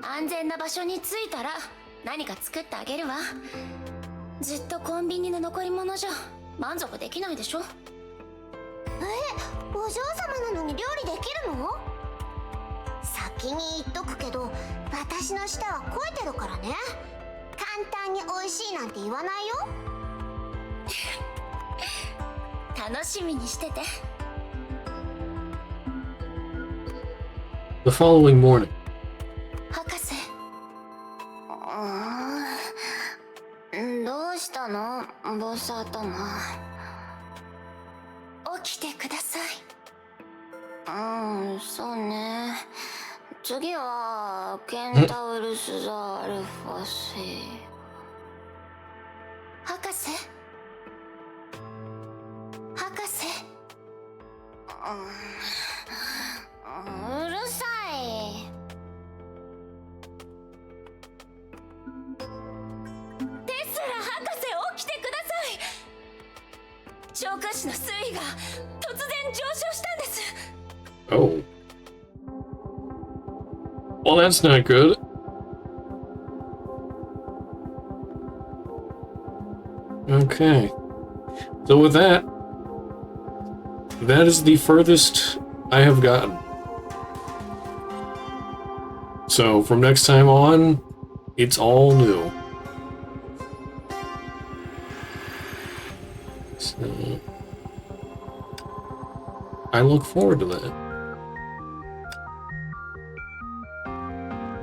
安全な場所に着いたら何か作ってあげるわ。ずっとコンビニの残り物じゃ満足できないでしょ。お嬢様なのに料理できるの？先に言っとくけど私の舌は肥えてるからね。簡単に美味しいなんて言わないよ。楽しみにしてて。 The following morning. 博士。どうしたのボス頭。起きてください。そうね。次はケンタウルス・ザ・アルファシ。博士。博士。うるさい。テスラ博士、起きてください。浄化子の水位が突然上昇したんです。Oh. Well, that's not good. Okay. So with that, that is the furthest I have gotten. So from next time on, it's all new. So I look forward to that.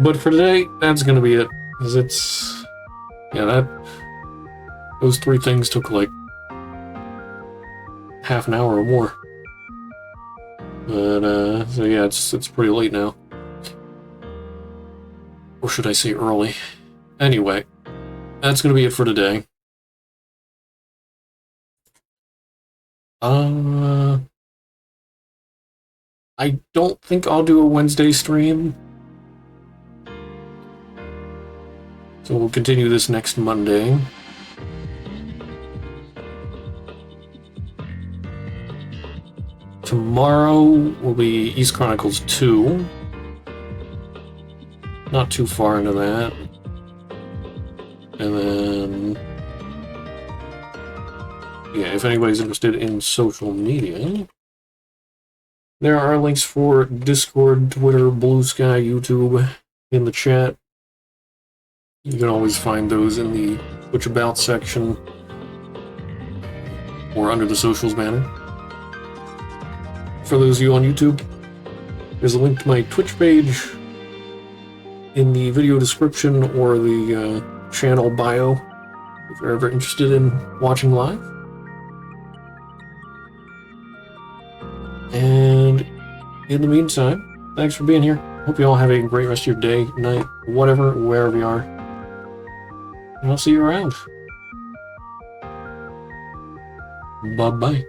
But for today, that's gonna be it. Because it's... yeah, those three things took like half an hour or more. But, so yeah, it's pretty late now. Or should I say early? Anyway, that's gonna be it for today. I don't think I'll do a Wednesday stream. So we'll continue this next Monday. Tomorrow will be East Chronicles 2. Not too far into that. And then... yeah, if anybody's interested in social media, there are links for Discord, Twitter, Blue Sky, YouTube in the chat. You can always find those in the Twitch About section or under the socials banner. For those of you on YouTube, there's a link to my Twitch page in the video description or the channel bio if you're ever interested in watching live. And in the meantime, thanks for being here. Hope you all have a great rest of your day, night, whatever, wherever you are. And I'll see you around. Bye-bye.